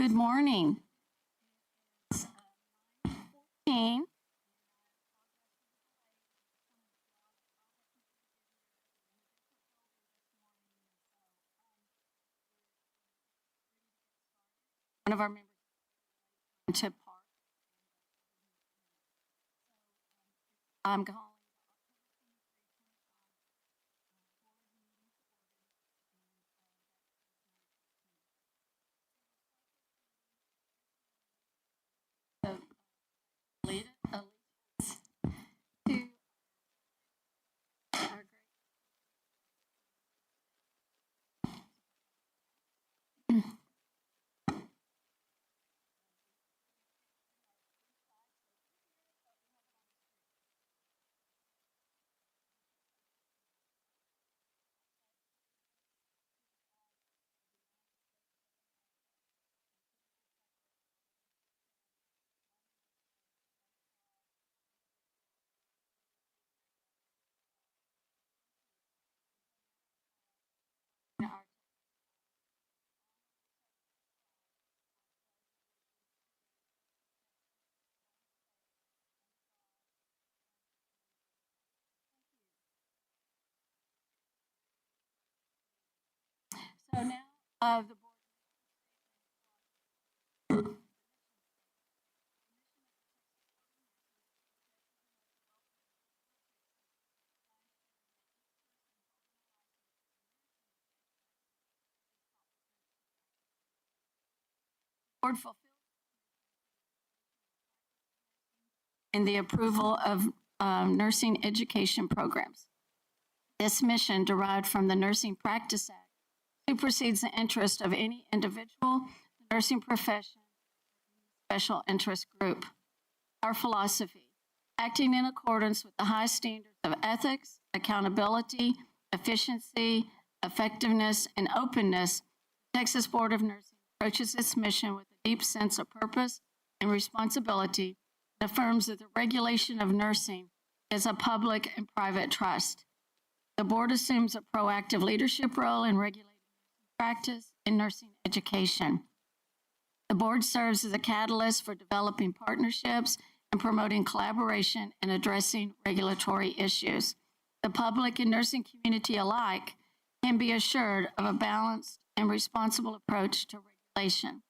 Good morning. It's 9:14. One of our members to park. I'm calling. Allegiance to our great. So now the board. Board fulfills in the approval of nursing education programs. This mission, derived from the Nursing Practice Act, supersedes the interest of any individual, nursing profession, special interest group. Our philosophy, acting in accordance with the high standards of ethics, accountability, efficiency, effectiveness, and openness, the Texas Board of Nursing approaches its mission with a deep sense of purpose and responsibility and affirms that the regulation of nursing is a public and private trust. The board assumes a proactive leadership role in regulating nursing practice and nursing education. The board serves as a catalyst for developing partnerships and promoting collaboration and addressing regulatory issues. The public and nursing community alike can be assured of a balanced and responsible approach to regulation.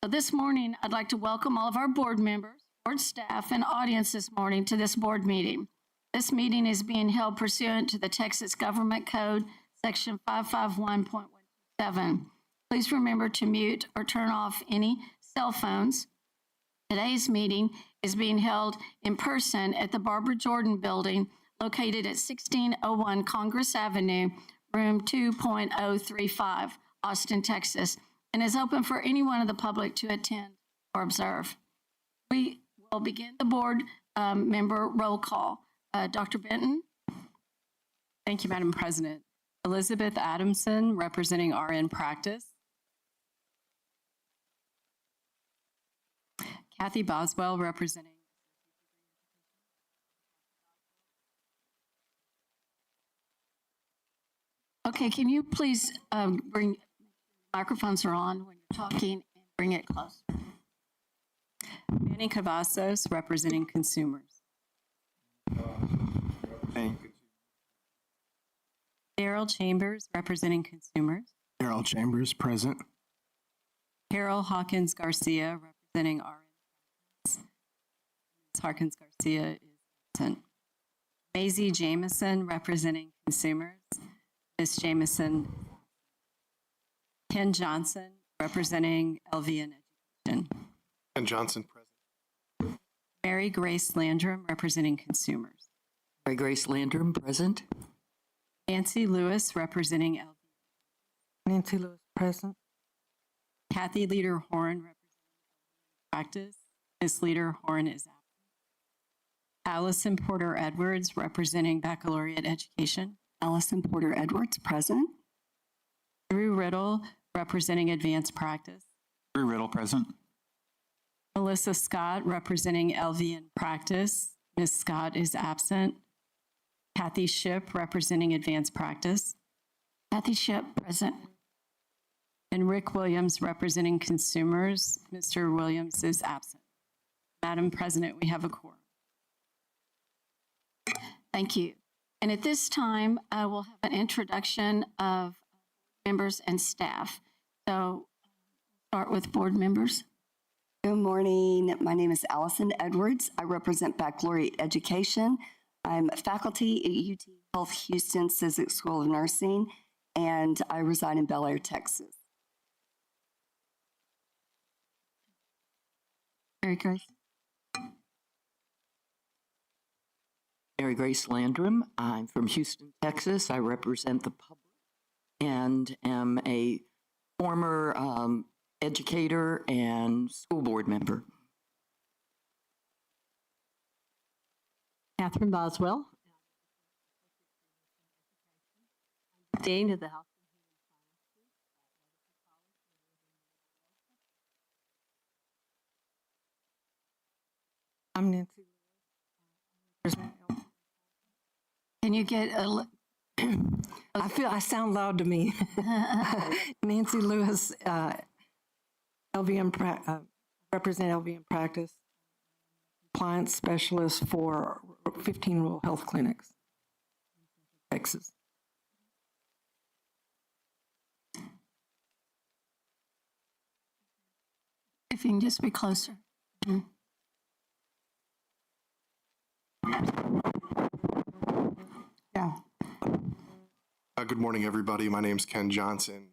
So this morning, I'd like to welcome all of our board members, board staff, and audience this morning to this board meeting. This meeting is being held pursuant to the Texas Government Code, Section 551.127. Please remember to mute or turn off any cell phones. Today's meeting is being held in person at the Barbara Jordan Building, located at 1601 Congress Avenue, room 2.035, Austin, Texas, and is open for anyone of the public to attend or observe. We will begin the board member roll call. Dr. Benton. Thank you, Madam President. Elizabeth Adamson, representing RN Practice. Kathy Boswell, representing. Okay, can you please bring microphones are on when you're talking and bring it close. Manny Cavazos, representing consumers. Daryl Chambers, representing consumers. Daryl Chambers, present. Carol Hawkins Garcia, representing RN. Ms. Hawkins Garcia is absent. Maisie Jameson, representing consumers. Ms. Jameson. Ken Johnson, representing LVN Education. Ken Johnson, present. Mary Grace Landrum, representing consumers. Mary Grace Landrum, present. Nancy Lewis, representing LVN. Nancy Lewis, present. Kathy Leader Horn, representing Practice. Ms. Leader Horn is absent. Allison Porter Edwards, representing Baccalaureate Education. Allison Porter Edwards, present. Drew Riddle, representing Advanced Practice. Drew Riddle, present. Melissa Scott, representing LVN Practice. Ms. Scott is absent. Kathy Ship, representing Advanced Practice. Kathy Ship, present. and Rick Williams representing consumers. Mr. Williams is absent. Madam President, we have a quorum. Thank you. And at this time, we'll have an introduction of members and staff. So start with board members. Good morning. My name is Allison Edwards. I represent Baccalaureate Education. I'm faculty at UT Health Houston Cizik School of Nursing, and I reside in Bel Air, Texas. Mary Grace. Mary Grace Landrum. I'm from Houston, Texas. I represent the public and am a former educator and school board member. Catherine Boswell, Dean of the Health. I'm Nancy. Can you get a, I sound loud to me. Nancy Lewis, represent LVM practice, compliance specialist for 15 rural health clinics, Texas. if you can just be closer. Yeah. Good morning, everybody. My name's Ken Johnson.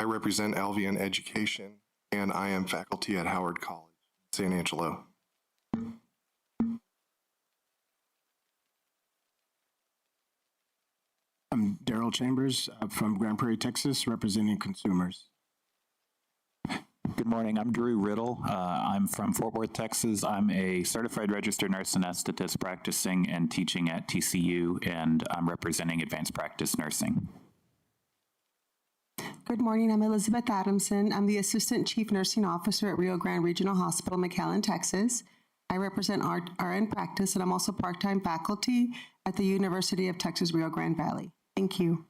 I represent Albion Education, and I am faculty at Howard College, San Angelo. I'm Daryl Chambers from Grand Prairie, Texas, representing consumers. Good morning. I'm Drew Riddle. I'm from Fort Worth, Texas. I'm a certified registered nurse anesthetist practicing and teaching at TCU, and I'm representing advanced practice nursing. Good morning. I'm Elizabeth Adamson. I'm the Assistant Chief Nursing Officer at Rio Grande Regional Hospital, McAllen, Texas. I represent RN practice, and I'm also part-time faculty at the University of Texas, Rio Grande Valley. Thank you.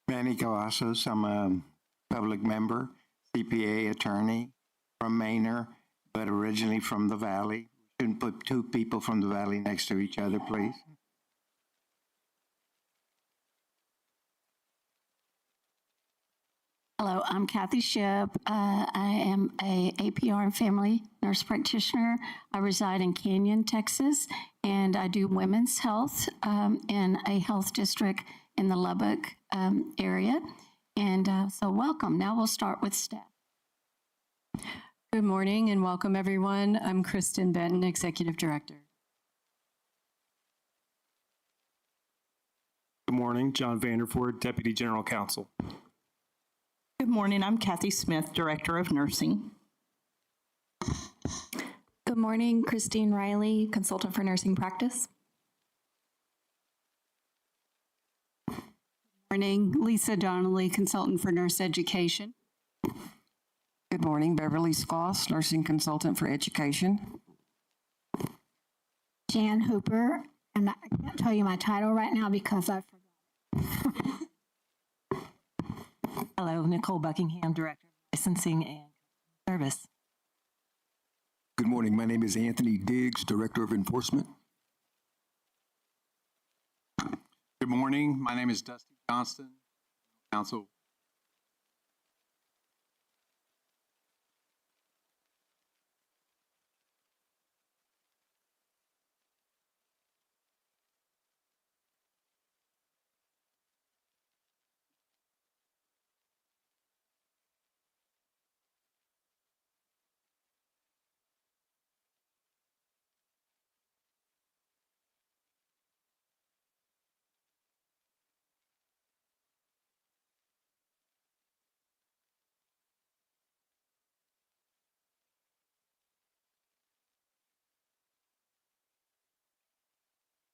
Manny Cavazos. I'm a public member, CPA attorney from Manor, but originally from the Valley. Shouldn't put two people from the Valley next to each other, please. Hello, I'm Kathy Shipp. I am a APR and family nurse practitioner. I reside in Canyon, Texas, and I do women's health in a health district in the Lubbock area. And so welcome. Now we'll start with staff. Good morning and welcome, everyone. I'm Kristen Benton, Executive Director. Good morning, John Vanderford, Deputy General Counsel. Good morning, I'm Kathy Smith, Director of Nursing. Good morning, Christine Riley, Consultant for Nursing Practice. Good morning, Lisa Donnelly, Consultant for Nurse Education. Good morning, Beverly Scoss, Nursing Consultant for Education. Jan Hooper, and I can't tell you my title right now because I forgot. Hello, Nicole Buckingham, Director of Licensing and Service. Good morning. My name is Anthony Diggs, Director of Enforcement. Good morning. My name is Dusty Johnston, Counsel.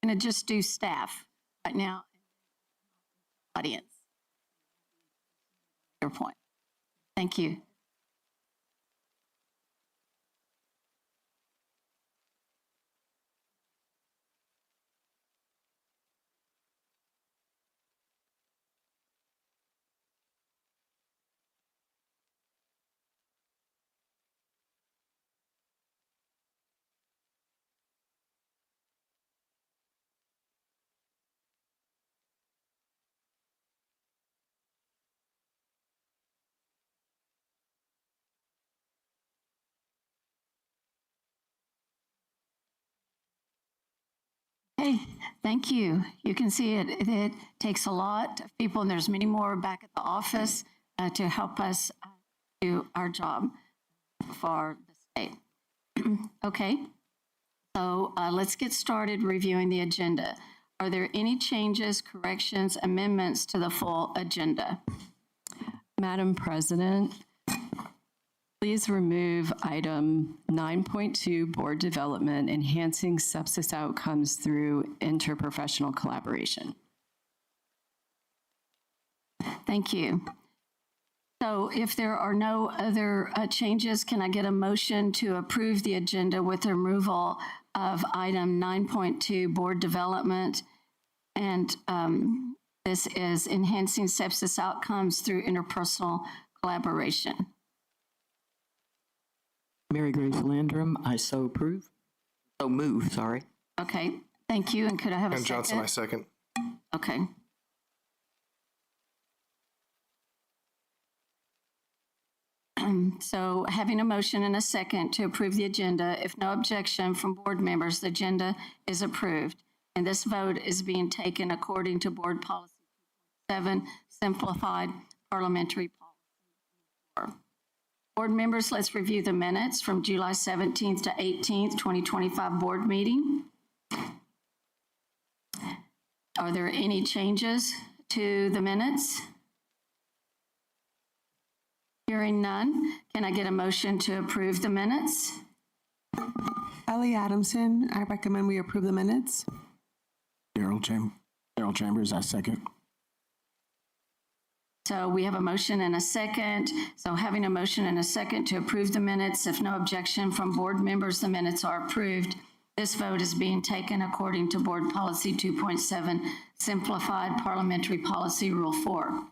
I'm going to just do staff right now. Audience. Your point. Thank you. Okay, thank you. You can see it takes a lot of people, and there's many more back at the office to help us do our job for the state. Okay, so let's get started reviewing the agenda. Are there any changes, corrections, amendments to the full agenda? Madam President, please remove item 9.2, board development, enhancing sepsis outcomes through interprofessional collaboration. Thank you. So if there are no other changes, can I get a motion to approve the agenda with the removal of item 9.2, board development? And this is enhancing sepsis outcomes through interpersonal collaboration. Mary Grace Landrum, I so approve. So move, sorry. Okay, thank you. And could I have a Ken second? Johnson, I second. Okay. So having a motion and a second to approve the agenda, if no objection from board members, the agenda is approved. And this vote is being taken according to Board Policy 7, Simplified Parliamentary Policy 4. Board members, let's review the minutes from July 17th to 18th, 2025 board meeting. Are there any changes to the minutes? Hearing none, can I get a motion to approve the minutes? Ellie Adamson, I recommend we approve the minutes. Daryl Chambers, I second. So we have a motion and a second. So having a motion and a second to approve the minutes, if no objection from board members, the minutes are approved. This vote is being taken according to Board Policy 2.7, Simplified Parliamentary Policy Rule 4.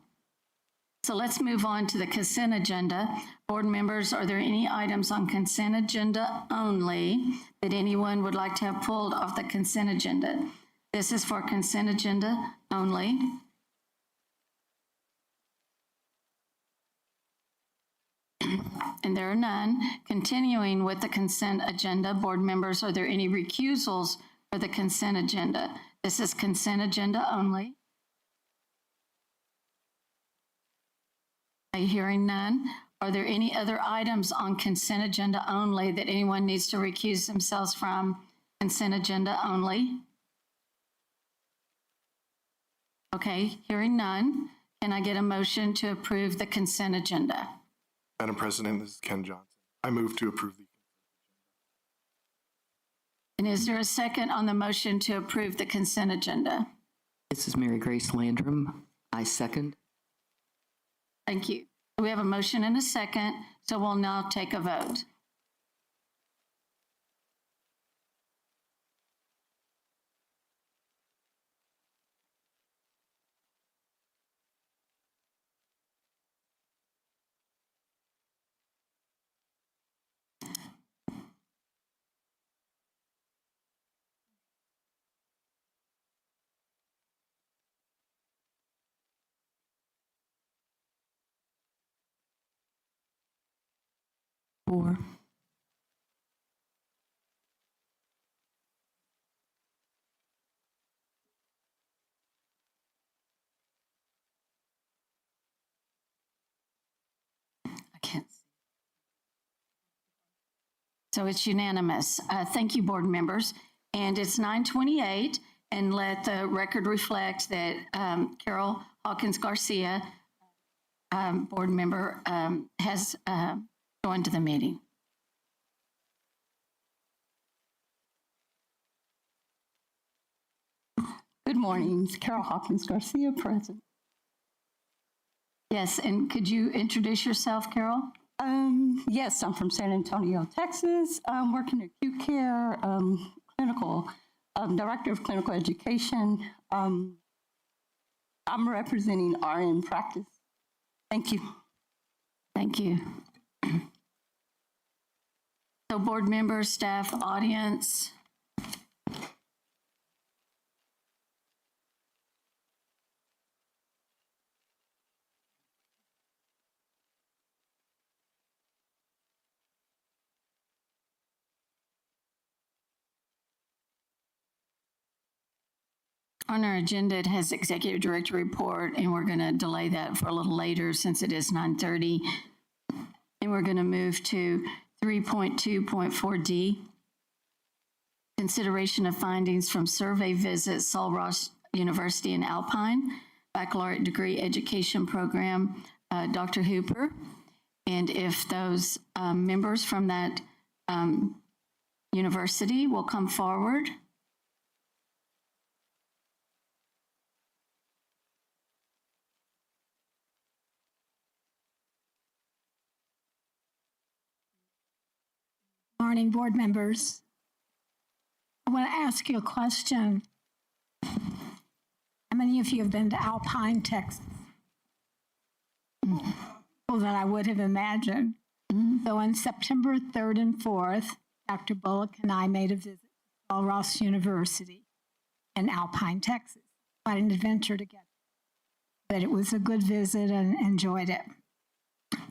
So let's move on to the consent agenda. Board members, are there any items on consent agenda only that anyone would like to have pulled off the consent agenda? This is for consent agenda only. And there are none. Continuing with the consent agenda, board members, are there any recusals for the consent agenda? This is consent agenda only. Hearing none. Are there any other items on consent agenda only that anyone needs to recuse themselves from? Consent agenda only. Okay, hearing none. Can I get a motion to approve the consent agenda? Madam President, this is Ken Johnson. I move to approve the. And is there a second on the motion to approve the consent agenda? This is Mary Grace Landrum. I second. Thank you. We have a motion and a second, so we'll now take a vote. Four. I can't see. So it's unanimous. Thank you, board members. And it's 9:28, and let the record reflect that Carol Hawkins Garcia, board member, has joined the meeting. Good morning. It's Carol Hawkins Garcia, present. Yes, and could you introduce yourself, Carol? Yes, I'm from San Antonio, Texas. I'm working acute care, clinical, director of clinical education. I'm representing RN practice. Thank you. Thank you. So board members, staff, audience. on our agenda, it has executive director report, and we're going to delay that for a little later since it is 9:30. And we're going to move to 3.2.4D, consideration of findings from survey visits, Sul Ross University in Alpine, baccalaureate degree education program, Dr. Hooper. And if those members from that university will come forward. Morning, board members. I want to ask you a question. How many of you have been to Alpine, Texas? Well, that I would have imagined. So on September 3rd and 4th, Dr. Bullock and I made a visit to Sul Ross University in Alpine, Texas. Quite an adventure together. But it was a good visit and enjoyed it.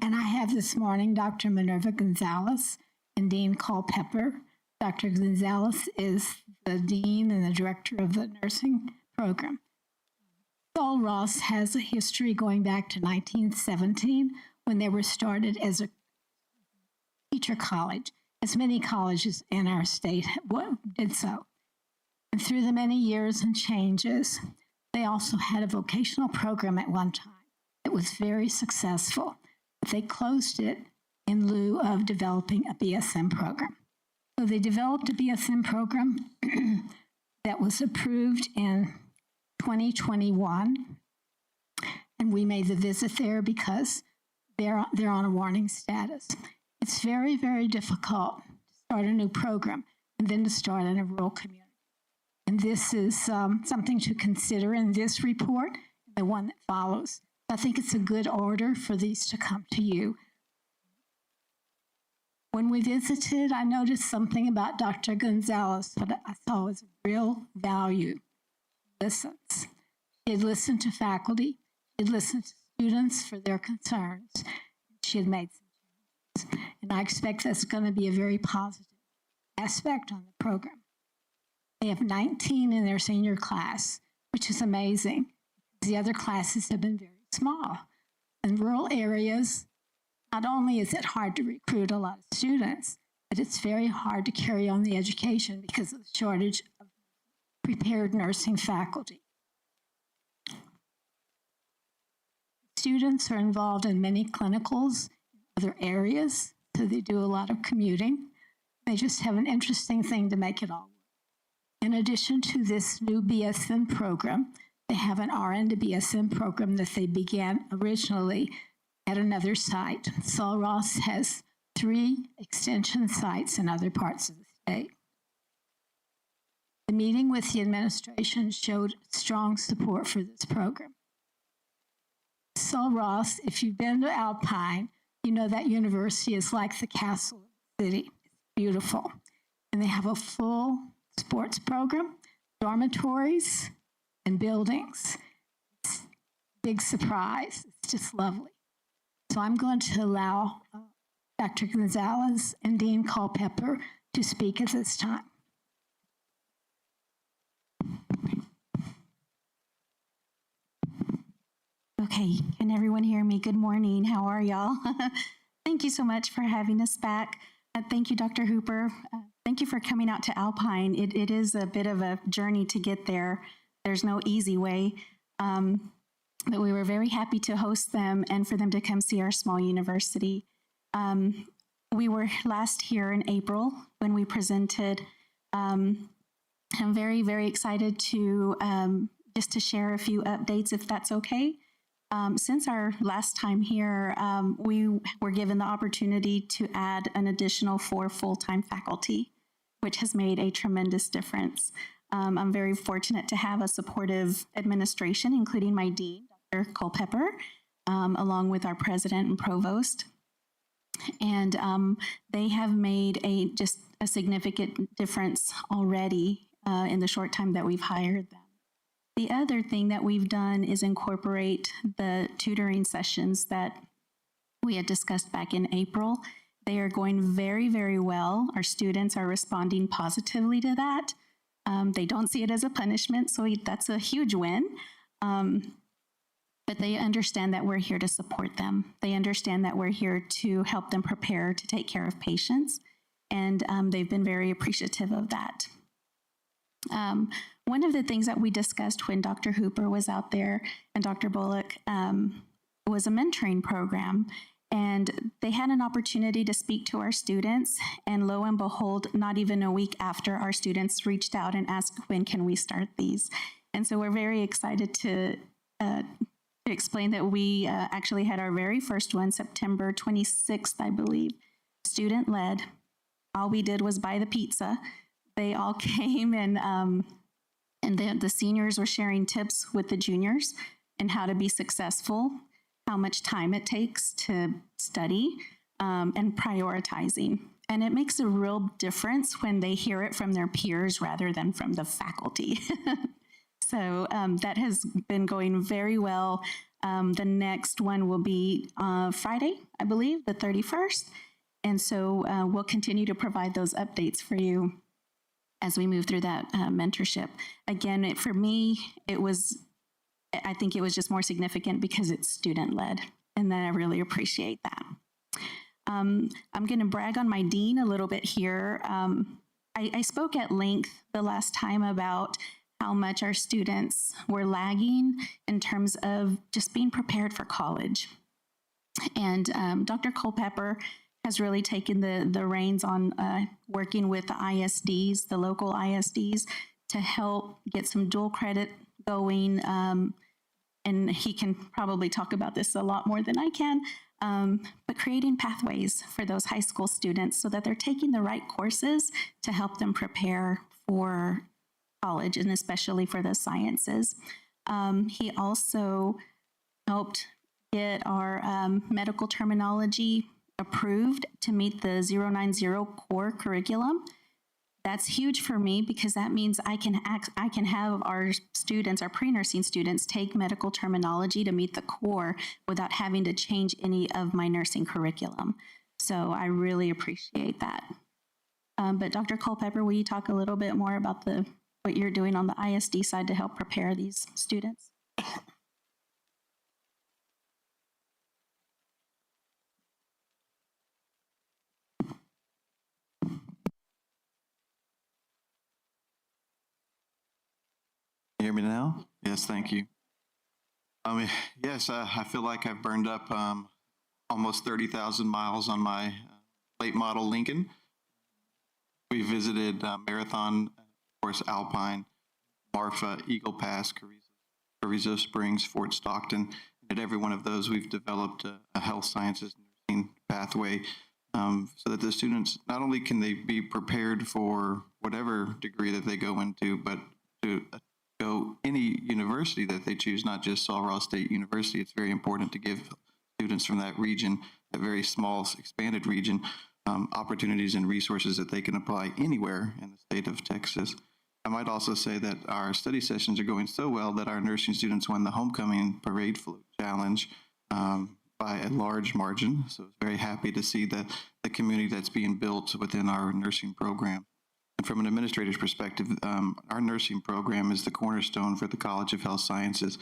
And I have this morning Dr. Minerva Gonzalez and Dean Culpepper. Dr. Gonzalez is the dean and the director of the nursing program. Sul Ross has a history going back to 1917 when they were started as a teacher college, as many colleges in our state did so. And through the many years and changes, they also had a vocational program at one time. It was very successful, but they closed it in lieu of developing a BSN program. So they developed a BSN program that was approved in 2021, and we made the visit there because they're on a warning status. It's very, very difficult to start a new program and then to start in a rural community. And this is something to consider in this report, the one that follows. I think it's a good order for these to come to you. When we visited, I noticed something about Dr. Gonzalez that I saw was of real value. Listens. She had listened to faculty. She had listened to students for their concerns. She had made some changes. And I expect that's going to be a very positive aspect on the program. They have 19 in their senior class, which is amazing. The other classes have been very small. In rural areas, not only is it hard to recruit a lot of students, but it's very hard to carry on the education because of the shortage of prepared nursing faculty. Students are involved in many clinicals in other areas, so they do a lot of commuting. They just have an interesting thing to make it all work. In addition to this new BSN program, they have an RN to BSN program that they began originally at another site. Sul Ross has 3 extension sites in other parts of the state. The meeting with the administration showed strong support for this program. Sul Ross, if you've been to Alpine, you know that university is like the castle of the city. It's beautiful. And they have a full sports program, dormitories, and buildings. It's a big surprise. It's just lovely. So I'm going to allow Dr. Gonzalez and Dean Culpepper to speak at this time. Okay, can everyone hear me? Good morning. How are y'all? Thank you so much for having us back. Thank you, Dr. Hooper. Thank you for coming out to Alpine. It is a bit of a journey to get there. There's no easy way. But we were very happy to host them and for them to come see our small university. We were last here in April when we presented. I'm very, very excited to just to share a few updates, if that's okay. Since our last time here, we were given the opportunity to add an additional 4 full-time faculty, which has made a tremendous difference. I'm very fortunate to have a supportive administration, including my dean, Dr. Culpepper, along with our president and provost. And they have made just a significant difference already in the short time that we've hired them. The other thing that we've done is incorporate the tutoring sessions that we had discussed back in April. They are going very, very well. Our students are responding positively to that. They don't see it as a punishment, so that's a huge win. But they understand that we're here to support them. They understand that we're here to help them prepare to take care of patients, and they've been very appreciative of that. One of the things that we discussed when Dr. Hooper was out there and Dr. Bullock was a mentoring program. And they had an opportunity to speak to our students. And lo and behold, not even a week after, our students reached out and asked, when can we start these? And so we're very excited to explain that we actually had our very first one, September 26th, I believe, student-led. All we did was buy the pizza. They all came, and the seniors were sharing tips with the juniors and how to be successful, how much time it takes to study, and prioritizing. And it makes a real difference when they hear it from their peers rather than from the faculty. So that has been going very well. The next one will be Friday, I believe, the 31st. And so we'll continue to provide those updates for you as we move through that mentorship. Again, for me, I think it was just more significant because it's student-led, and then I really appreciate that. I'm going to brag on my dean a little bit here. I spoke at length the last time about how much our students were lagging in terms of just being prepared for college. And Dr. Culpepper has really taken the reins on working with the ISDs, the local ISDs, to help get some dual credit going. And he can probably talk about this a lot more than I can, but creating pathways for those high school students so that they're taking the right courses to help them prepare for college, and especially for the sciences. He also helped get our medical terminology approved to meet the 090 core curriculum. That's huge for me because that means I can have our students, our pre-nursing students, take medical terminology to meet the core without having to change any of my nursing curriculum. So I really appreciate that. But Dr. Culpepper, will you talk a little bit more about what you're doing on the ISD side to help prepare these students? Can you hear me now? Yes, thank you. Yes, I feel like I've burned up almost 30,000 miles on my late model Lincoln. We visited Marathon, of course, Alpine, Marfa, Eagle Pass, Carrizo Springs, Fort Stockton. At every one of those, we've developed a health sciences nursing pathway so that the students, not only can they be prepared for whatever degree that they go into, but to go any university that they choose, not just Sul Ross State University. It's very important to give students from that region, a very small, expanded region, opportunities and resources that they can apply anywhere in the state of Texas. I might also say that our study sessions are going so well that our nursing students won the homecoming parade float challenge by a large margin. So I was very happy to see the community that's being built within our nursing program. And from an administrator's perspective, our nursing program is the cornerstone for the College of Health Sciences.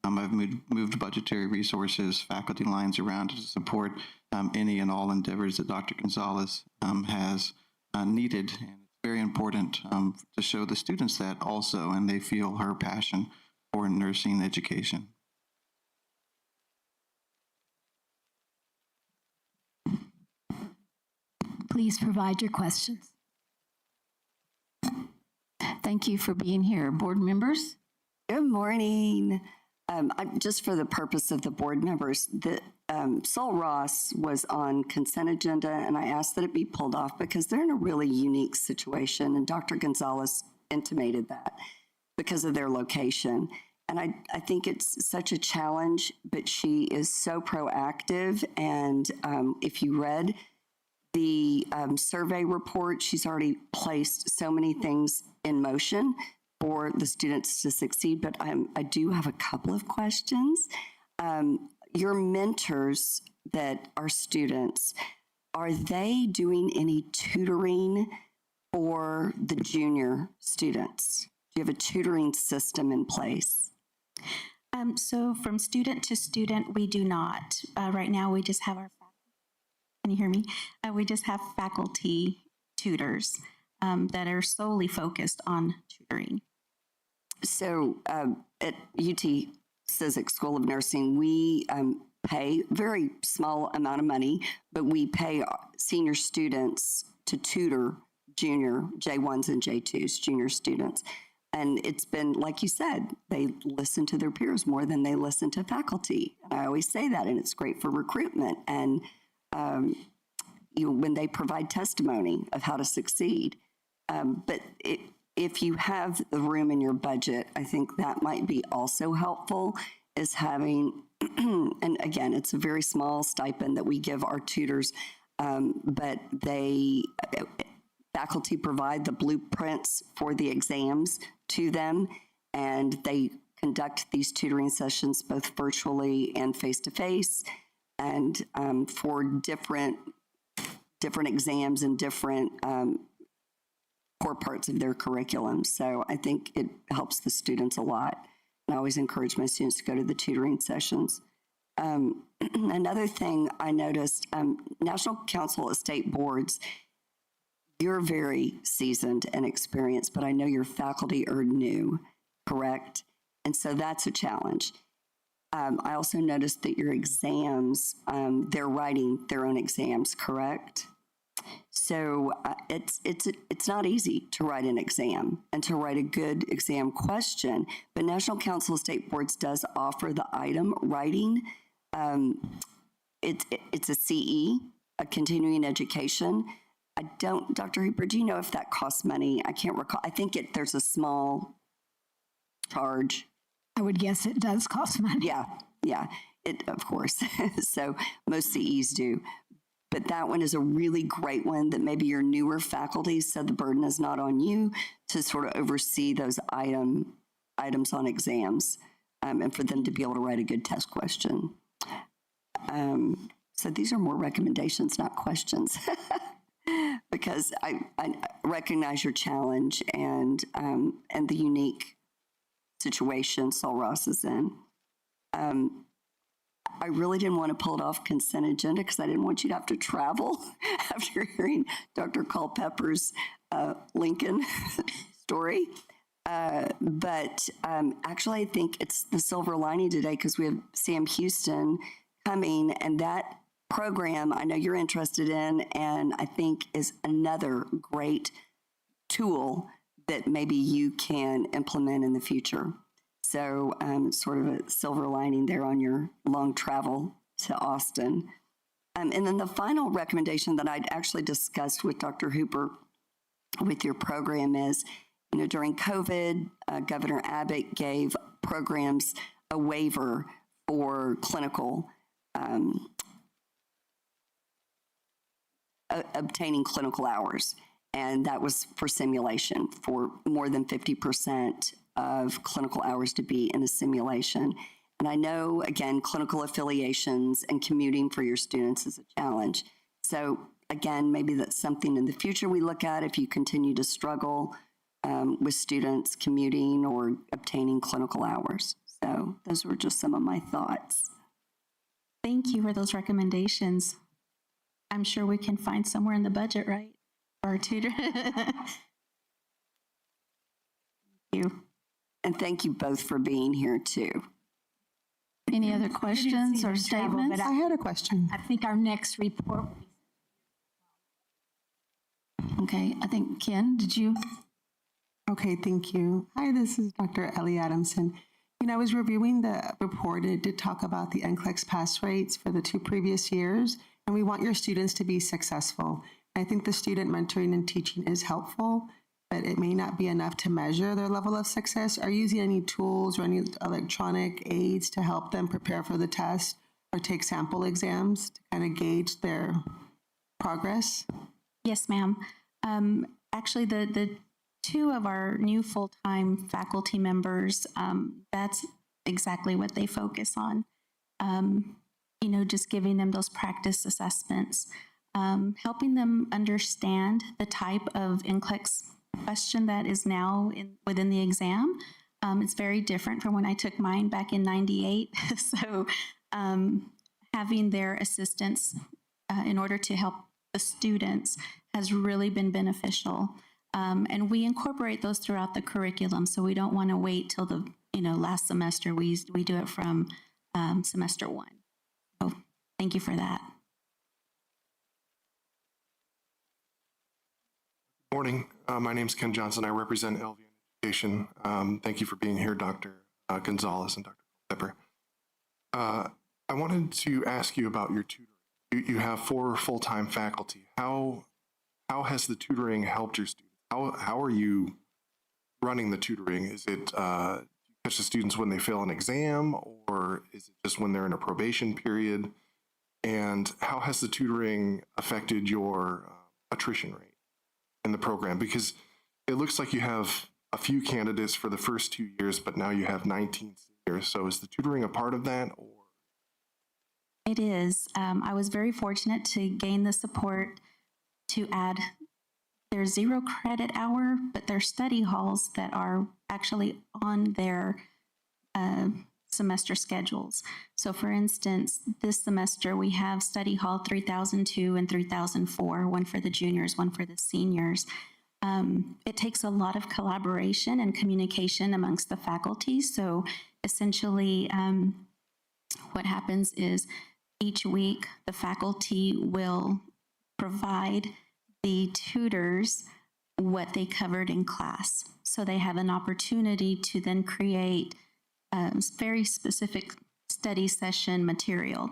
I've moved budgetary resources, faculty lines around to support any and all endeavors that Dr. Gonzalez has needed. And it's very important to show the students that also, and they feel her passion for nursing education. Please provide your questions. Thank you for being here. Board members? Good morning. Just for the purpose of the board members, the Sul Ross was on consent agenda, and I asked that it be pulled off because they're in a really unique situation, and Dr. Gonzalez intimated that because of their location. And I think it's such a challenge, but she is so proactive, and if you read the survey report, she's already placed so many things in motion for the students to succeed. But I do have a couple of questions. Your mentors that are students, are they doing any tutoring for the junior students? Do you have a tutoring system in place? So from student to student, we do not. Right now, we just have our can you hear me? We just have faculty tutors that are solely focused on tutoring. So at UT Cizik School of Nursing, we pay very small amount of money, but we pay senior students to tutor junior J1s and J2s, junior students. And it's been, like you said, they listen to their peers more than they listen to faculty. And I always say that, and it's great for recruitment. And when they provide testimony of how to succeed. But if you have the room in your budget, I think that might be also helpful, is having, and again, it's a very small stipend that we give our tutors, but faculty provide the blueprints for the exams to them, and they conduct these tutoring sessions both virtually and face-to-face, and for different exams and different core parts of their curriculum. So I think it helps the students a lot. And I always encourage my students to go to the tutoring sessions. Another thing I noticed, National Council of State Boards, you're very seasoned and experienced, but I know your faculty are new, correct? And so that's a challenge. I also noticed that your exams, they're writing their own exams, correct? So it's not easy to write an exam and to write a good exam question, but National Council of State Boards does offer the item writing. It's a CE, a continuing education. I don't, Dr. Hooper, do you know if that costs money? I can't recall. I think there's a small charge. I would guess it does cost money. Yeah, of course. So most CEs do. But that one is a really great one that maybe your newer faculty, so the burden is not on you to sort of oversee those items on exams, and for them to be able to write a good test question. So these are more recommendations, not questions, because I recognize your challenge and the unique situation Sul Ross is in. I really didn't want to pull it off consent agenda because I didn't want you to have to travel after hearing Dr. Culpepper's Lincoln story. But actually, I think it's the silver lining today because we have Sam Houston coming, and that program I know you're interested in, and I think is another great tool that maybe you can implement in the future. So sort of a silver lining there on your long travel to Austin. And then the final recommendation that I'd actually discussed with Dr. Hooper with your program is, during COVID, Governor Abbott gave programs a waiver for clinical, obtaining clinical hours. And that was for simulation, for more than 50% of clinical hours to be in a simulation. And I know, again, clinical affiliations and commuting for your students is a challenge. So again, maybe that's something in the future we look at if you continue to struggle with students commuting or obtaining clinical hours. So those were just some of my thoughts. Thank you for those recommendations. I'm sure we can find somewhere in the budget, right? For our tutor. Thank you. And thank you both for being here too. Any other questions or statements? I had a question. I think our next report. Okay, I think Ken, did you? Okay, thank you. Hi, this is Dr. Ellie Adamson. I was reviewing the report. It did talk about the NCLEX pass rates for the 2 previous years, and we want your students to be successful. I think the student mentoring and teaching is helpful, but it may not be enough to measure their level of success. Are you using any tools or any electronic aids to help them prepare for the test or take sample exams to kind of gauge their progress? Yes, ma'am. Actually, the 2 of our new full-time faculty members, that's exactly what they focus on. Just giving them those practice assessments. helping them understand the type of NCLEX question that is now within the exam. It's very different from when I took mine back in '98. So having their assistance in order to help the students has really been beneficial. And we incorporate those throughout the curriculum. So we don't want to wait till the last semester. We do it from semester one. So thank you for that. Morning. My name is Ken Johnson. I represent LVN Education. Thank you for being here, Dr. Gonzalez and Dr. Pepper. I wanted to ask you about your tutoring. You have 4 full-time faculty. How has the tutoring helped your students? How are you running the tutoring? Is it catch the students when they fail an exam, or is it just when they're in a probation period? And how has the tutoring affected your attrition rate in the program? Because it looks like you have a few candidates for the first 2 years, but now you have 19 seniors. So is the tutoring a part of that? Or? It is. I was very fortunate to gain the support to add their 0 credit hour, but their study halls that are actually on their semester schedules. So for instance, this semester we have study hall 3002 and 3004, one for the juniors, one for the seniors. It takes a lot of collaboration and communication amongst the faculty. So essentially what happens is each week the faculty will provide the tutors what they covered in class. So they have an opportunity to then create very specific study session material.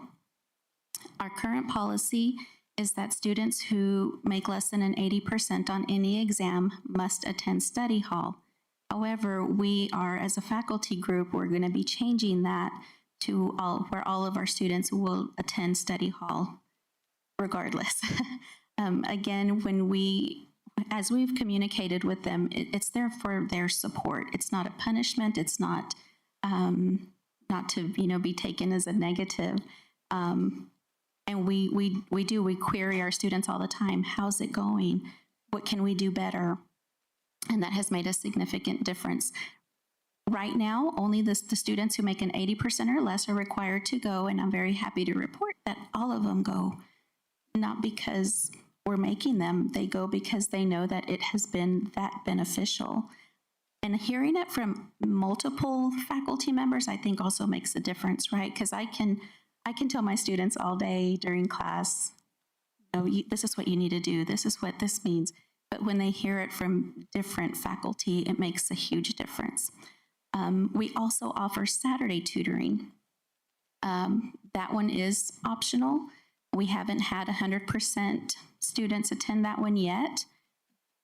Our current policy is that students who make less than an 80% on any exam must attend study hall. However, we are, as a faculty group, we're going to be changing that to where all of our students will attend study hall regardless. Again, as we've communicated with them, it's there for their support. It's not a punishment. It's not to be taken as a negative. And we query our students all the time. How's it going? What can we do better? And that has made a significant difference. Right now, only the students who make an 80% or less are required to go, and I'm very happy to report that all of them go, not because we're making them, they go because they know that it has been that beneficial. And hearing it from multiple faculty members, I think also makes a difference, right? Because I can tell my students all day during class, this is what you need to do, this is what this means. But when they hear it from different faculty, it makes a huge difference. We also offer Saturday tutoring. That one is optional. We haven't had 100% students attend that one yet,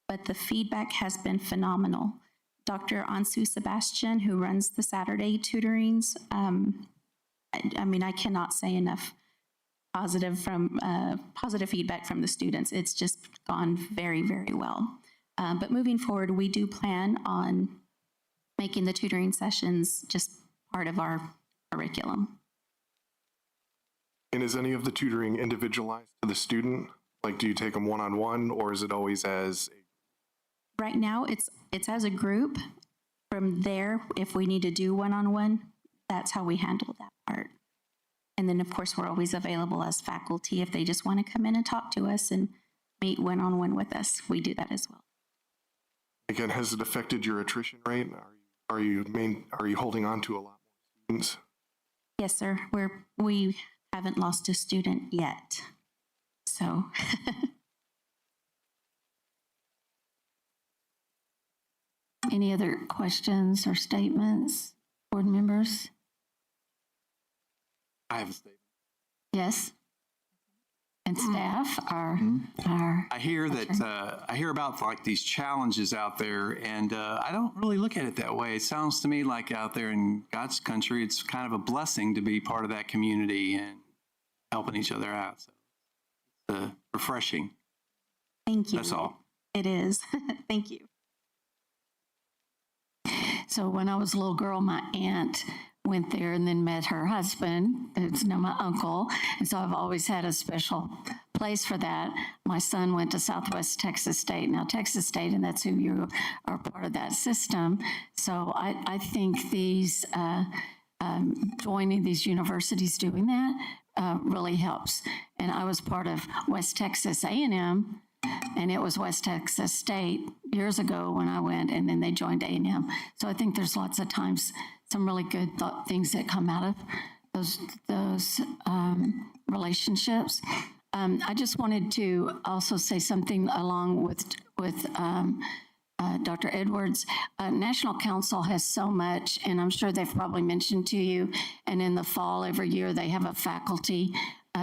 but the feedback has been phenomenal. Dr. Ansu Sebastian, who runs the Saturday tutorings, I cannot say enough positive feedback from the students. It's just gone very, very well. But moving forward, we do plan on making the tutoring sessions just part of our curriculum. And is any of the tutoring individualized to the student? Like, do you take them one-on-one, or is it always as a... Right now, it's as a group. From there, if we need to do one-on-one, that's how we handle that part. And then, of course, we're always available as faculty. If they just want to come in and talk to us and meet one-on-one with us, we do that as well. Again, has it affected your attrition rate? Are you holding on to a lot more students? Yes, sir. We haven't lost a student yet. So any other questions or statements, board members? I have a statement. Yes. And staff are. I hear that I hear about like these challenges out there, and I don't really look at it that way. It sounds to me like out there in God's country, it's kind of a blessing to be part of that community and helping each other out. So it's refreshing. Thank you. That's all. It is. Thank you. So when I was a little girl, my aunt went there and then met her husband. It's now my uncle. And so I've always had a special place place for that. My son went to Southwest Texas State, now Texas State, and that's who you are part of that system. So I think these joining these universities doing that really helps. And I was part of West Texas A&M, and it was West Texas State years ago when I went, and then they joined A&M. So I think there's lots of times some really good things that come out of those relationships. I just wanted to also say something along with Dr. Edwards. National Council has so much, and I'm sure they've probably mentioned to you, and in the fall every year they have a faculty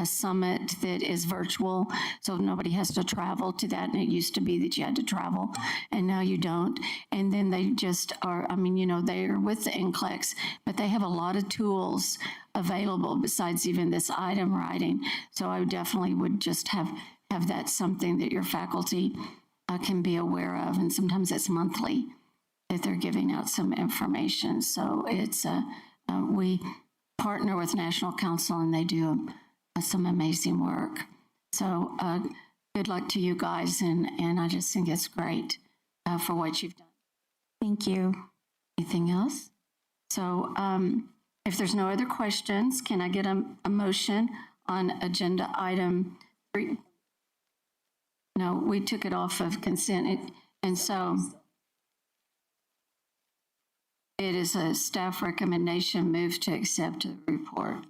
summit that is virtual, so nobody has to travel to that. And it used to be that you had to travel, and now you don't. And then they just are, I mean, you know, they're with the NCLEX, but they have a lot of tools available besides even this item writing. So I definitely would just have that something that your faculty can be aware of. And sometimes it's monthly that they're giving out some information. So it's, we partner with National Council, and they do some amazing work. So good luck to you guys, and I just think it's great for what you've done. Thank you. Anything else? So if there's no other questions, can I get a motion on agenda item 3? No, we took it off of consent, and so it is a staff recommendation move to accept the report.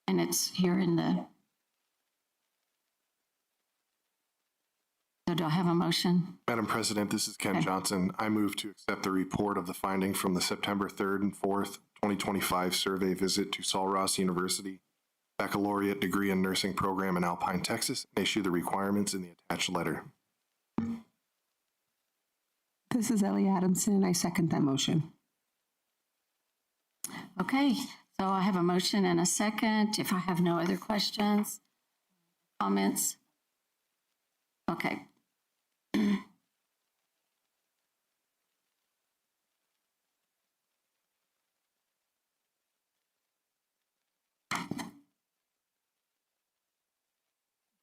And it's here in the, so do I have a motion? Madam President, this is Ken Johnson. I move to accept the report of the finding from the September 3rd and 4th, 2025 survey visit to Sul Ross University Baccalaureate Degree in Nursing Program in Alpine, Texas, and issue the requirements in the attached letter. This is Ellie Adamson, and I second that motion. Okay, so I have a motion and a second. If I have no other questions, comments? Okay.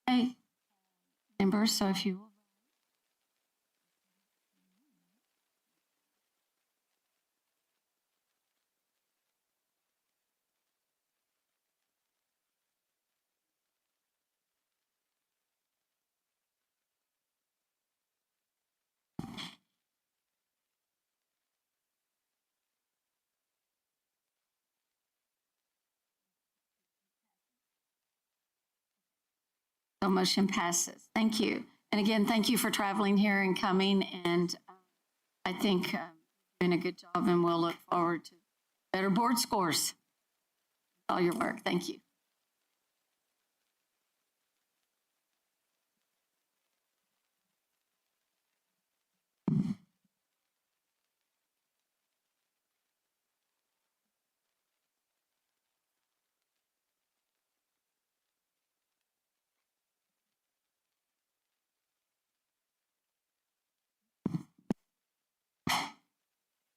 Okay, members, so if you will. So motion passes. Thank you. And again, thank you for traveling here and coming. And I think you're doing a good job, and we'll look forward to better board scores. All your work. Thank you.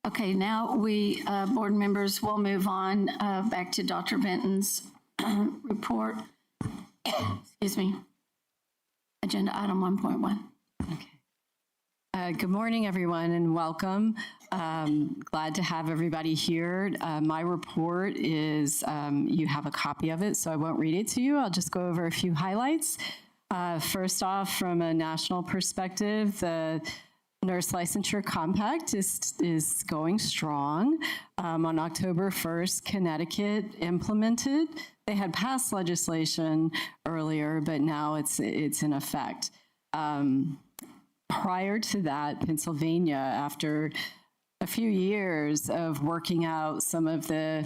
Okay, now we, board members, will move on back to Dr. Benton's report. Excuse me. Agenda item 1.1. Good morning, everyone, and welcome. Glad to have everybody here. My report is, you have a copy of it, so I won't read it to you. I'll just go over a few highlights. First off, from a national perspective, the Nurse Licensure Compact is going strong. On October 1st, Connecticut implemented. They had passed legislation earlier, but now it's in effect. Prior to that, Pennsylvania, after a few years of working out some of the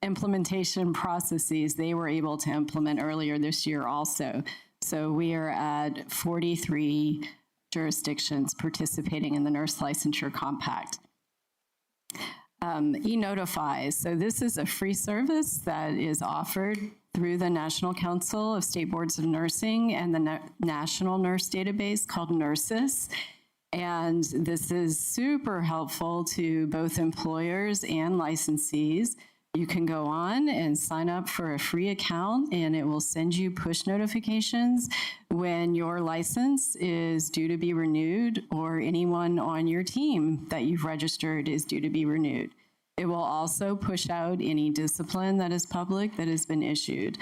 implementation processes, they were able to implement earlier this year also. So we are at 43 jurisdictions participating in the Nurse Licensure Compact. E-Notify. So this is a free service that is offered through the National Council of State Boards of Nursing and the National Nurse Database called NURSIS. And this is super helpful to both employers and licensees You can go on and sign up for a free account, and it will send you push notifications when your license is due to be renewed or anyone on your team that you've registered is due to be renewed. It will also push out any discipline that is public that has been issued.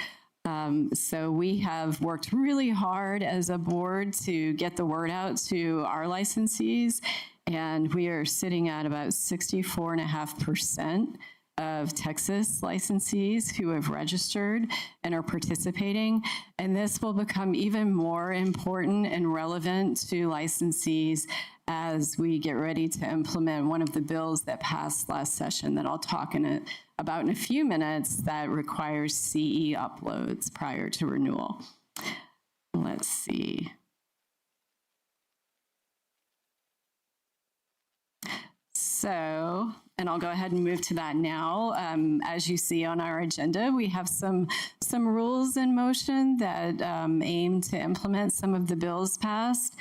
So we have worked really hard as a board to get the word out to our licensees, and we are sitting at about 64.5% of Texas licensees who have registered and are participating. And this will become even more important and relevant to licensees as we get ready to implement one of the bills that passed last session that I'll talk about in a few minutes that requires CE uploads prior to renewal. Let's see. So, and I'll go ahead and move to that now. As you see on our agenda, we have some rules in motion that aim to implement some of the bills passed.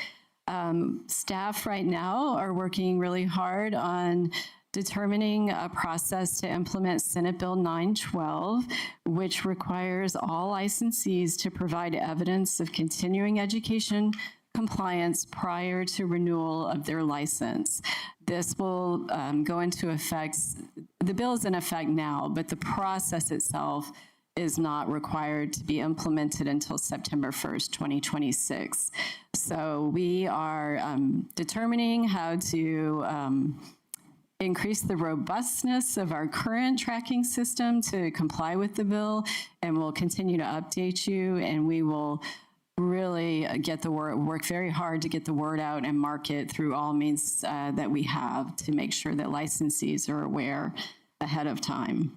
Staff right now are working really hard on determining a process to implement Senate Bill 912, which requires all licensees to provide evidence of continuing education compliance prior to renewal of their license. This will go into effect, the bill is in effect now, but the process itself is not required to be implemented until September 1st, 2026. So we are determining how to increase the robustness of our current tracking system to comply with the bill, and we'll continue to update you, and we will really get the word, work very hard to get the word out and market through all means that we have to make sure that licensees are aware ahead of time.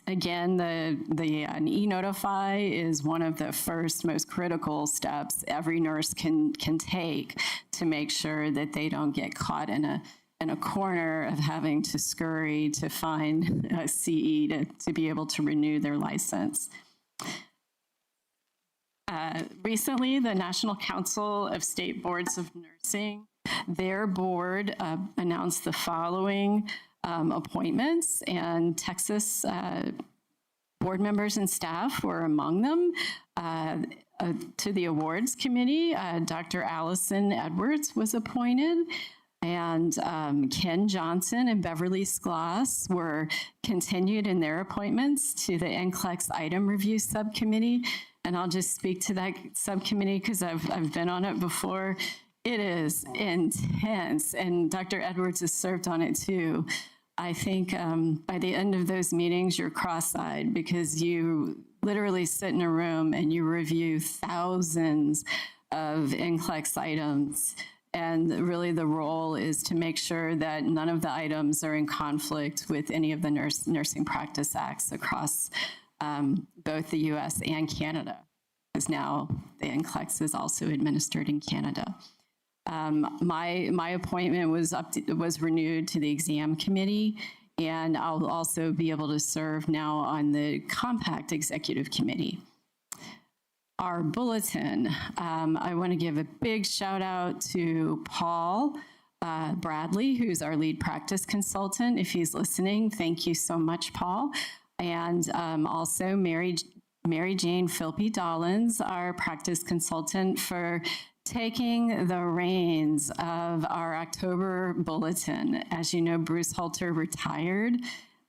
Again, an e-notify is one of the first most critical steps every nurse can take to make sure that they don't get caught in a corner of having to scurry to find a CE to be able to renew their license. Recently, the National Council of State Boards of Nursing, their board announced the following appointments, and Texas board members and staff were among them. To the awards committee, Dr. Allison Edwards was appointed, and Ken Johnson and Beverly Skloss were continued in their appointments to the NCLEX item review subcommittee. And I'll just speak to that subcommittee because I've been on it before. It is intense, and Dr. Edwards has served on it too. I think by the end of those meetings, you're cross-eyed because you literally sit in a room and you review thousands of NCLEX items. And really the role is to make sure that none of the items are in conflict with any of the nursing practice acts across both the US and Canada, because now the NCLEX is also administered in Canada. My appointment was renewed to the exam committee, and I'll also be able to serve now on the Compact Executive Committee. Our bulletin, I want to give a big shout out to Paul Bradley, who's our lead practice consultant. If he's listening, thank you so much, Paul. And also Mary Jane Philpy Dollins, our practice consultant, for taking the reins of our October bulletin. As you know, Bruce Halter retired.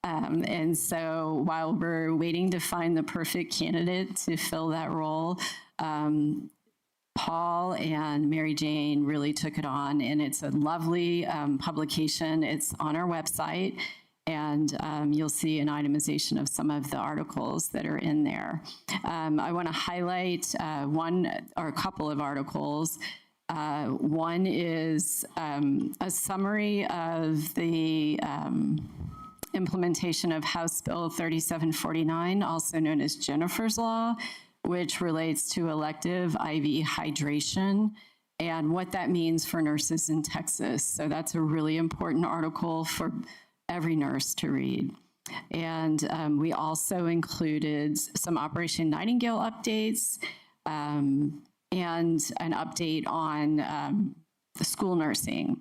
And so while we're waiting to find the perfect candidate to fill that role, Paul and Mary Jane really took it on, and it's a lovely publication. It's on our website, and you'll see an itemization of some of the articles that are in there. I want to highlight one or a couple of articles. One is a summary of the implementation of House Bill 3749, also known as Jennifer's Law, which relates to elective IV hydration and what that means for nurses in Texas. So that's a really important article for every nurse to read. And we also included some Operation Nightingale updates and an update on the school nursing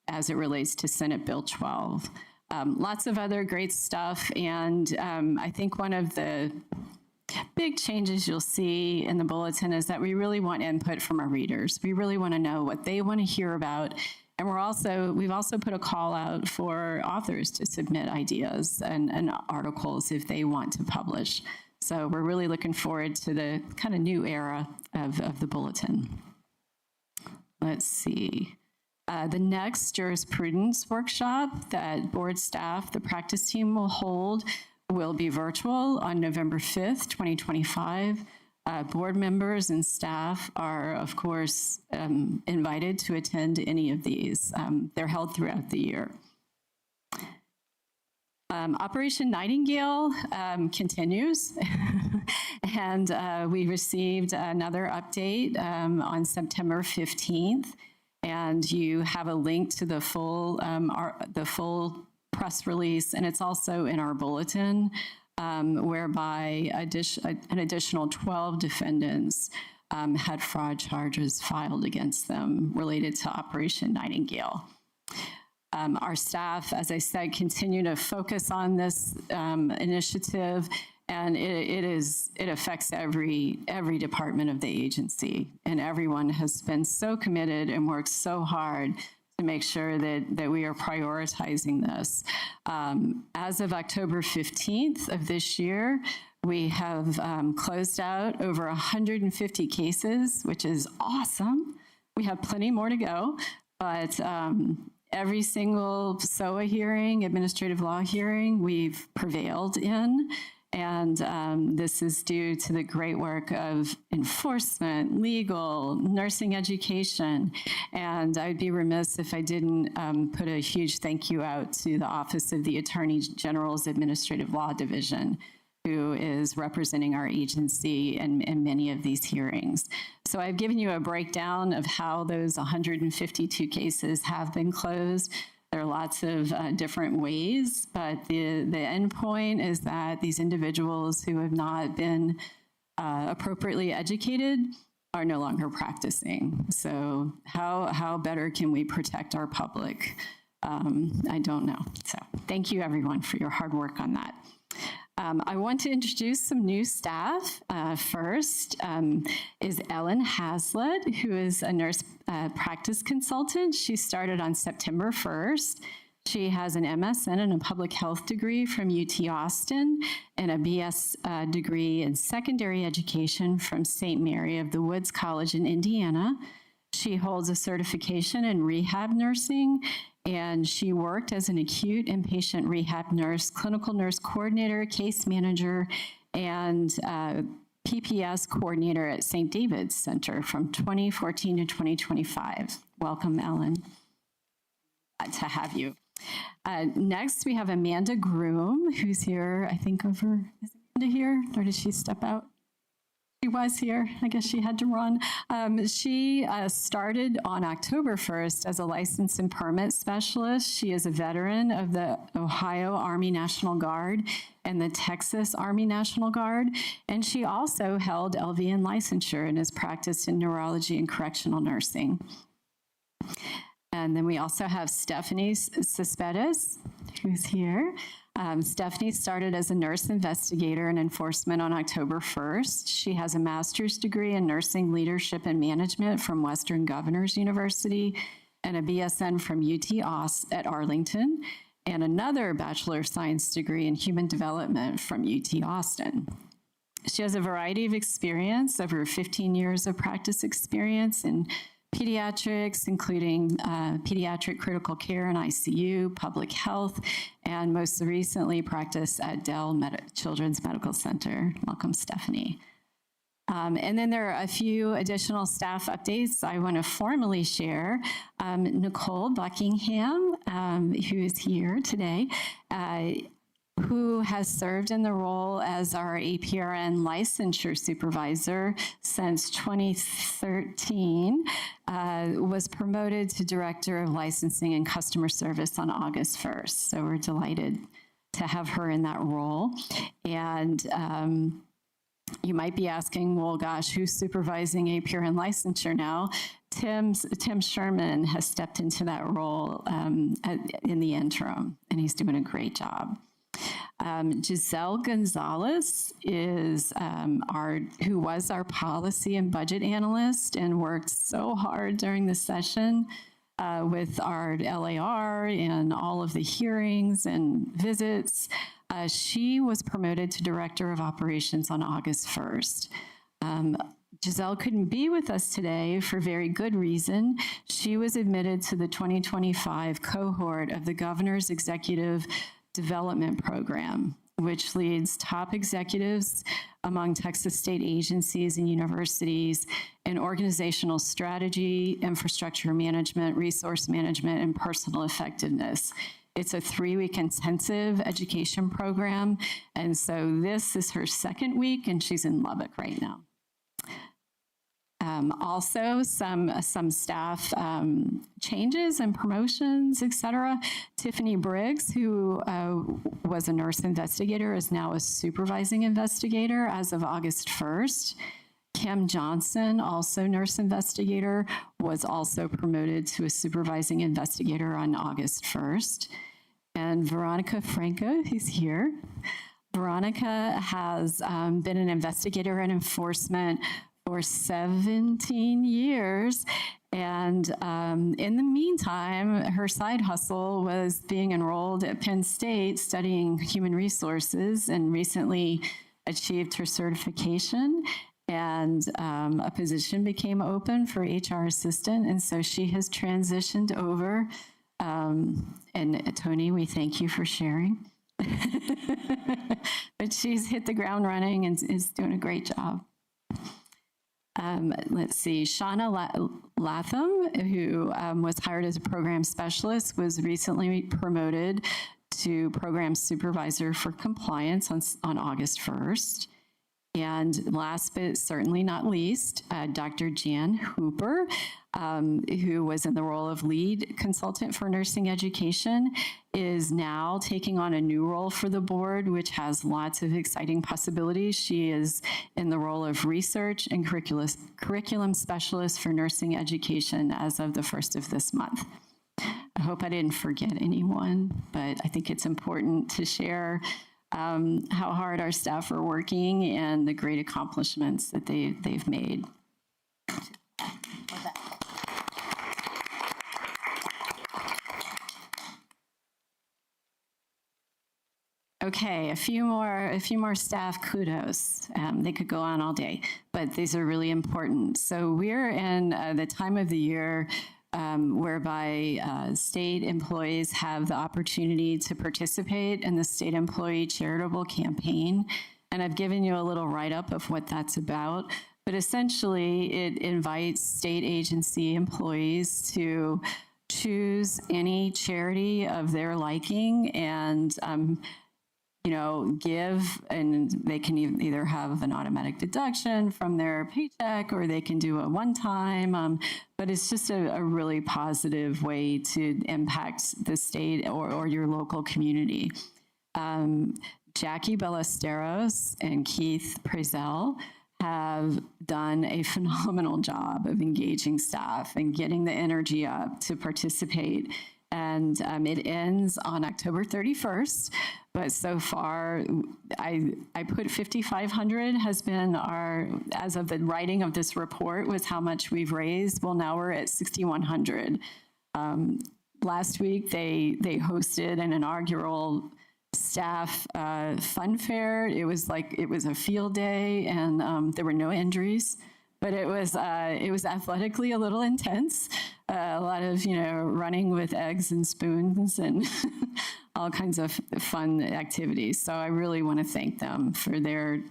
as it relates to Senate Bill 12. Lots of other great stuff. And I think one of the big changes you'll see in the bulletin is that we really want input from our readers. We really want to know what they want to hear about. And we've also put a call out for authors to submit ideas and articles if they want to publish. So we're really looking forward to the kind of new era of the bulletin. Let's see. The next jurisprudence workshop that board staff, the practice team will hold will be virtual on November 5th, 2025. Board members and staff are, of course, invited to attend any of these. They're held throughout the year. Operation Nightingale continues, and we received another update on September 15th, and you have a link to the full press release, and it's also in our bulletin, whereby an additional 12 defendants had fraud charges filed against them related to Operation Nightingale. Our staff, as I said, continue to focus on this initiative, and it affects every department of the agency, and everyone has been so committed and worked so hard to make sure that we are prioritizing this. As of October 15th of this year, we have closed out over 150 cases, which is awesome. We have plenty more to go, but every single SOA hearing, administrative law hearing, we've prevailed in. And this is due to the great work of enforcement, legal, nursing education. And I'd be remiss if I didn't put a huge thank you out to the Office of the Attorney General's Administrative Law Division, who is representing our agency in many of these hearings. So I've given you a breakdown of how those 152 cases have been closed. There are lots of different ways, but the end point is that these individuals who have not been appropriately educated are no longer practicing. So how better can we protect our public? I don't know. So thank you, everyone, for your hard work on that. I want to introduce some new staff. First is Ellen Haslett, who is a nurse practice consultant. She started on September 1st. She has an MSN and a public health degree from UT Austin and a BS degree in secondary education from St. Mary of the Woods College in Indiana. She holds a certification in rehab nursing, and she worked as an acute inpatient rehab nurse, clinical nurse coordinator, case manager, and PPS coordinator at St. David's Center from 2014 to 2025. Welcome, Ellen. Glad to have you. Next, we have Amanda Groom, who's here, I think over, is Amanda here, or did she step out? She was here. I guess she had to run. She started on October 1st as a license and permit specialist. She is a veteran of the Ohio Army National Guard and the Texas Army National Guard. And she also held LVN licensure and has practiced in neurology and correctional nursing. And then we also have Stephanie Cespedes, who's here. Stephanie started as a nurse investigator in enforcement on October 1st. She has a master's degree in nursing leadership and management from Western Governors University and a BSN from UT Austin at Arlington, and another Bachelor of Science degree in human development from UT Austin. She has a variety of experience, over 15 years of practice experience in pediatrics, including pediatric critical care and ICU, public health, and most recently practiced at Dell Children's Medical Center. Welcome, Stephanie. And then there are a few additional staff updates I want to formally share. Nicole Buckingham, who is here today, who has served in the role as our APRN licensure supervisor since 2013, was promoted to Director of Licensing and Customer Service on August 1st. So we're delighted to have her in that role. And you might be asking, well, gosh, who's supervising APRN licensure now? Tim Sherman has stepped into that role in the interim, and he's doing a great job. Giselle Gonzalez is who was our policy and budget analyst and worked so hard during the session with our LAR and all of the hearings and visits. She was promoted to Director of Operations on August 1st. Giselle couldn't be with us today for very good reason. She was admitted to the 2025 cohort of the Governor's Executive Development Program, which leads top executives among Texas state agencies and universities in organizational strategy, infrastructure management, resource management, and personal effectiveness. It's a 3-week intensive education program, and so this is her second week, and she's in Lubbock right now. Also, some staff changes and promotions, et cetera. Tiffany Briggs, who was a nurse investigator, is now a supervising investigator as of August 1st. Kim Johnson, also nurse investigator, was also promoted to a supervising investigator on August 1st. And Veronica Franco, who's here. Veronica has been an investigator in enforcement for 17 years. And in the meantime, her side hustle was being enrolled at Penn State studying human resources, and recently achieved her certification. And a position became open for HR assistant. And so she has transitioned over. And Tony, we thank you for sharing. But she's hit the ground running and is doing a great job. Let's see, Shauna Latham, who was hired as a program specialist, was recently promoted to program supervisor for compliance on August 1st. And last but certainly not least, Dr. Jan Hooper, who was in the role of lead consultant for nursing education, is now taking on a new role for the board, which has lots of exciting possibilities. She is in the role of research and curriculum specialist for nursing education as of the 1st of this month. I hope I didn't forget anyone, but I think it's important to share how hard our staff are working and the great accomplishments that they've made. Okay, a few more staff kudos. They could go on all day, but these are really important. So we're in the time of the year whereby state employees have the opportunity to participate in the State Employee Charitable Campaign. And I've given you a little write-up of what that's about. But essentially, it invites state agency employees to choose any charity of their liking and give, and they can either have an automatic deduction from their paycheck or they can do a one-time, but it's just a really positive way to impact the state or your local community. Jackie Ballesteros and Keith Prezell have done a phenomenal job of engaging staff and getting the energy up to participate. And it ends on October 31st. But so far, I put 5,500 has been our, as of the writing of this report, was how much we've raised. Well, now we're at 6,100. Last week, they hosted an inaugural staff fun fair. It was a field day, and there were no injuries. But it was athletically a little intense. A lot of running with eggs and spoons and all kinds of fun activities. So I really want to thank them for their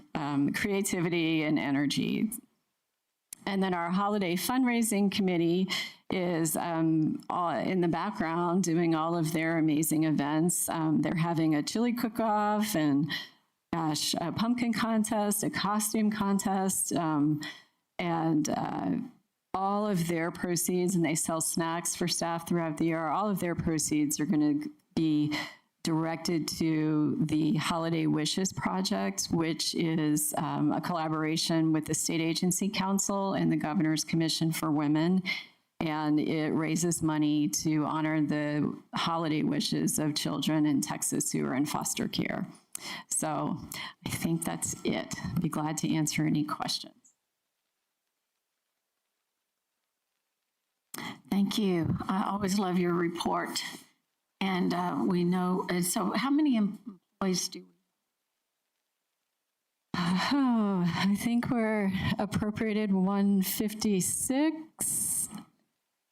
creativity and energy. And then our holiday fundraising committee is in the background doing all of their amazing events. They're having a chili cook-off and a pumpkin contest, a costume contest. And all of their proceeds, and they sell snacks for staff throughout the year, all of their proceeds are going to be directed to the Holiday Wishes Project, which is a collaboration with the State Agency Council and the Governor's Commission for Women. and it raises money to honor the holiday wishes of children in Texas who are in foster care. So I think that's it. Be glad to answer any questions. Thank you. I always love your report. And we know, so how many employees do we? Oh, I think we're appropriated 156.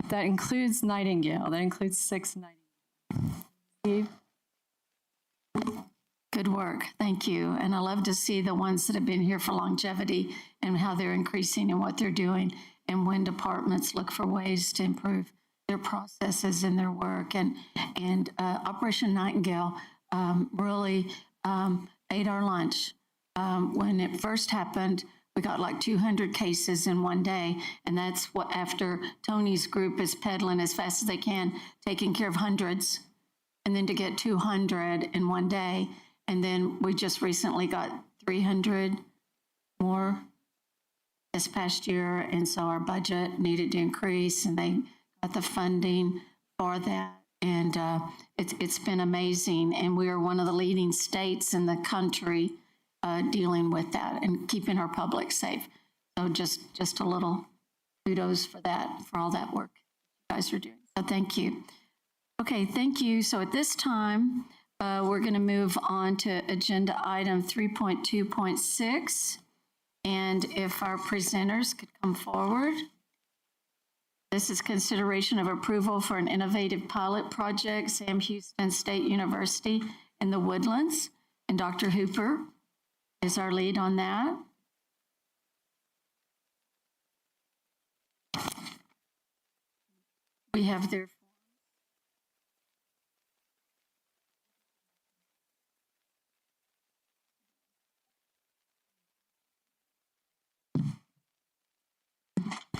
That includes Nightingale. That includes 6 Nightingale. Steve? Good work. Thank you. And I love to see the ones that have been here for longevity and how they're increasing and what they're doing, and when departments look for ways to improve their processes and their work. And Operation Nightingale really ate our lunch. When it first happened, we got like 200 cases in one day, and that's what after Tony's group is pedaling as fast as they can, taking care of hundreds, and then to get 200 in one day. And then we just recently got 300 more this past year, and so our budget needed to increase, and they got the funding for that. And it's been amazing, and we are one of the leading states in the country dealing with that and keeping our public safe. So just a little kudos for that, for all that work you guys are doing. So thank you. Okay, thank you. So at this time, we're going to move on to agenda item 3.2.6. And if our presenters could come forward. This is consideration of approval for an innovative pilot project, Sam Houston State University in the Woodlands. And Dr. Hooper is our lead on that. We have their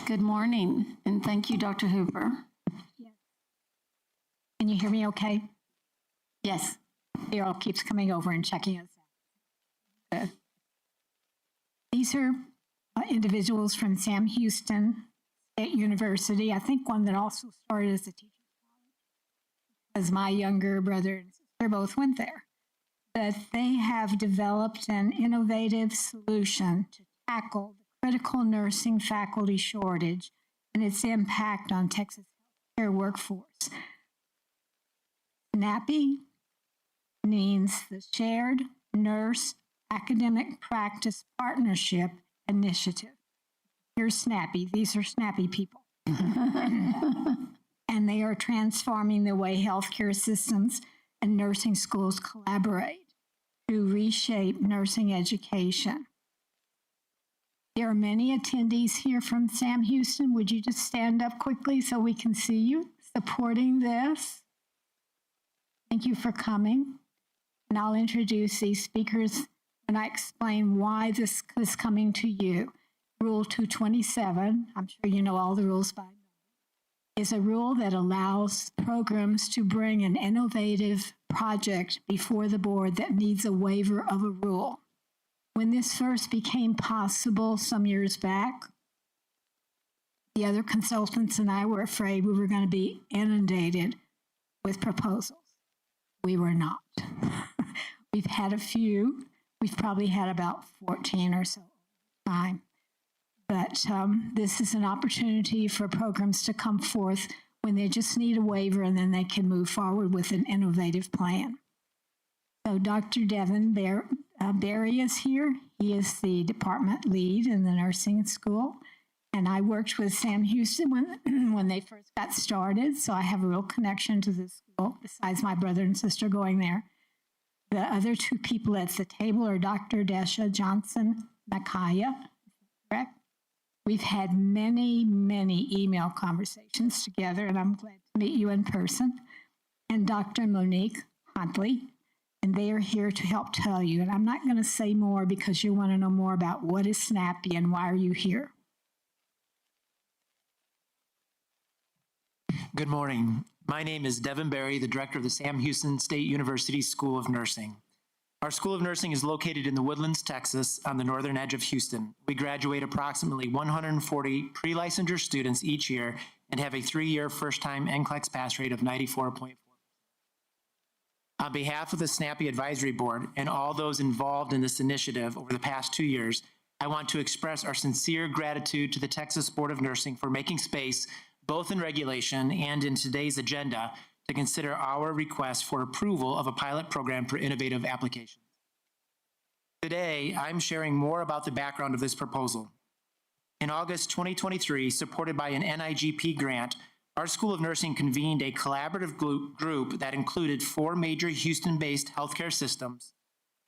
Good morning, and thank you, Dr. Hooper. Can you hear me okay? Yes. Daryl keeps coming over and checking us out. Good. These are individuals from Sam Houston State University. I think one that also started as a teacher, because my younger brother and sister both went there. But they have developed an innovative solution to tackle the critical nursing faculty shortage and its impact on Texas healthcare workforce. SNAPPy means the Shared Nurse Academic Practice Partnership Initiative. Here's SNAPPy. These are SNAPPy people. And they are transforming the way healthcare systems and nursing schools collaborate to reshape nursing education. There are many attendees here from Sam Houston. Would you just stand up quickly so we can see you supporting this? Thank you for coming. And I'll introduce these speakers when I explain why this is coming to you. Rule 227, I'm sure you know all the rules by now, is a rule that allows programs to bring an innovative project before the board that needs a waiver of a rule. When this first became possible some years back, the other consultants and I were afraid we were going to be inundated with proposals. We were not. We've had a few. We've probably had about 14 or so time. But this is an opportunity for programs to come forth when they just need a waiver, and then they can move forward with an innovative plan. So Dr. Devin Barry is here. He is the department lead in the nursing school. And I worked with Sam Houston when they first got started, so I have a real connection to this school, besides my brother and sister going there. The other two people at the table are Dr. Desha Johnson-Makaya, correct? We've had many, many email conversations together, and I'm glad to meet you in person. And Dr. Monique Huntley, and they are here to help tell you. And I'm not going to say more because you want to know more about what is SNAPPy and why are you here. Good morning. My name is Devin Barry, the director of the Sam Houston State University School of Nursing. Our School of Nursing is located in the Woodlands, Texas, on the northern edge of Houston. We graduate approximately 140 pre-licensure students each year, and have a 3-year first-time NCLEX pass rate of 94.4%. On behalf of the SNAPI Advisory Board and all those involved in this initiative over the past 2 years, I want to express our sincere gratitude to the Texas Board of Nursing for making space, both in regulation and in today's agenda, to consider our request for approval of a pilot program for innovative applications. Today, I'm sharing more about the background of this proposal. In August 2023, supported by an NIGP grant, our School of Nursing convened a collaborative group that included 4 major Houston-based healthcare systems,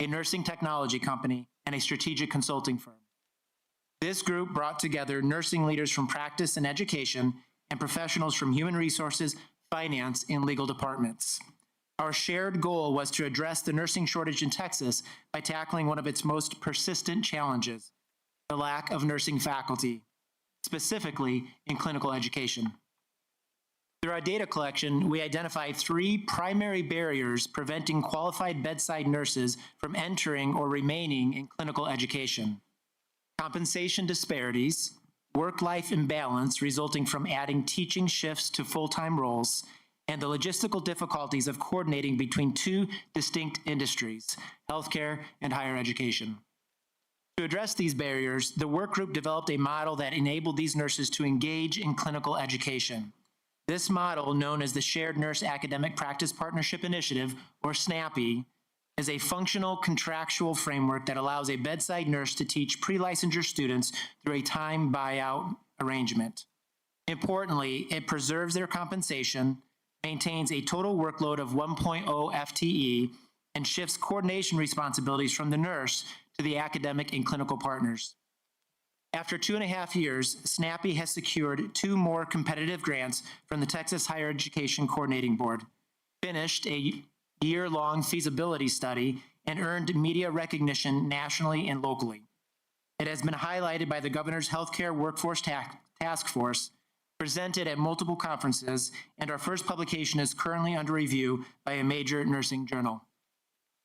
a nursing technology company, and a strategic consulting firm. This group brought together nursing leaders from practice and education and professionals from human resources, finance, and legal departments. Our shared goal was to address the nursing shortage in Texas by tackling one of its most persistent challenges, the lack of nursing faculty, specifically in clinical education. Through our data collection, we identified 3 primary barriers preventing qualified bedside nurses from entering or remaining in clinical education: compensation disparities, work-life imbalance resulting from adding teaching shifts to full-time roles, and the logistical difficulties of coordinating between 2 distinct industries, healthcare and higher education. To address these barriers, the work group developed a model that enabled these nurses to engage in clinical education. This model, known as the Shared Nurse Academic Practice Partnership Initiative, or SNAPI, is a functional contractual framework that allows a bedside nurse to teach pre-licensure students through a time buyout arrangement. Importantly, it preserves their compensation, maintains a total workload of 1.0 FTE, and shifts coordination responsibilities from the nurse to the academic and clinical partners. After 2.5 years, SNAPI has secured 2 more competitive grants from the Texas Higher Education Coordinating Board, finished a year-long feasibility study, and earned media recognition nationally and locally. It has been highlighted by the Governor's Healthcare Workforce Task Force, presented at multiple conferences, and our first publication is currently under review by a major nursing journal.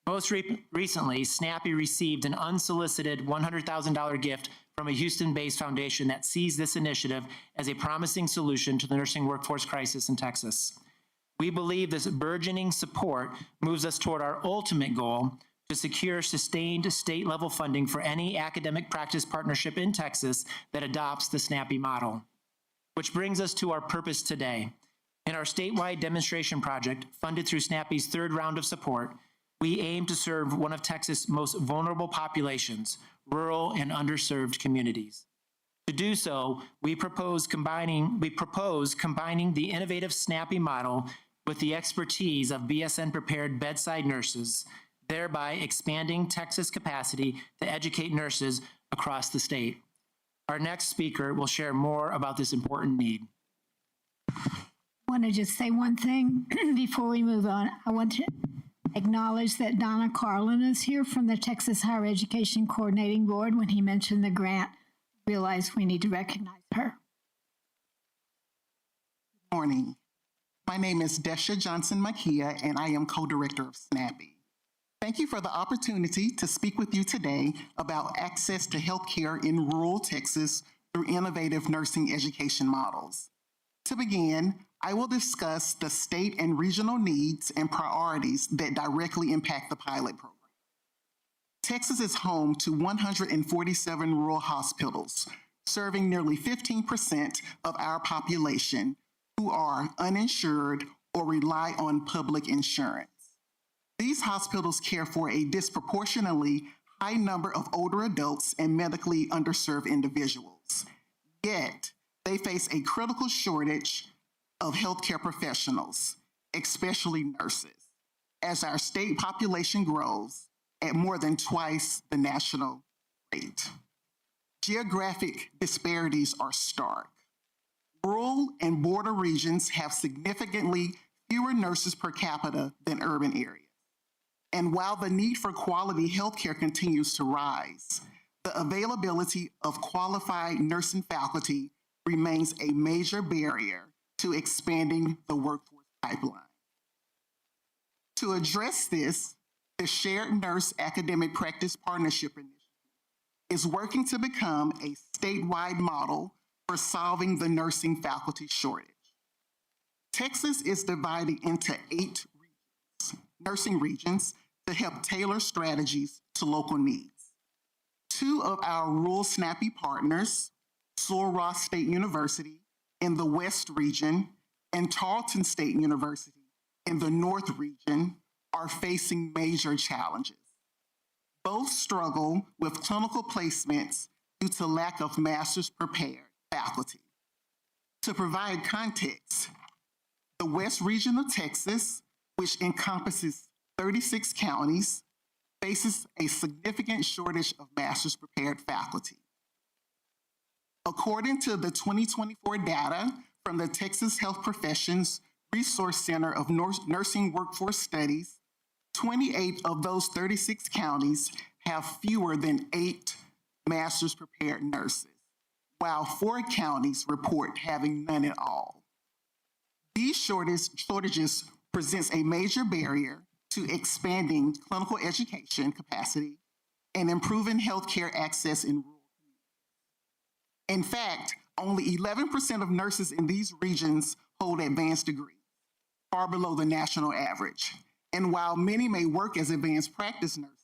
Most recently, SNAPI received an unsolicited $100,000 gift from a Houston-based foundation that sees this initiative as a promising solution to the nursing workforce crisis in Texas. We believe this burgeoning support moves us toward our ultimate goal to secure sustained state-level funding for any academic practice partnership in Texas that adopts the SNAPI model. Which brings us to our purpose today. In our statewide demonstration project, funded through SNAPI's 3rd round of support, we aim to serve one of Texas' most vulnerable populations, rural and underserved communities. To do so, we propose combining the innovative SNAPI model with the expertise of BSN-prepared bedside nurses, thereby expanding Texas' capacity to educate nurses across the state. Our next speaker will share more about this important need. I want to just say one thing before we move on. I want to acknowledge that Donna Carlin is here from the Texas Higher Education Coordinating Board. When he mentioned the grant, realized we need to recognize her. Good morning. My name is Desha Johnson-Makia, and I am co-director of SNAPI. Thank you for the opportunity to speak with you today about access to healthcare in rural Texas through innovative nursing education models. To begin, I will discuss the state and regional needs and priorities that directly impact the pilot program. Texas is home to 147 rural hospitals, serving nearly 15% of our population who are uninsured or rely on public insurance. These hospitals care for a disproportionately high number of older adults and medically underserved individuals. Yet, they face a critical shortage of healthcare professionals, especially nurses, as our state population grows at more than twice the national rate. Geographic disparities are stark. Rural and border regions have significantly fewer nurses per capita than urban areas. And while the need for quality healthcare continues to rise, the availability of qualified nursing faculty remains a major barrier to expanding the workforce pipeline. To address this, the Shared Nurse Academic Practice Partnership Initiative is working to become a statewide model for solving the nursing faculty shortage. Texas is divided into 8 nursing regions to help tailor strategies to local needs. 2 of our rural SNAPI partners, Sul-Ross State University in the West region and Tarleton State University in the North region, are facing major challenges. Both struggle with clinical placements due to lack of master's prepared faculty. To provide context, the West region of Texas, which encompasses 36 counties, faces a significant shortage of master's prepared faculty. According to the 2024 data from the Texas Health Professions Resource Center of Nursing Workforce Studies, 28 of those 36 counties have fewer than 8 master's prepared nurses, while 4 counties report having none at all. These shortages presents a major barrier to expanding clinical education capacity and improving healthcare access in rural communities. In fact, only 11% of nurses in these regions hold advanced degrees, far below the national average. And while many may work as advanced practice nurses,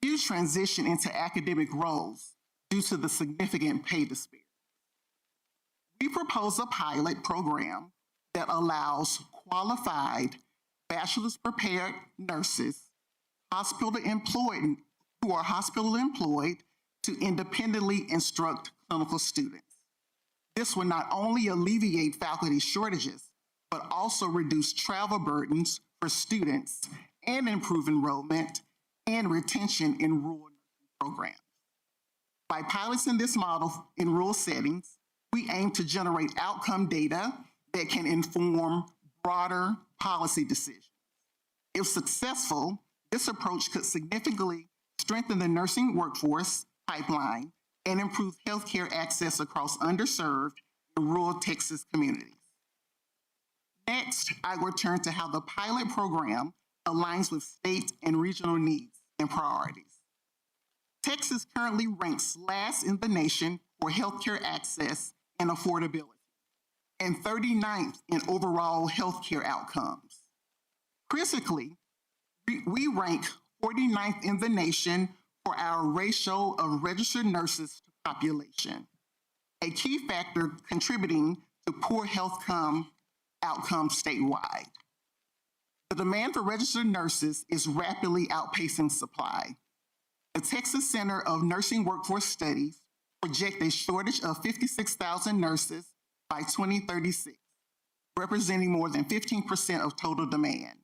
few transition into academic roles due to the significant pay disparity. We propose a pilot program that allows qualified bachelor's prepared nurses who are hospital employed to independently instruct clinical students. This will not only alleviate faculty shortages, but also reduce travel burdens for students and improve enrollment and retention in rural nursing programs. By piloting this model in rural settings, we aim to generate outcome data that can inform broader policy decisions. If successful, this approach could significantly strengthen the nursing workforce pipeline and improve healthcare access across underserved and rural Texas communities. Next, I will turn to how the pilot program aligns with state and regional needs and priorities. Texas currently ranks last in the nation for healthcare access and affordability, and 39th in overall healthcare outcomes. Critically, we rank 49th in the nation for our ratio of registered nurses to population, a key factor contributing to poor health outcomes statewide. The demand for registered nurses is rapidly outpacing supply. The Texas Center of Nursing Workforce Studies project a shortage of 56,000 nurses by 2036, representing more than 15% of total demand.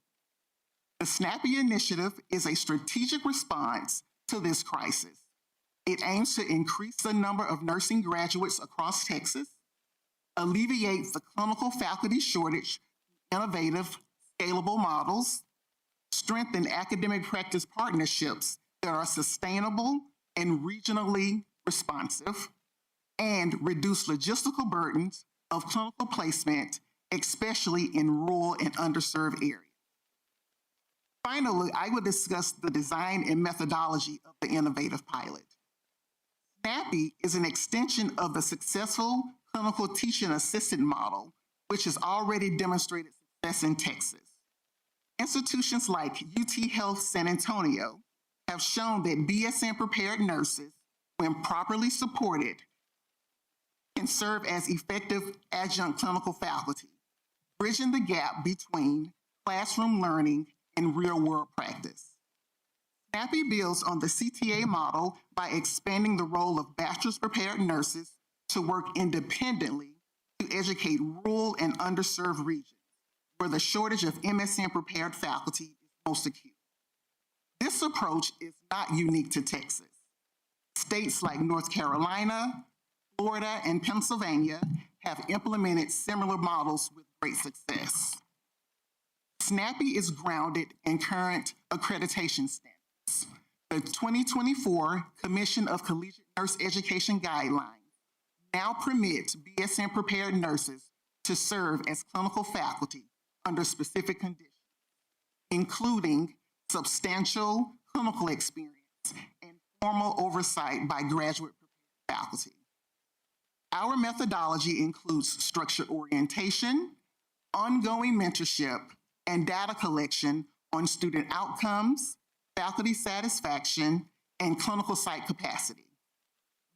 The SNAPI initiative is a strategic response to this crisis. It aims to increase the number of nursing graduates across Texas, alleviate the clinical faculty shortage through innovative, scalable models, strengthen academic practice partnerships that are sustainable and regionally responsive, and reduce logistical burdens of clinical placement, especially in rural and underserved areas. Finally, I will discuss the design and methodology of the innovative pilot. SNAPI is an extension of the successful clinical teaching assistant model, which has already demonstrated success in Texas. Institutions like UT Health San Antonio have shown that BSN-prepared nurses, when properly supported, can serve as effective adjunct clinical faculty, bridging the gap between classroom learning and real-world practice. SNAPI builds on the CTA model by expanding the role of bachelor's prepared nurses to work independently to educate rural and underserved regions where the shortage of MSN prepared faculty is most acute. This approach is not unique to Texas. States like North Carolina, Florida, and Pennsylvania have implemented similar models with great success. SNAPI is grounded in current accreditation standards. The 2024 Commission of Collegiate Nurse Education Guidelines now permits BSN-prepared nurses to serve as clinical faculty under specific conditions, including substantial clinical experience and formal oversight by graduate faculty. Our methodology includes structured orientation, ongoing mentorship, and data collection on student outcomes, faculty satisfaction, and clinical site capacity.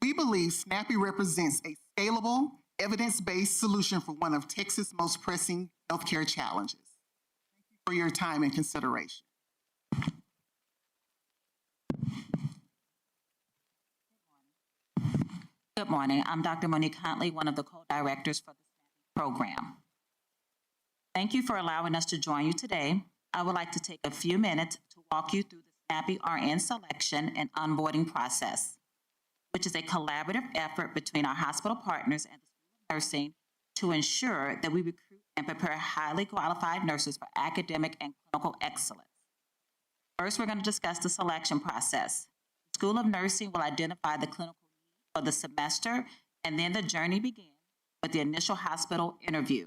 We believe SNAPPY represents a scalable, evidence-based solution for one of Texas' most pressing healthcare challenges. Thank you for your time and consideration. Good morning. I'm Dr. Monique Huntley, one of the co-directors for the SNAPPY program. Thank you for allowing us to join you today. I would like to take a few minutes to walk you through the SNAPPY RN selection and onboarding process, which is a collaborative effort between our hospital partners and the School of Nursing to ensure that we recruit and prepare highly qualified nurses for academic and clinical excellence. First, we're going to discuss the selection process. The School of Nursing will identify the clinical need for the semester, and then the journey begins with the initial hospital interview.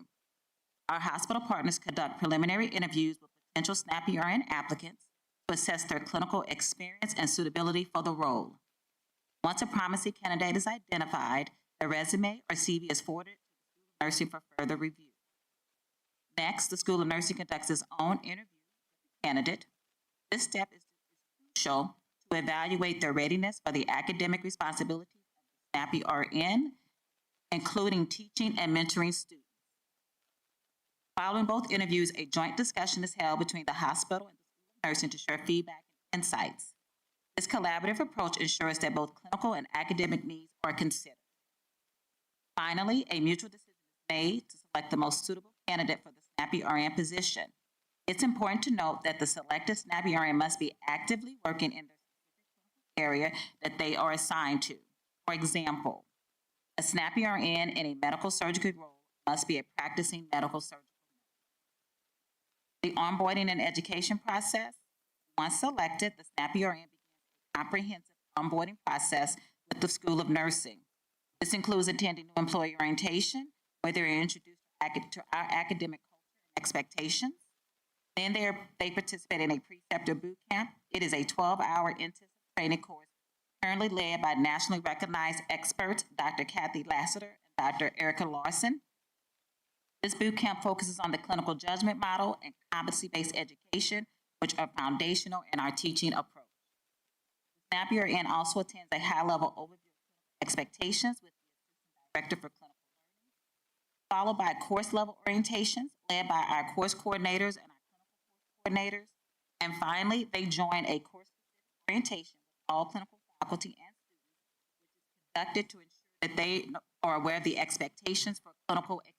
Our hospital partners conduct preliminary interviews with potential SNAPPY RN applicants to assess their clinical experience and suitability for the role. Once a promising candidate is identified, their resume or CV is forwarded to the School of Nursing for further review. Next, the School of Nursing conducts its own interview with the candidate. This step is crucial to evaluate their readiness for the academic responsibilities of the SNAPPY RN, including teaching and mentoring students. Following both interviews, a joint discussion is held between the hospital and the School of Nursing to share feedback and insights. This collaborative approach ensures that both clinical and academic needs are considered. Finally, a mutual decision is made to select the most suitable candidate for the SNAPPY RN position. It's important to note that the selected SNAPPY RN must be actively working in the specific area that they are assigned to. For example, a SNAPPY RN in a medical surgical role must be a practicing medical surgeon. The onboarding and education process. Once selected, the SNAPPY RN begins a comprehensive onboarding process with the School of Nursing. This includes attending new employee orientation, where they're introduced to our academic culture and expectations. Then they participate in a preceptor boot camp. It is a 12-hour intensive training course currently led by nationally recognized experts, Dr. Kathy Lassiter and Dr. Erica Larson. This boot camp focuses on the clinical judgment model and competency-based education, which are foundational in our teaching approach. The SNAPPY RN also attends a high-level overview of expectations with the Assistant Director for Clinical Learning, followed by course-level orientations led by our course coordinators and our clinical course coordinators. And finally, they join a course-specific orientation with all clinical faculty and students, which is conducted to ensure that they are aware of the expectations for clinical experience.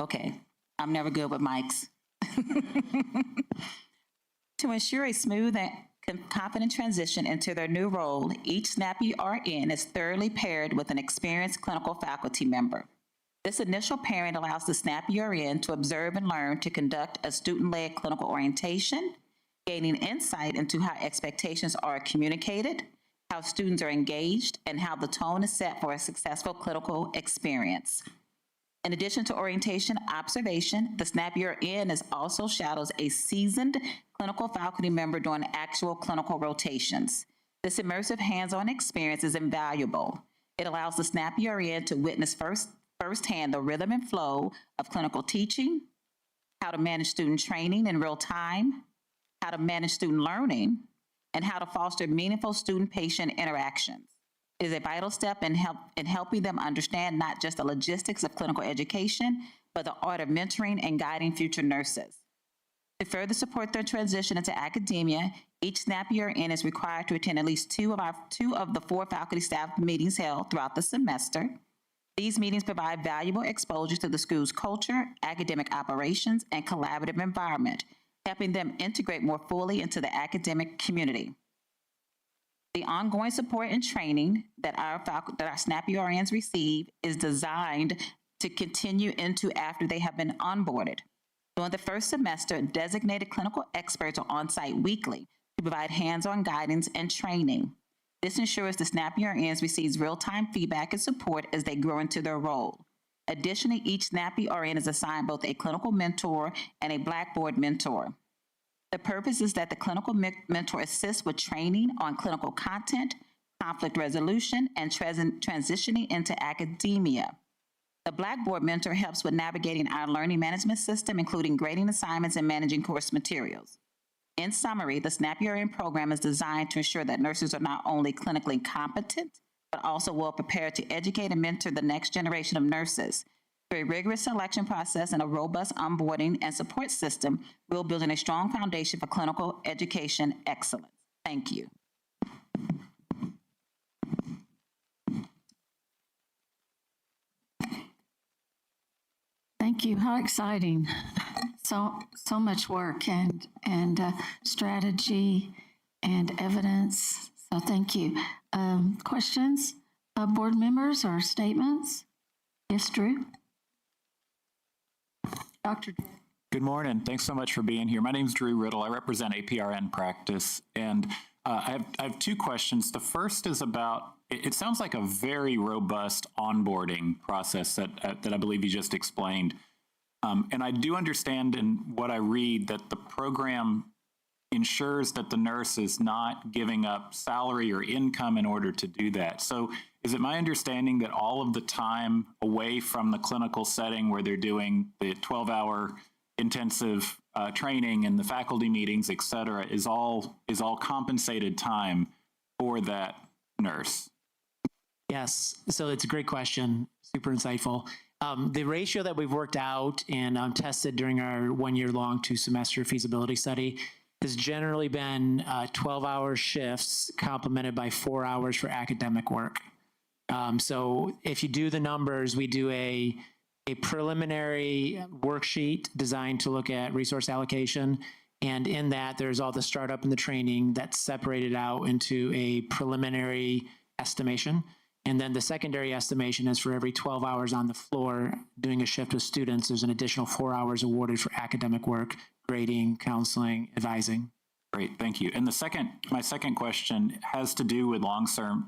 Okay, I'm never good with mics. To ensure a smooth and confident transition into their new role, each SNAPPY RN is thoroughly paired with an experienced clinical faculty member. This initial pairing allows the SNAPPY RN to observe and learn to conduct a student-led clinical orientation, gaining insight into how expectations are communicated, how students are engaged, and how the tone is set for a successful clinical experience. In addition to orientation observation, the SNAPPY RN also shadows a seasoned clinical faculty member during actual clinical rotations. This immersive hands-on experience is invaluable. It allows the SNAPPY RN to witness firsthand the rhythm and flow of clinical teaching, how to manage student training in real time, how to manage student learning, and how to foster meaningful student-patient interactions. It is a vital step in helping them understand not just the logistics of clinical education, but the art of mentoring and guiding future nurses. To further support their transition into academia, each SNAPPY RN is required to attend at least two of the 4 faculty staff meetings held throughout the semester. These meetings provide valuable exposure to the school's culture, academic operations, and collaborative environment, helping them integrate more fully into the academic community. The ongoing support and training that our SNAPPY RNs receive is designed to continue into after they have been onboarded. During the first semester, designated clinical experts are on site weekly to provide hands-on guidance and training. This ensures the SNAP RNs receives real-time feedback and support as they grow into their role. Additionally, each SNAP RN is assigned both a clinical mentor and a Blackboard mentor. The purpose is that the clinical mentor assists with training on clinical content, conflict resolution, and transitioning into academia. The Blackboard mentor helps with navigating our learning management system, including grading assignments and managing course materials. In summary, the SNAP RN program is designed to ensure that nurses are not only clinically competent, but also well prepared to educate and mentor the next generation of nurses. Through a rigorous selection process and a robust onboarding and support system, we're building a strong foundation for clinical education excellence. Thank you. Thank you. How exciting. So much work and strategy and evidence. So thank you. Questions, board members or statements? Yes, Drew? Dr. Drew. Good morning. Thanks so much for being here. My name is Drew Riddle. I represent APRN practice, and I have two questions. The first is about, it sounds like a very robust onboarding process that I believe you just explained. And I do understand in what I read that the program ensures that the nurse is not giving up salary or income in order to do that. So is it my understanding that all of the time away from the clinical setting where they're doing the 12-hour intensive training and the faculty meetings, et cetera, is all compensated time for that nurse? Yes, so it's a great question, super insightful. The ratio that we've worked out and tested during our 1-year-long 2-semester feasibility study has generally been 12-hour shifts complemented by 4 hours for academic work. So if you do the numbers, we do a preliminary worksheet designed to look at resource allocation. And in that, there's all the startup and the training that's separated out into a preliminary estimation. And then the secondary estimation is for every 12 hours on the floor doing a shift with students, there's an additional 4 hours awarded for academic work, grading, counseling, advising. Great, thank you. And my second question has to do with longer-term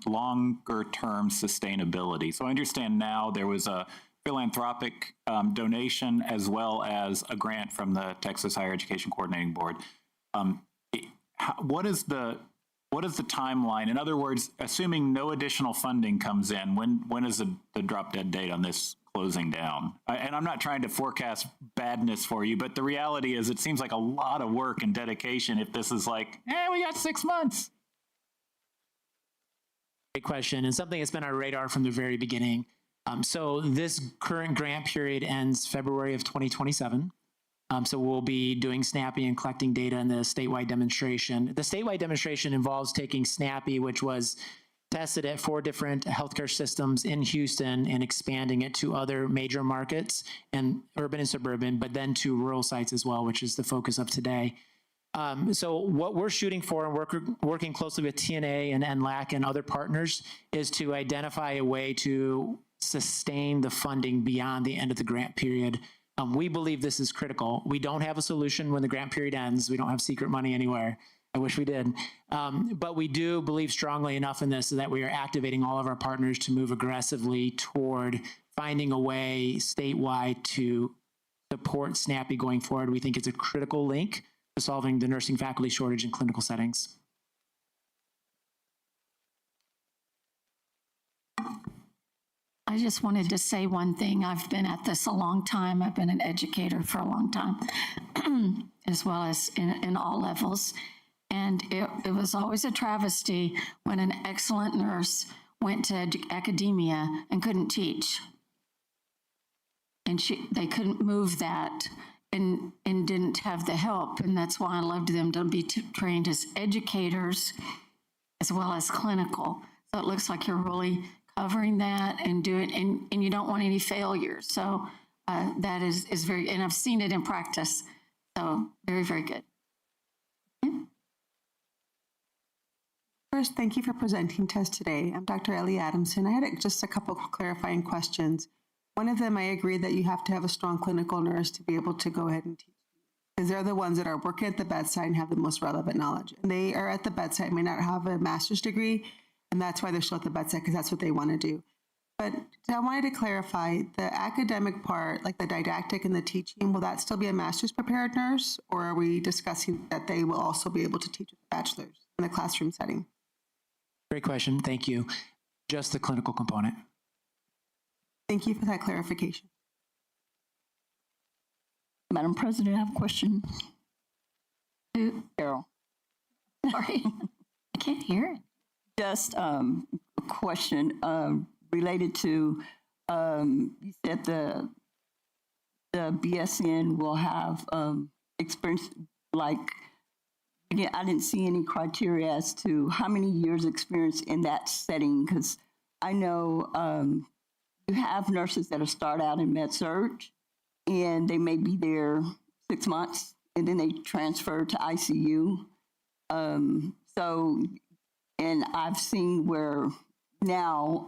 sustainability. So I understand now there was a philanthropic donation as well as a grant from the Texas Higher Education Coordinating Board. What is the timeline? In other words, assuming no additional funding comes in, when is the drop dead date on this closing down? And I'm not trying to forecast badness for you, but the reality is it seems like a lot of work and dedication if this is like, we got 6 months. Great question, and something that's been on our radar from the very beginning. So this current grant period ends February of 2027. So we'll be doing SNAPI and collecting data in the statewide demonstration. The statewide demonstration involves taking SNAPI, which was tested at 4 different healthcare systems in Houston, and expanding it to other major markets and urban and suburban, but then to rural sites as well, which is the focus of today. So what we're shooting for, and working closely with TNA and NLAC and other partners, is to identify a way to sustain the funding beyond the end of the grant period. We believe this is critical. We don't have a solution when the grant period ends. We don't have secret money anywhere. I wish we did. But we do believe strongly enough in this that we are activating all of our partners to move aggressively toward finding a way statewide to support SNAPI going forward. We think it's a critical link to solving the nursing faculty shortage in clinical settings. I just wanted to say one thing. I've been at this a long time. I've been an educator for a long time, as well as in all levels. And it was always a travesty when an excellent nurse went to academia and couldn't teach. And they couldn't move that and didn't have the help. And that's why I loved them to be trained as educators as well as clinical. So it looks like you're really covering that and and you don't want any failures. So that is very, and I've seen it in practice. So very, very good. First, thank you for presenting to us today. I'm Dr. Ellie Adamson. I had just a couple of clarifying questions. One of them, I agree that you have to have a strong clinical nurse to be able to go ahead and teach, because they're the ones that are working at the bedside and have the most relevant knowledge. And they are at the bedside, may not have a master's degree, And that's why they're still at the bedside, because that's what they want to do. But I wanted to clarify the academic part, like the didactic and the teaching, will that still be a master's prepared nurse, or are we discussing that they will also be able to teach with a bachelor's in the classroom setting? Great question. Thank you. Just the clinical component. Thank you for that clarification. Madam President, I have a question. Carol. Sorry, I can't hear it. Just a question related to, you said the BSN will have experience, like, again, I didn't see any criteria as to how many years experience in that setting, because I know you have nurses that start out in med-surg, and they may be there 6 months, and then they transfer to ICU. And I've seen where now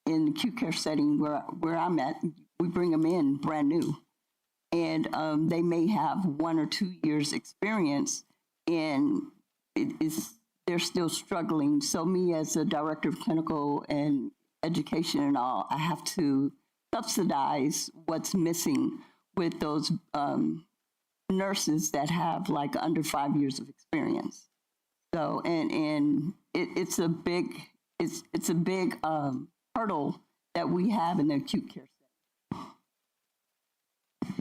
in the acute care setting where I'm at, we bring them in brand new, and they may have 1 or 2 years experience, and they're still struggling. So me as a director of clinical and education and all, I have to subsidize what's missing with those nurses that have like under 5 years of experience. So, and it's a big hurdle that we have in the acute care setting.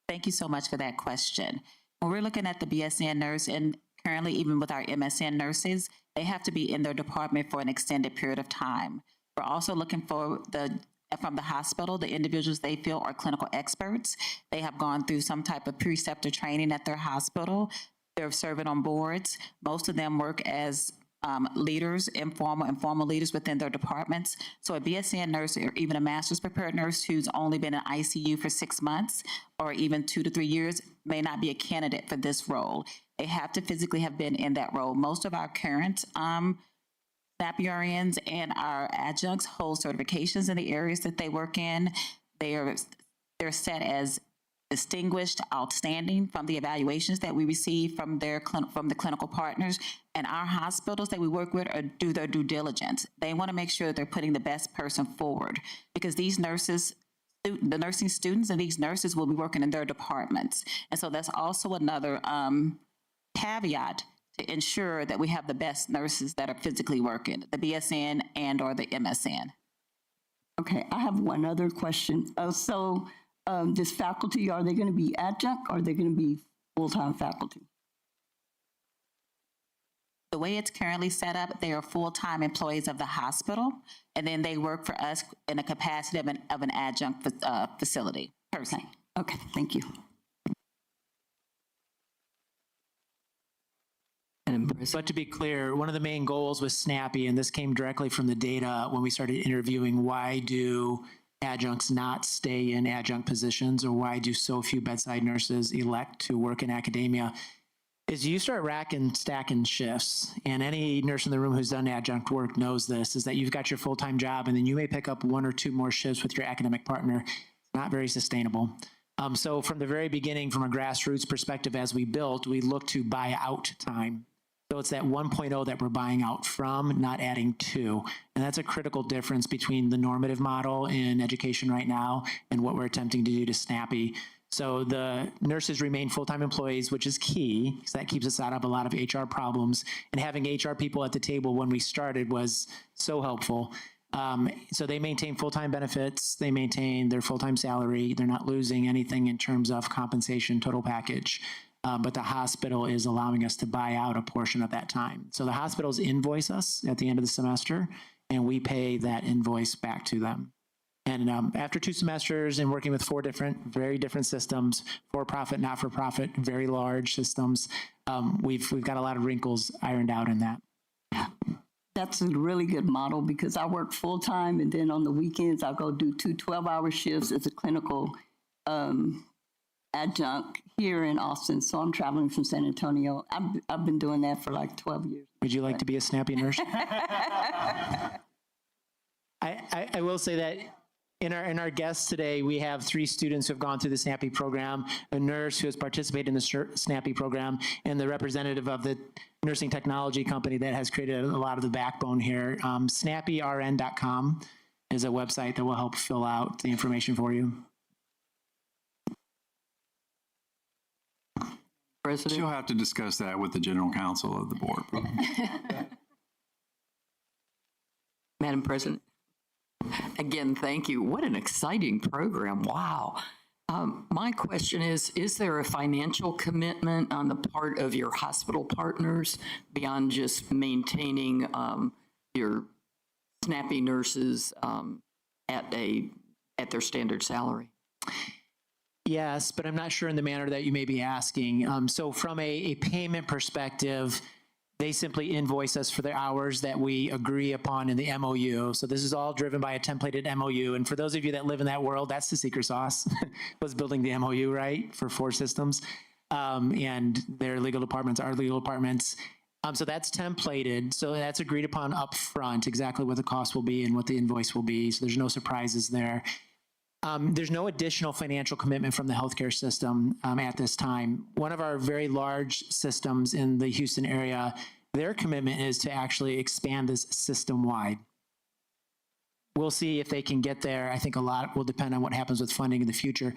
Thank you so much for that question. When we're looking at the BSN nurse, and currently even with our MSN nurses, they have to be in their department for an extended period of time. We're also looking for from the hospital, the individuals they feel are clinical experts. They have gone through some type of preceptor training at their hospital. They're serving on boards. Most of them work as leaders, informal and formal leaders within their departments. So a BSN nurse or even a master's prepared nurse who's only been in ICU for 6 months or even 2 to 3 years may not be a candidate for this role. They have to physically have been in that role. Most of our current SNAP-RNs and our adjuncts hold certifications in the areas that they work in. They're set as distinguished, outstanding from the evaluations that we receive from the clinical partners. And our hospitals that we work with do their due diligence. They want to make sure they're putting the best person forward, because these nurses, the nursing students and these nurses will be working in their departments. And so that's also another caveat to ensure that we have the best nurses that are physically working, the BSN and or the MSN. Okay, I have one other question. This faculty, are they going to be adjunct or are they going to be full-time faculty? The way it's currently set up, they are full-time employees of the hospital, and then they work for us in a capacity of an adjunct facility person. Okay, thank you. But to be clear, one of the main goals with SNAPPy, and this came directly from the data when we started interviewing, why do adjuncts not stay in adjunct positions, or why do so few bedside nurses elect to work in academia, is you start racking, stacking shifts. And any nurse in the room who's done adjunct work knows this, is that you've got your full-time job and then you may pick up 1 or 2 more shifts with your academic partner. It's not very sustainable. So from the very beginning, from a grassroots perspective, as we built, we looked to buy out time. So it's that 1.0 that we're buying out from, not adding to. And that's a critical difference between the normative model in education right now and what we're attempting to do to SNAPPy. So the nurses remain full-time employees, which is key, because that keeps us out of a lot of HR problems. And having HR people at the table when we started was so helpful. So they maintain full-time benefits, they maintain their full-time salary, they're not losing anything in terms of compensation, total package. But the hospital is allowing us to buy out a portion of that time. So the hospitals invoice us at the end of the semester, and we pay that invoice back to them. And after 2 semesters and working with 4 very different systems, for-profit, not-for-profit, very large systems, we've got a lot of wrinkles ironed out in that. That's a really good model, because I work full-time, and then on the weekends I'll go do 2 12-hour shifts as a clinical adjunct here in Austin. So I'm traveling from San Antonio. I've been doing that for like 12 years. Would you like to be a SNAPPy nurse? I will say that in our guests today, we have 3 students who have gone through the SNAPPy program, a nurse who has participated in the SNAPPy program, and the representative of the nursing technology company that has created a lot of the backbone here. Snappyrn.com is a website that will help fill out the information for you. President? You'll have to discuss that with the general counsel of the board. Madam President, again, thank you. What an exciting program. Wow. My question is there a financial commitment on the part of your hospital partners beyond just maintaining your snappy nurses at their standard salary? Yes, but I'm not sure in the manner that you may be asking. So from a payment perspective, they simply invoice us for the hours that we agree upon in the MOU. So this is all driven by a templated MOU. And for those of you that live in that world, that's the secret sauce, was building the MOU, right, for 4 systems. And their legal departments, our legal departments. So that's templated. So that's agreed upon up front, exactly what the cost will be and what the invoice will be. So there's no surprises there. There's no additional financial commitment from the healthcare system at this time. One of our very large systems in the Houston area, their commitment is to actually expand this system-wide. We'll see if they can get there. I think a lot will depend on what happens with funding in the future.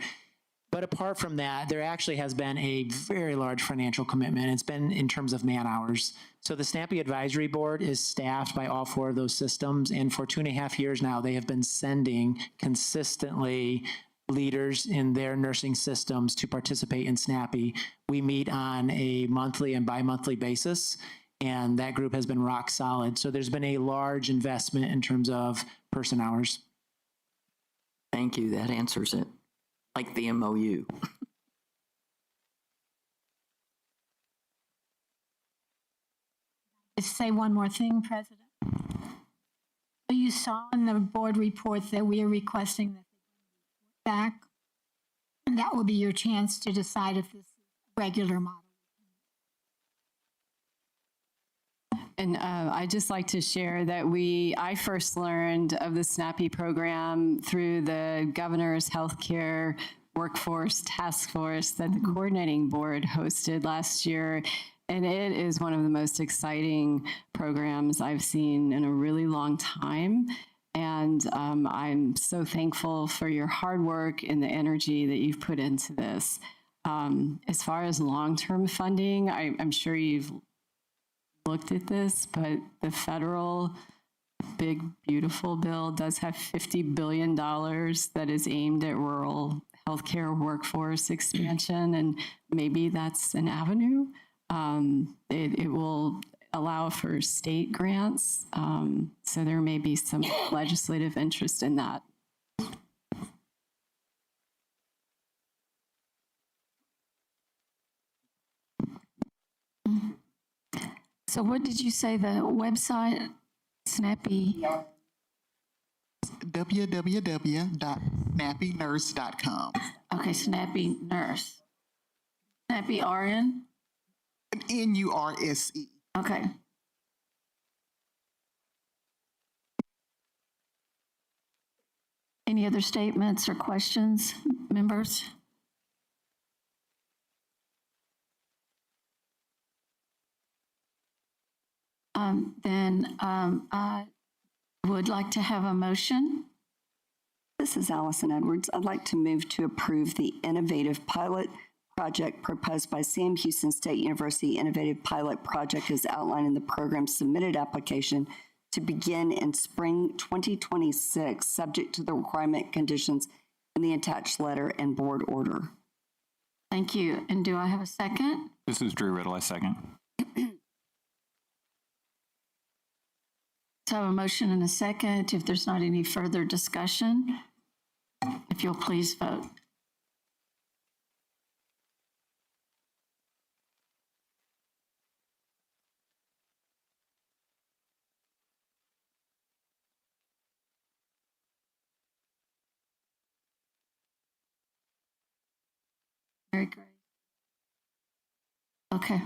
But apart from that, there actually has been a very large financial commitment. It's been in terms of man hours. So the Snappy Advisory Board is staffed by all 4 of those systems. And for 2.5 years now, they have been sending consistently leaders in their nursing systems to participate in Snappy. We meet on a monthly and bi-monthly basis, and that group has been rock solid. So there's been a large investment in terms of person hours. Thank you. That answers it. Like the MOU. Just say one more thing, President. So you saw in the board report that we are requesting that they bring the report back, and that will be your chance to decide if this is a regular model. And I'd just like to share that I first learned of the SNAPPy program through the governor's healthcare workforce task force that the coordinating board hosted last year. And it is one of the most exciting programs I've seen in a really long time. And I'm so thankful for your hard work and the energy that you've put into this. As far as long-term funding, I'm sure you've looked at this, but the federal big, beautiful bill does have $50 billion that is aimed at rural healthcare workforce expansion, and maybe that's an avenue. It will allow for state grants, so there may be some legislative interest in that. So what did you say the website, Snappy? www.snappynurse.com. Okay, Snappy Nurse. Snappy RN? NURSE. Okay. Any other statements or questions, members? Then I would like to have a motion. This is Allison Edwards. I'd like to move to approve the innovative pilot project proposed by Sam Houston State University. Innovative Pilot Project is outlined in the program's submitted application to begin in spring 2026, subject to the requirement conditions in the attached letter and board order. Thank you. And do I have a second? This is Drew Riddle. I second. So I have a motion and a second. If there's not any further discussion, if you'll please vote. Very great. Okay.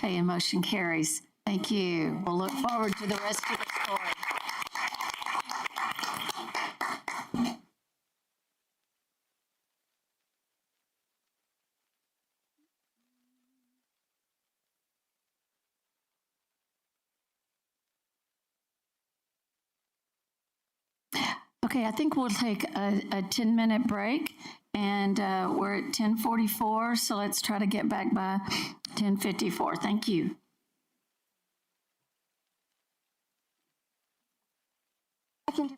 Okay, and motion carries. Thank you. We'll look forward to the rest of the story. Okay, I think we'll take a 10-minute break, and we're at 10:44, so let's try to get back by 10:54. Thank you. I can do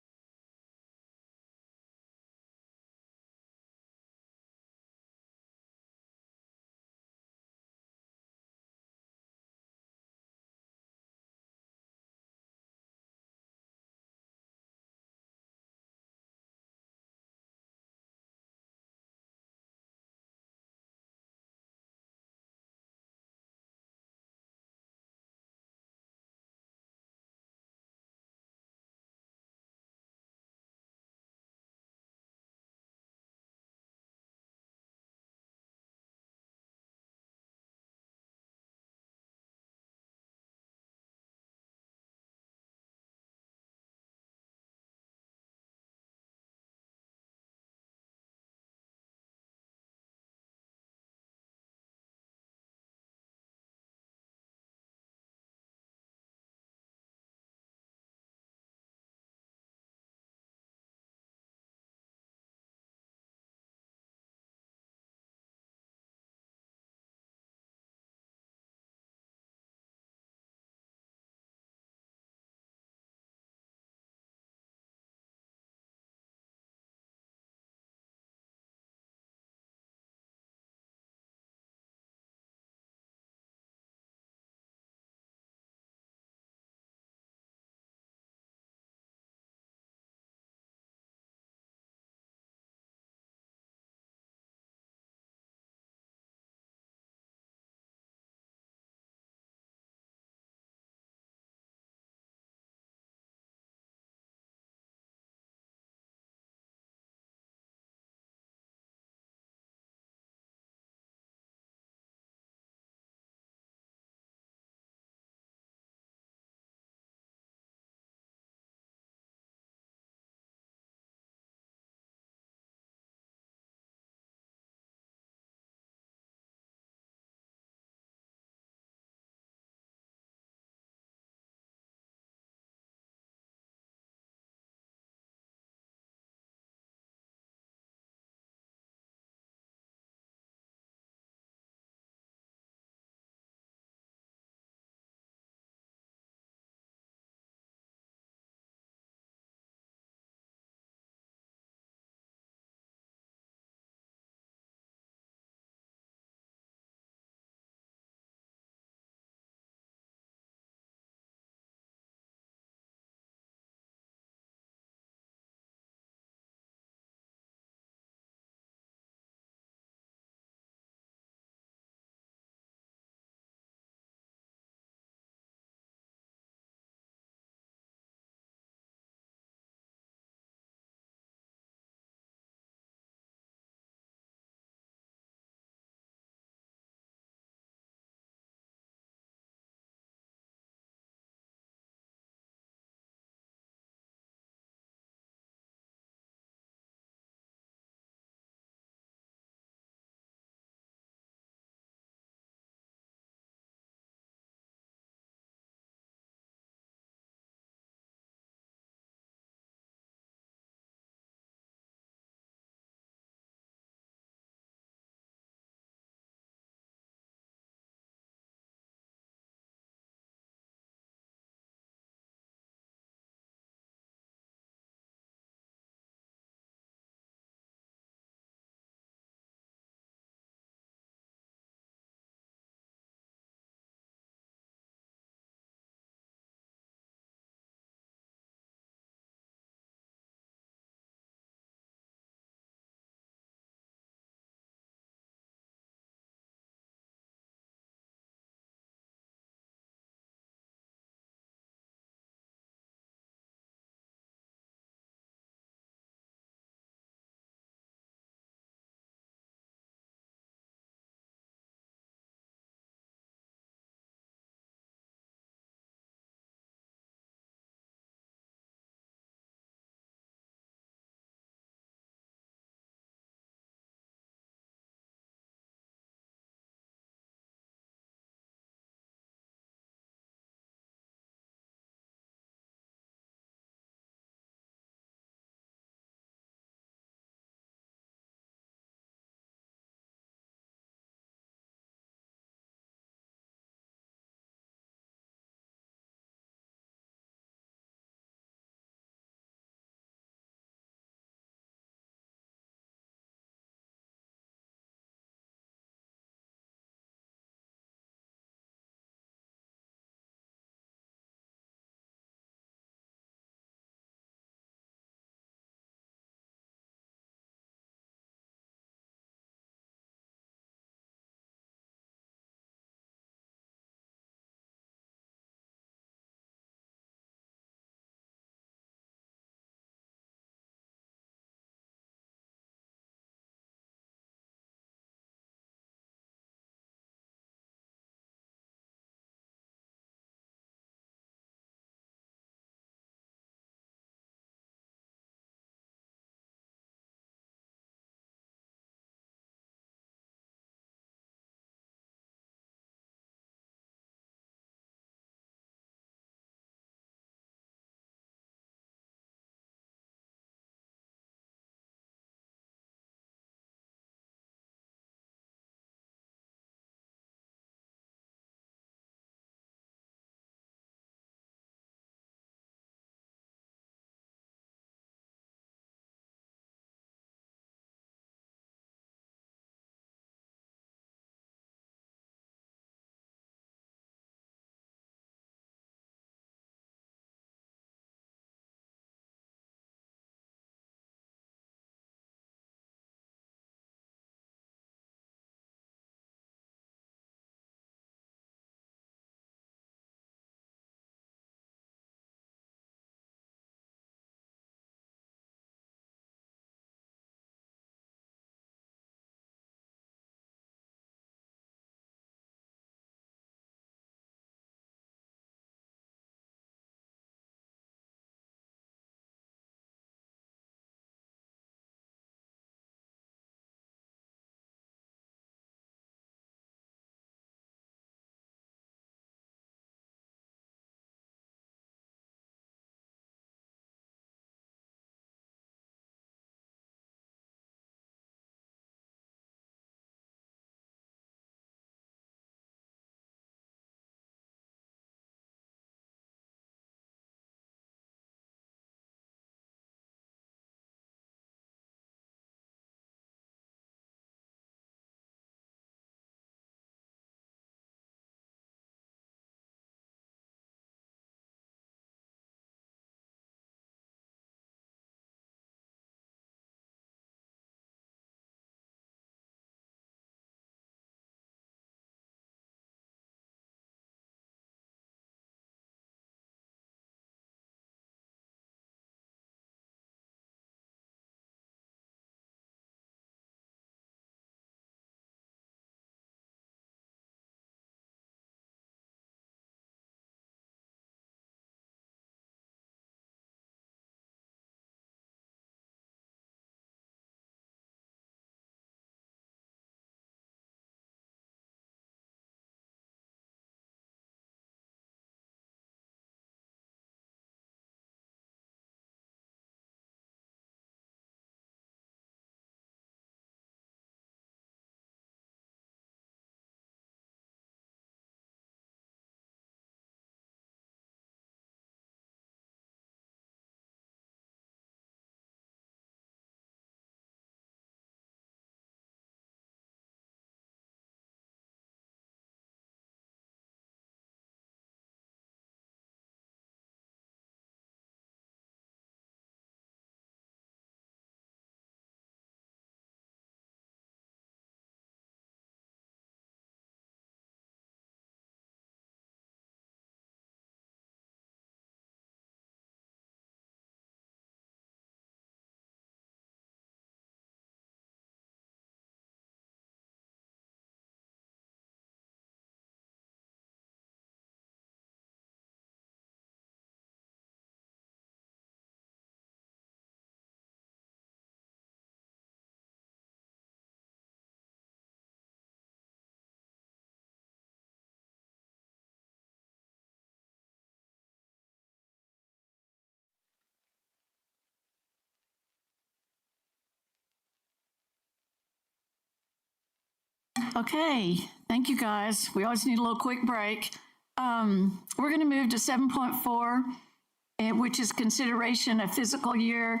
Okay, thank you guys. We always need a little quick break. We're going to move to 7.4, which is consideration of fiscal year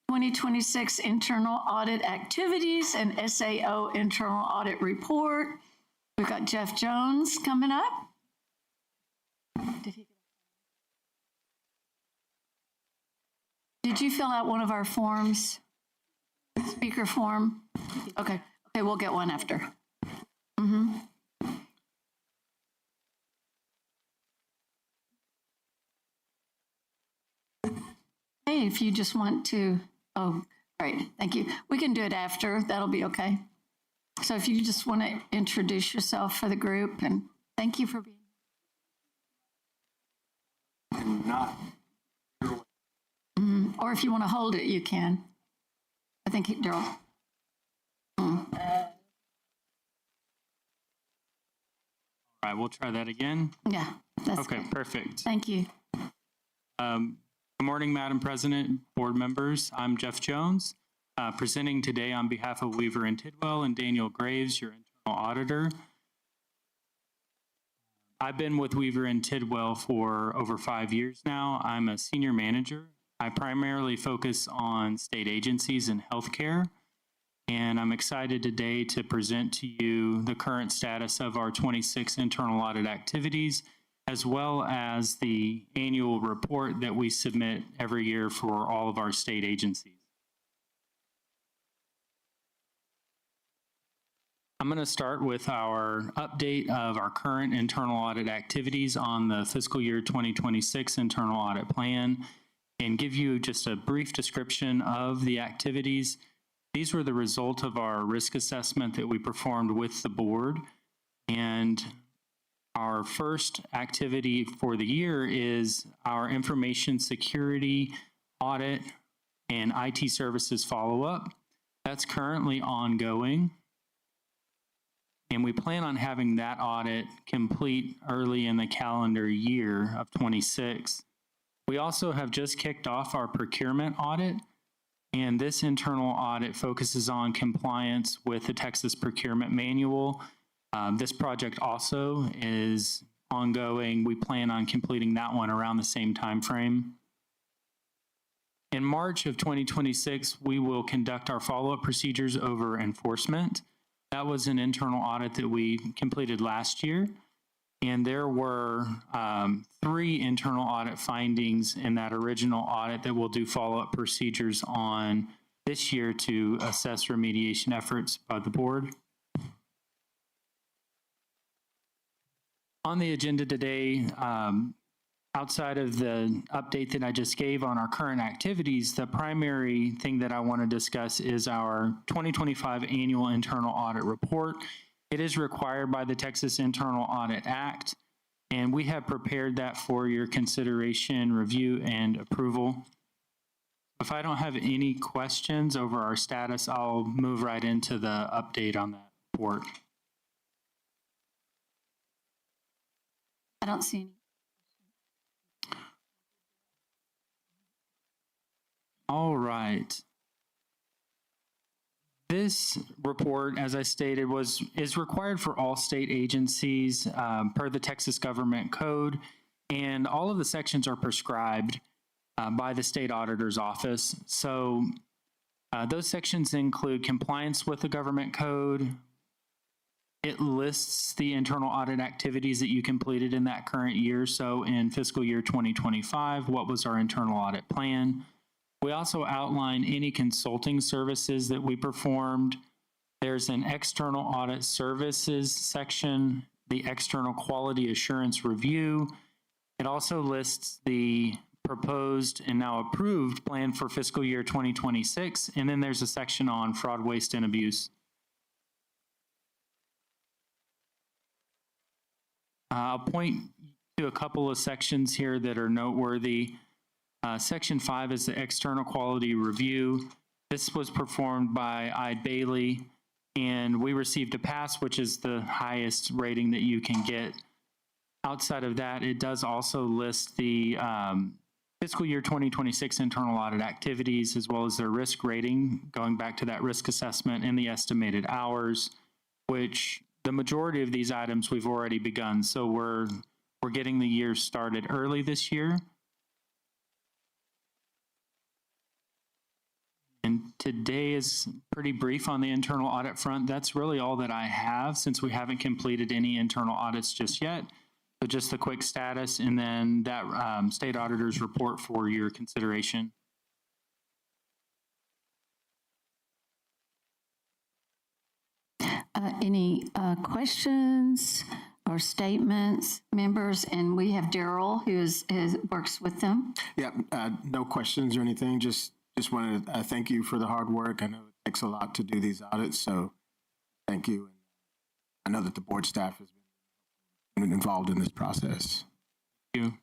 2026 internal audit activities and SAO internal audit report. We've got Jeff Jones coming up. Did you fill out one of our forms? Speaker form? Okay, we'll get one after. Hey, if you just want to, oh, great, thank you. We can do it after, that'll be okay. So if you just want to introduce yourself for the group, and thank you for being Not. or if you want to hold it, you can. I think, Daryl. All right, we'll try that again. Yeah, that's okay. good. Perfect. Thank you. Good morning, Madam President, board members. I'm Jeff Jones, presenting today on behalf of Weaver and Tidwell and Daniel Graves, your internal auditor. I've been with Weaver and Tidwell for over 5 years now. I'm a senior manager. I primarily focus on state agencies and healthcare, and I'm excited today to present to you the current status of our 26 internal audit activities, as well as the annual report that we submit every year for all of our state agencies. I'm going to start with our update of our current internal audit activities on the fiscal year 2026 internal audit plan and give you just a brief description of the activities. These were the result of our risk assessment that we performed with the board. And our first activity for the year is our information security audit and IT services follow-up. That's currently ongoing. And we plan on having that audit complete early in the calendar year of 26. We also have just kicked off our procurement audit, and this internal audit focuses on compliance with the Texas Procurement Manual. This project also is ongoing. We plan on completing that one around the same time frame. In March of 2026, we will conduct our follow-up procedures over enforcement. That was an internal audit that we completed last year, and there were 3 internal audit findings in that original audit that we'll do follow-up procedures on this year to assess remediation efforts by the board. On the agenda today, outside of the update that I just gave on our current activities, the primary thing that I want to discuss is our 2025 annual internal audit report. It is required by the Texas Internal Audit Act, and we have prepared that for your consideration, review, and approval. If I don't have any questions over our status, I'll move right into the update on that report. I don't see any. All right. This report, as I stated, is required for all state agencies per the Texas Government Code, and all of the sections are prescribed by the state auditor's office. So those sections include compliance with the government code. It lists the internal audit activities that you completed in that current year. So in fiscal year 2025, what was our internal audit plan? We also outline any consulting services that we performed. There's an external audit services section, the external quality assurance review. It also lists the proposed and now approved plan for fiscal year 2026. And then there's a section on fraud, waste, and abuse. I'll point to a couple of sections here that are noteworthy. Section 5 is the external quality review. This was performed by Eide Bailey, and we received a pass, which is the highest rating that you can get. Outside of that, it does also list the fiscal year 2026 internal audit activities, as well as their risk rating, going back to that risk assessment and the estimated hours, which the majority of these items we've already begun. So we're getting the year started early this year. And today is pretty brief on the internal audit front. That's really all that I have since we haven't completed any internal audits just yet. So just the quick status and then that state auditor's report for your consideration. Any questions or statements, members? And we have Daryl who works with them. Yeah, no questions or anything. Just wanted to thank you for the hard work. I know it takes a lot to do these audits, so thank you. I know that the board staff has been involved in this process. Thank you.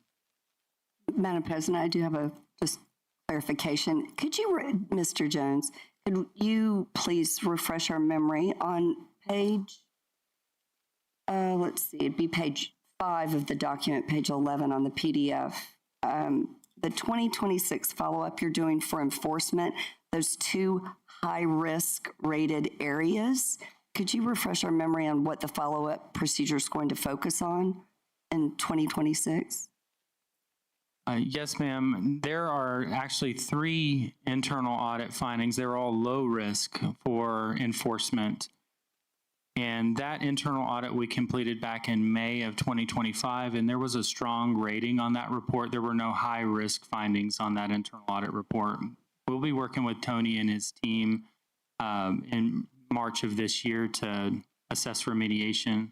Madam President, I do have a just clarification. Could you, Mr. Jones, could you please refresh our memory on page, let's see, it'd be page 5 of the document, page 11 on the PDF. The 2026 follow-up you're doing for enforcement, those 2 high-risk rated areas, could you refresh our memory on what the follow-up procedure is going to focus on in 2026? Yes, ma'am. There are actually 3 internal audit findings. They're all low risk for enforcement. And that internal audit we completed back in May of 2025, and there was a strong rating on that report. There were no high risk findings on that internal audit report. We'll be working with Tony and his team in March of this year to assess remediation.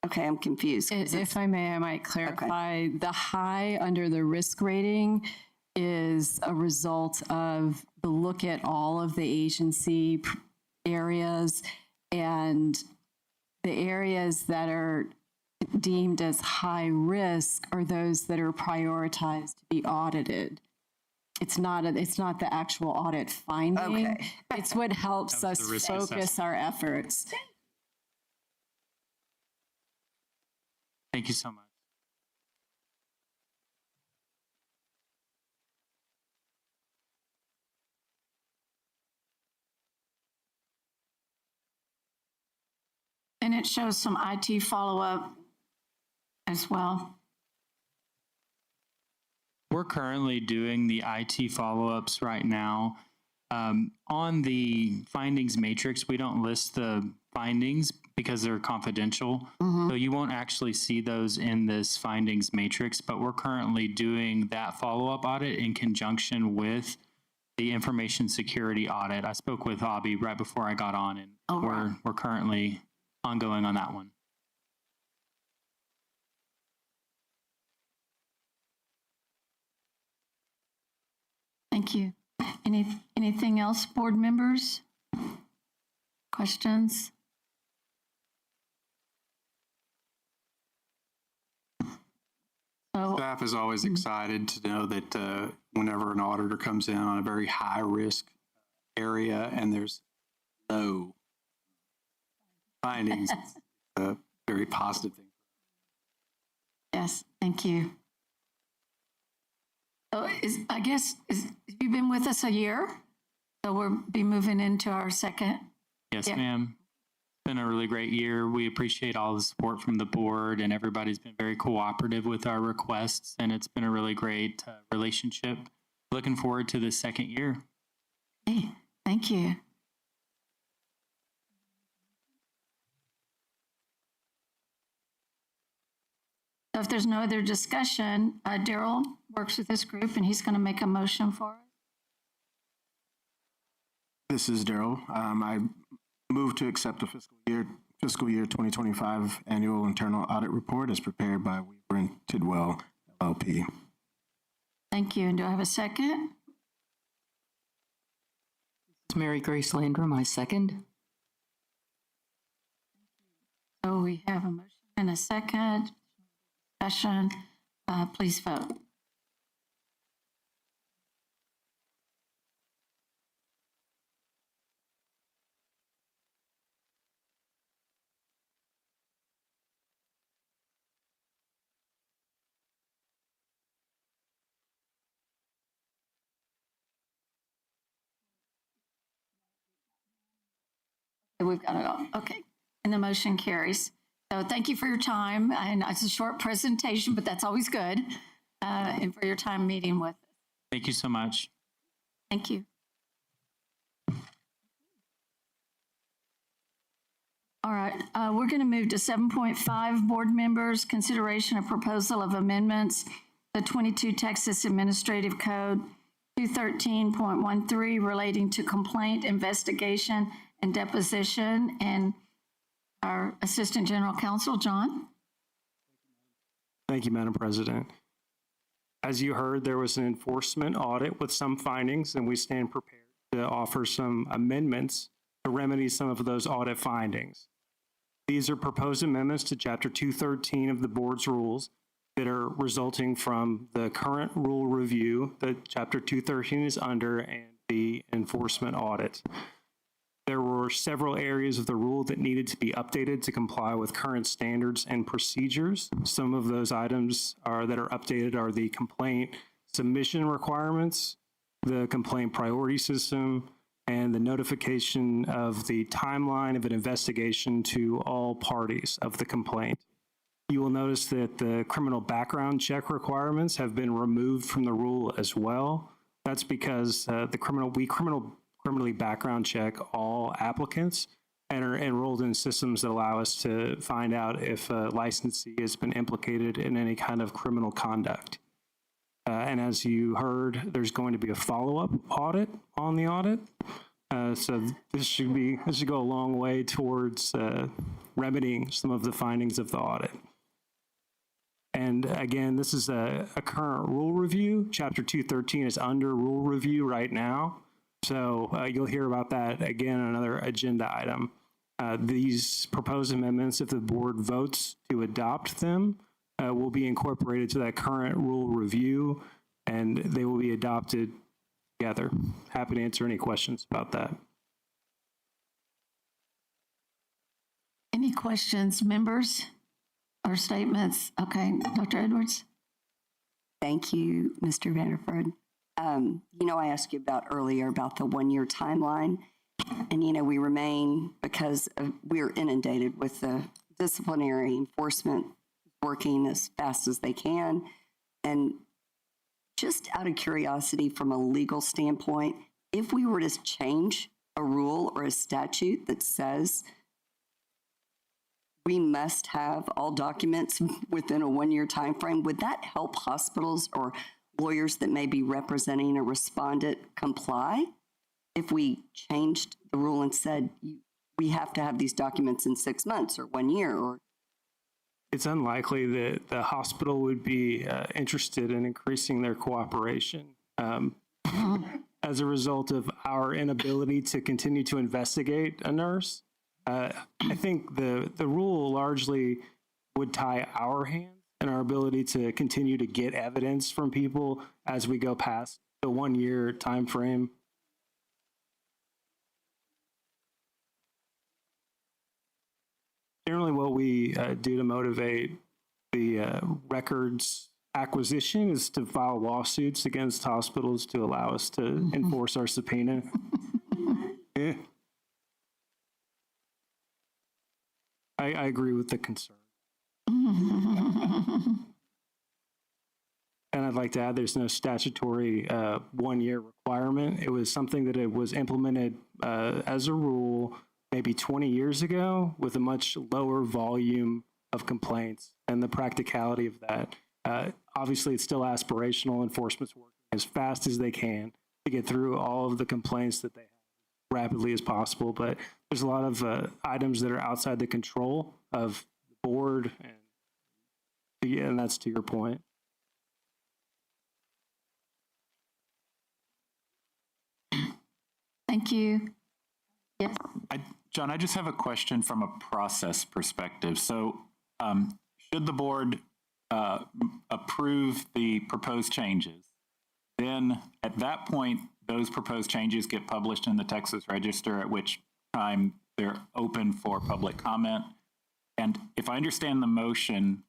Okay, I'm confused. If I may, I might clarify. Okay. The high under the risk rating is a result of the look at all of the agency areas, and the areas that are deemed as high risk are those that are prioritized to be audited. It's not the actual audit finding. Okay. It's what helps us focus our efforts. Thank you so much. And it shows some IT follow-up as well. We're currently doing the IT follow-ups right now. On the findings matrix, we don't list the findings because they're confidential. So you won't actually see those in this findings matrix, but we're currently doing that follow-up audit in conjunction with the information security audit. I spoke with Abby right before I got on, and we're currently ongoing on that one. Thank you. Anything else, board members? Questions? Staff is always excited to know that whenever an auditor comes in on a very high risk area and there's no findings, a very positive thing. Yes, thank you. So you've been with us a year? So we'll be moving into our second. Yes, ma'am. It's been a really great year. We appreciate all the support from the board, and everybody's been very cooperative with our requests, and it's been a really great relationship. Looking forward to the second year. Hey, thank you. So if there's no other discussion, Daryl works with this group and he's going to make a motion for us. This is Daryl. I move to accept the fiscal year 2025 annual internal audit report as prepared by Weaver and Tidwell, LLP. Thank you. And do I have a second? It's Mary Grace Landrum, I second. So we have a motion and a second. Discussion. Please vote. We've got it all. Okay. And the motion carries. So thank you for your time. And it's a short presentation, but that's always good. And for your time meeting with us. Thank you so much. Thank you. All right, we're going to move to 7.5, board members, consideration of proposal of amendments, the 22 Texas Administrative Code 213.13 relating to complaint, investigation, and deposition. And our Assistant General Counsel, John. Thank you, Madam President. As you heard, there was an enforcement audit with some findings, and we stand prepared to offer some amendments to remedy some of those audit findings. These are proposed amendments to Chapter 213 of the board's rules that are resulting from the current rule review that Chapter 213 is under and the enforcement audit. There were several areas of the rule that needed to be updated to comply with current standards and procedures. Some of those items that are updated are the complaint submission requirements, the complaint priority system, and the notification of the timeline of an investigation to all parties of the complaint. You will notice that the criminal background check requirements have been removed from the rule as well. That's because we criminally background check all applicants and are enrolled in systems that allow us to find out if a licensee has been implicated in any kind of criminal conduct. And as you heard, there's going to be a follow-up audit on the audit. So this should go a long way towards remedying some of the findings of the audit. And again, this is a current rule review. Chapter 213 is under rule review right now. So you'll hear about that again, another agenda item. These proposed amendments, if the board votes to adopt them, will be incorporated to that current rule review, and they will be adopted together. Happy to answer any questions about that. Any questions, members, or statements? Okay, Dr. Edwards. Thank you, Mr. Vanderford. I asked you earlier about the 1-year timeline, and we remain, because we're inundated with the disciplinary enforcement working as fast as they can. And just out of curiosity, from a legal standpoint, if we were to change a rule or a statute that says we must have all documents within a 1-year time frame, would that help hospitals or lawyers that may be representing a respondent comply? If we changed the rule and said we have to have these documents in 6 months or 1 year, or it's unlikely that the hospital would be interested in increasing their cooperation as a result of our inability to continue to investigate a nurse. I think the rule largely would tie our hands and our ability to continue to get evidence from people as we go past the 1-year time frame. Generally, what we do to motivate the records acquisition is to file lawsuits against hospitals to allow us to enforce our subpoena. Yeah. I agree with the concern. And I'd like to add, there's no statutory 1-year requirement. It was something that it was implemented as a rule maybe 20 years ago with a much lower volume of complaints and the practicality of that. Obviously, it's still aspirational. Enforcement's working as fast as they can to get through all of the complaints that they have rapidly as possible. But there's a lot of items that are outside the control of the board, and that's to your point. Thank you. Yes. John, I just have a question from a process perspective. So should the board approve the proposed changes, then at that point, those proposed changes get published in the Texas Register, at which time they're open for public comment. And if I understand the motion,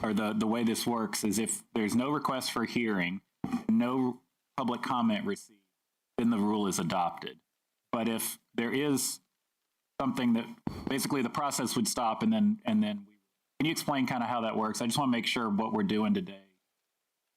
or the way this works, is if there's no request for hearing, no public comment received, then the rule is adopted. But if there is something that basically the process would stop and then can you explain kind of how that works? I just want to make sure what we're doing today.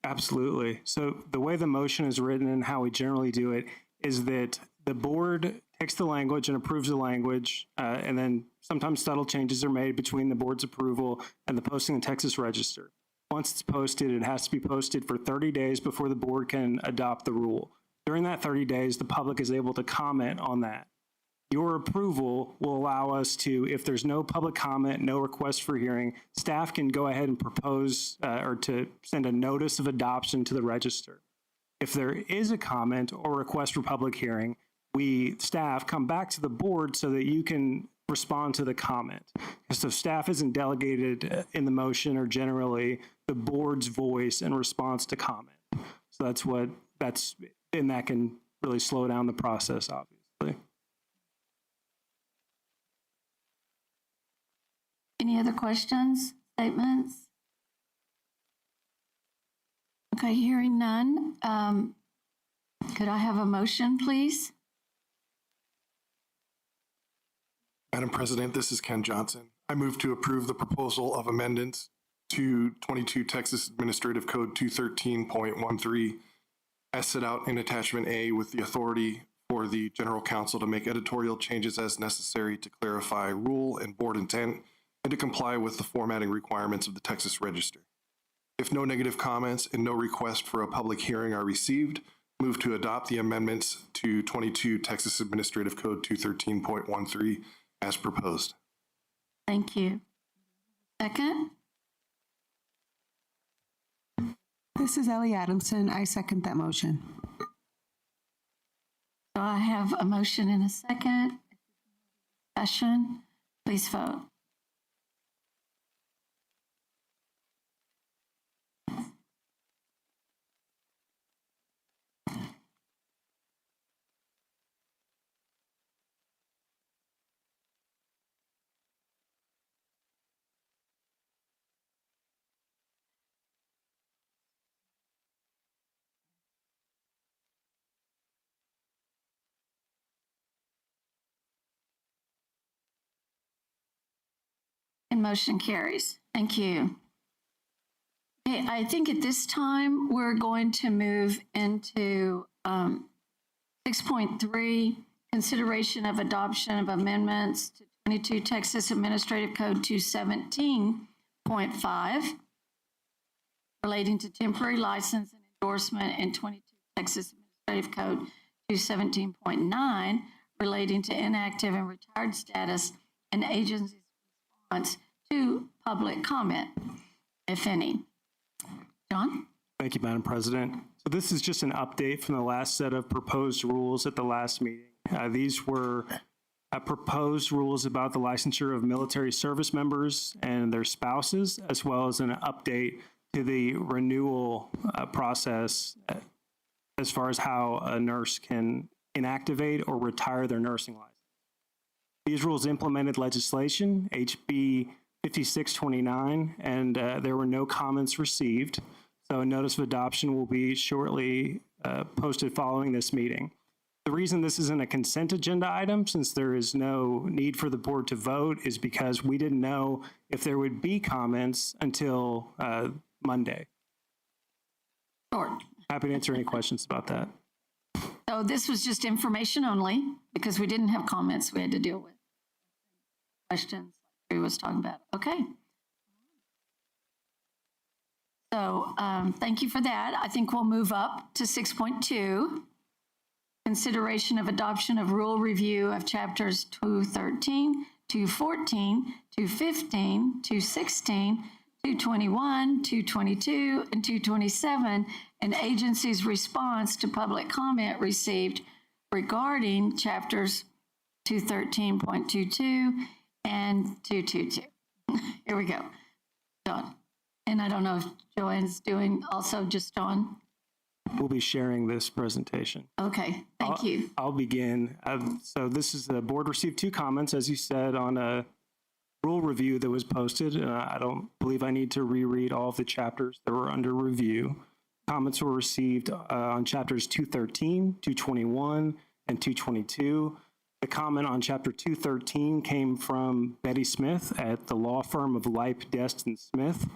Absolutely. So the way the motion is written and how we generally do it is that the board takes the language and approves the language, and then sometimes subtle changes are made between the board's approval and the posting in the Texas Register. Once it's posted, it has to be posted for 30 days before the board can adopt the rule. During that 30 days, the public is able to comment on that. Your approval will allow us to, if there's no public comment, no request for hearing, staff can go ahead and propose or to send a notice of adoption to the register. If there is a comment or request for public hearing, we, staff, come back to the board so that you can respond to the comment. So staff isn't delegated in the motion or generally the board's voice in response to comment. So and that can really slow down the process, obviously. Any other questions, statements? Okay, hearing none. Could I have a motion, please? Madam President, this is Ken Johnson. I move to approve the proposal of amendments to 22 Texas Administrative Code 213.13 as set out in Attachment A with the authority for the General Counsel to make editorial changes as necessary to clarify rule and board intent and to comply with the formatting requirements of the Texas Register. If no negative comments and no request for a public hearing are received, move to adopt the amendments to 22 Texas Administrative Code 213.13 as proposed. Thank you. Second? This is Ellie Adamson. I second that motion. So I have a motion and a second. Discussion. Please vote. And motion carries. Thank you. Okay, I think at this time, we're going to move into 6.3, consideration of adoption of amendments to 22 Texas Administrative Code 217.5 relating to temporary license and endorsement, and 22 Texas Administrative Code 217.9 relating to inactive and retired status and agency's response to public comment, if any. John? Thank you, Madam President. So this is just an update from the last set of proposed rules at the last meeting. These were proposed rules about the licensure of military service members and their spouses, as well as an update to the renewal process as far as how a nurse can inactivate or retire their nursing license. These rules implemented legislation, HB 5629, and there were no comments received. So a notice of adoption will be shortly posted following this meeting. The reason this isn't a consent agenda item, since there is no need for the board to vote, is because we didn't know if there would be comments until Monday. Sure. Happy to answer any questions about that. So this was just information only because we didn't have comments we had to deal with. Questions like Drew was talking about. Okay. So thank you for that. I think we'll move up to 6.2. Consideration of adoption of rule review of chapters 213, 214, 215, 216, 221, 222, and 227, and agency's response to public comment received regarding chapters 213.22 and 222. Here we go. Dawn. And I don't know if Joanne's doing also just Dawn. We'll be sharing this presentation. Okay, thank you. I'll begin. So this is the board received 2 comments, as you said, on a rule review that was posted. I don't believe I need to reread all of the chapters that were under review. Comments were received on chapters 213, 221, and 222. The comment on Chapter 213 came from Betty Smith at the law firm of Leip, Dest, and Smith.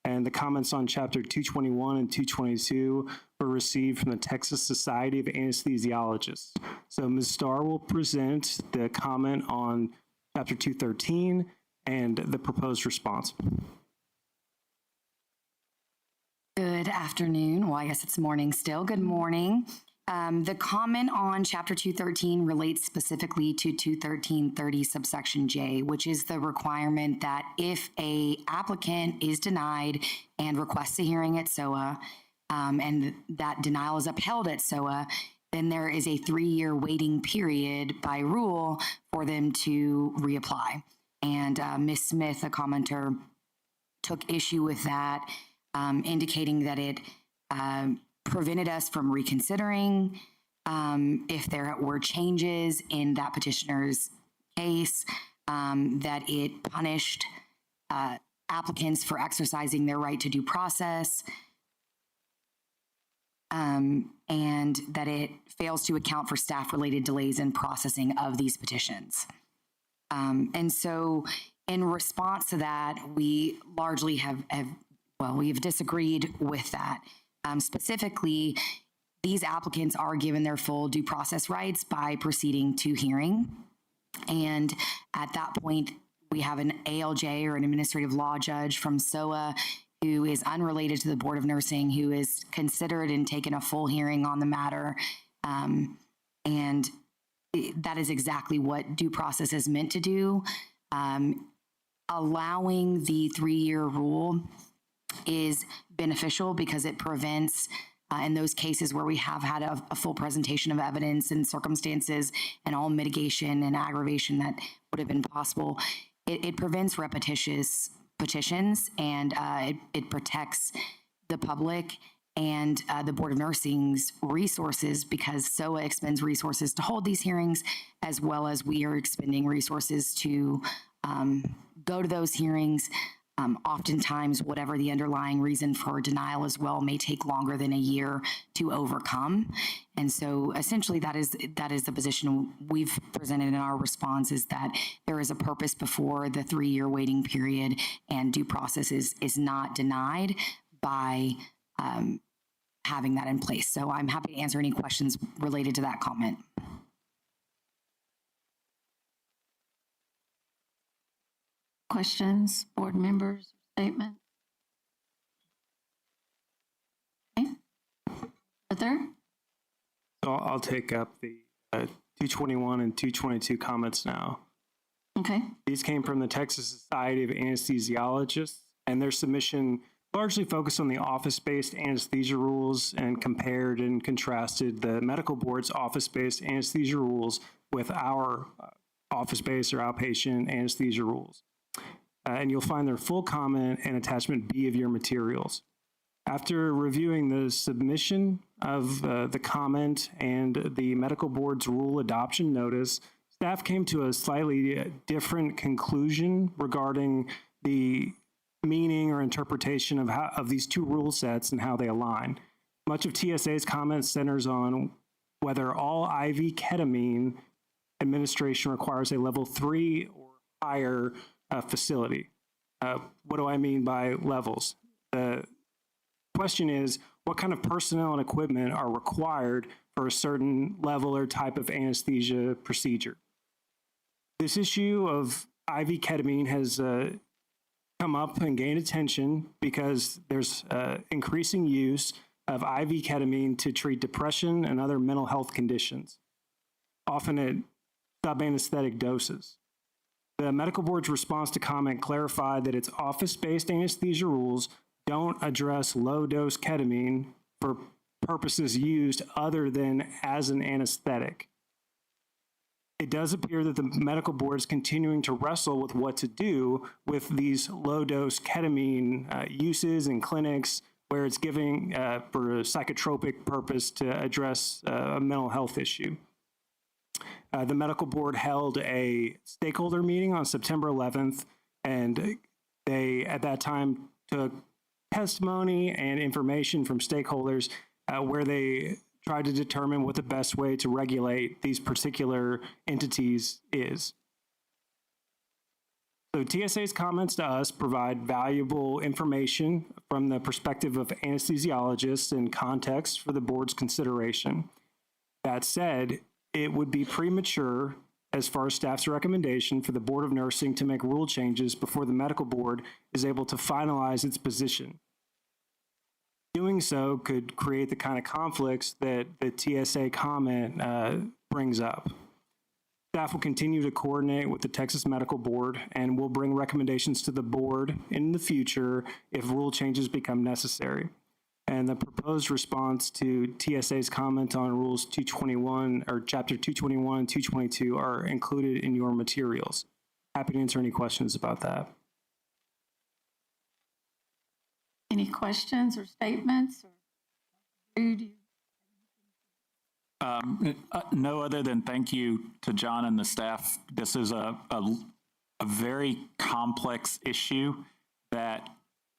And the comments on Chapter 221 and 222 were received from the Texas Society of Anesthesiologists. So Ms. Starr will present the comment on Chapter 213 and the proposed response. Good afternoon. Well, I guess it's morning still. Good morning. The comment on Chapter 213 relates specifically to 213.30 subsection J, which is the requirement that if a applicant is denied and requests a hearing at SOA, and that denial is upheld at SOA, then there is a 3-year waiting period by rule for them to reapply. And Ms. Smith, a commenter, took issue with that, indicating that it prevented us from reconsidering if there were changes in that petitioner's case, that it punished applicants for exercising their right to due process, and that it fails to account for staff-related delays in processing of these petitions. And so in response to that, we largely have disagreed with that. Specifically, these applicants are given their full due process rights by proceeding to hearing. And at that point, we have an ALJ or an administrative law judge from SOA who is unrelated to the Board of Nursing, who is considered and taken a full hearing on the matter. And that is exactly what due process is meant to do. Allowing the 3-year rule is beneficial because it prevents, in those cases where we have had a full presentation of evidence and circumstances and all mitigation and aggravation that would have been possible, it prevents repetitious petitions, and it protects the public and the Board of Nursing's resources, because SOA expends resources to hold these hearings, as well as we are expending resources to go to those hearings. Oftentimes, whatever the underlying reason for denial as well may take longer than a year to overcome. And so essentially that is the position we've presented in our response, is that there is a purpose before the 3-year waiting period, and due process is not denied by having that in place. So I'm happy to answer any questions related to that comment. Questions, board members, statement? Okay. Further? So I'll take up the 221 and 222 comments now. Okay. These came from the Texas Society of Anesthesiologists, and their submission largely focused on the office-based anesthesia rules and compared and contrasted the medical board's office-based anesthesia rules with our office-based or outpatient anesthesia rules. And you'll find their full comment in attachment B of your materials. After reviewing the submission of the comment and the medical board's rule adoption notice, staff came to a slightly different conclusion regarding the meaning or interpretation of these two rule sets and how they align. Much of TSA's comment centers on whether all IV ketamine administration requires a level 3 or higher facility. What do I mean by levels? The question is, what kind of personnel and equipment are required for a certain level or type of anesthesia procedure? This issue of IV ketamine has come up and gained attention because there's increasing use of IV ketamine to treat depression and other mental health conditions, often at subanesthetic doses. The medical board's response to comment clarified that its office-based anesthesia rules don't address low-dose ketamine for purposes used other than as an anesthetic. It does appear that the medical board is continuing to wrestle with what to do with these low-dose ketamine uses in clinics where it's giving for a psychotropic purpose to address a mental health issue. The medical board held a stakeholder meeting on September 11th, and they, at that time, took testimony and information from stakeholders where they tried to determine what the best way to regulate these particular entities is. So TSA's comments to us provide valuable information from the perspective of anesthesiologists and context for the board's consideration. That said, it would be premature as far as staff's recommendation for the Board of Nursing to make rule changes before the medical board is able to finalize its position. Doing so could create the kind of conflicts that the TSA comment brings up. Staff will continue to coordinate with the Texas Medical Board and will bring recommendations to the board in the future if rule changes become necessary. And the proposed response to TSA's comment on Rules 221 or Chapter 221 and 222 are included in your materials. Happy to answer any questions about that. Any questions or statements? No other than thank you to John and the staff. This is a very complex issue that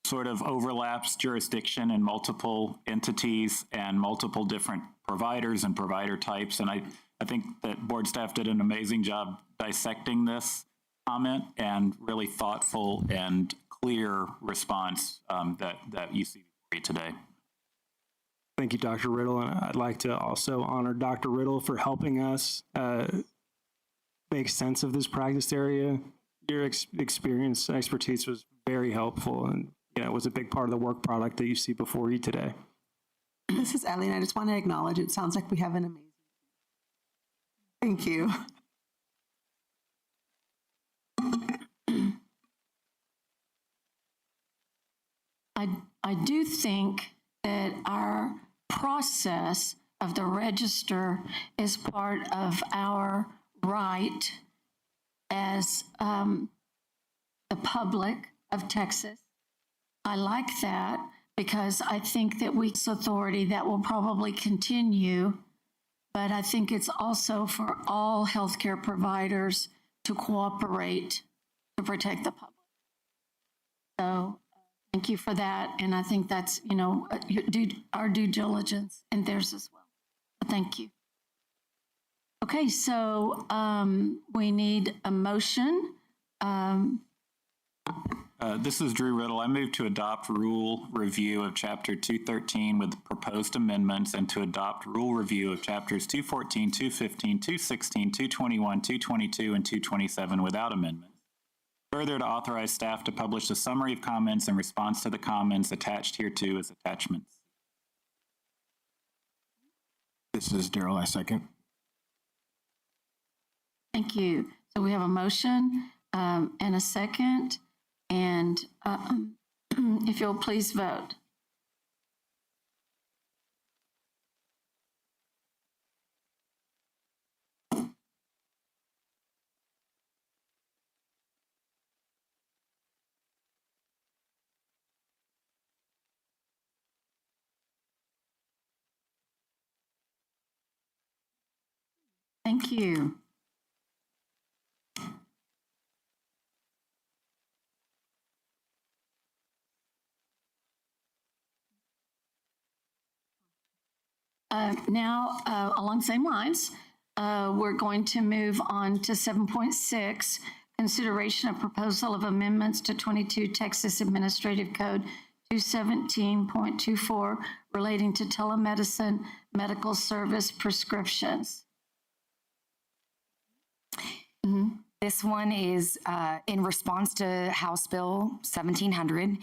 sort of overlaps jurisdiction in multiple entities and multiple different providers and provider types. And I think that board staff did an amazing job dissecting this comment and really thoughtful and clear response that you see today. Thank you, Dr. Riddle. And I'd like to also honor Dr. Riddle for helping us make sense of this practice area. Your experience and expertise was very helpful, and it was a big part of the work product that you see before you today. This is Ellie, and I just want to acknowledge it sounds like we have an amazing team. Thank you. I do think that our process of the register is part of our right as the public of Texas. I like that because I think that week's authority that will probably continue, but I think it's also for all healthcare providers to cooperate to protect the public. So thank you for that. And I think that's, our due diligence and theirs as well. But thank you. Okay, so we need a motion. This is Drew Riddle. I move to adopt rule review of Chapter 213 with proposed amendments and to adopt rule review of Chapters 214, 215, 216, 221, 222, and 227 without amendment. Further, to authorize staff to publish a summary of comments in response to the comments attached hereto as attachments. This is Daryl. I second. Thank you. So we have a motion and a second. And if you'll please vote. Thank you. Now, along the same lines, we're going to move on to 7.6, consideration of proposal of amendments to 22 Texas Administrative Code 217.24 relating to telemedicine medical service prescriptions. This one is in response to House Bill 1700.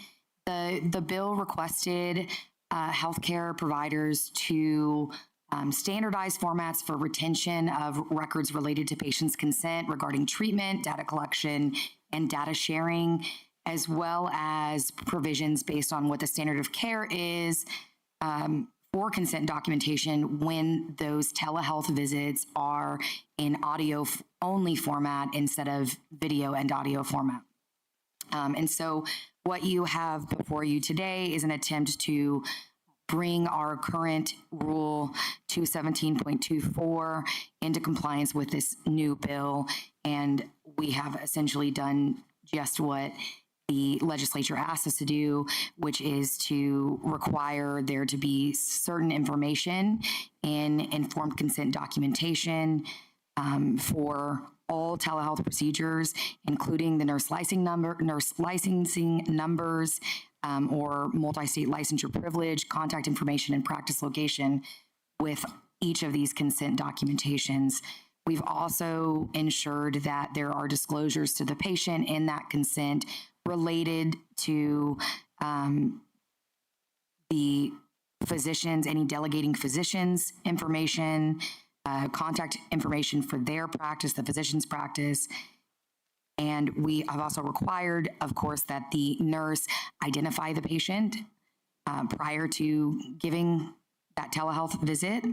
The bill requested healthcare providers to standardize formats for retention of records related to patients' consent regarding treatment, data collection, and data sharing, as well as provisions based on what the standard of care is for consent documentation when those telehealth visits are in audio-only format instead of video and audio format. And so what you have before you today is an attempt to bring our current Rule 217.24 into compliance with this new bill. And we have essentially done just what the legislature asked us to do, which is to require there to be certain information in informed consent documentation for all telehealth procedures, including the nurse licensing numbers, or multi-state licensure privilege, contact information, and practice location with each of these consent documentations. We've also ensured that there are disclosures to the patient in that consent related to the physicians, any delegating physicians information, contact information for their practice, the physician's practice. And we have also required, of course, that the nurse identify the patient prior to giving that telehealth visit.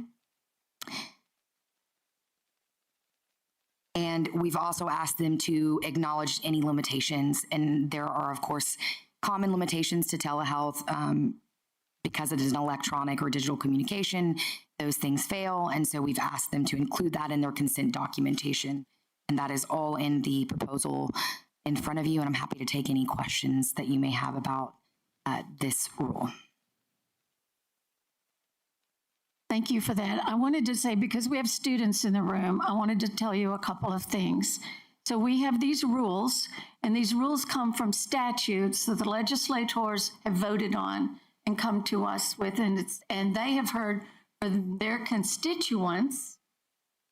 And we've also asked them to acknowledge any limitations. And there are, of course, common limitations to telehealth because it is an electronic or digital communication. Those things fail. And so we've asked them to include that in their consent documentation. And that is all in the proposal in front of you. And I'm happy to take any questions that you may have about this rule. Thank you for that. I wanted to say, because we have students in the room, I wanted to tell you a couple of things. So we have these rules, and these rules come from statutes that the legislators have voted on and come to us with, and they have heard from their constituents,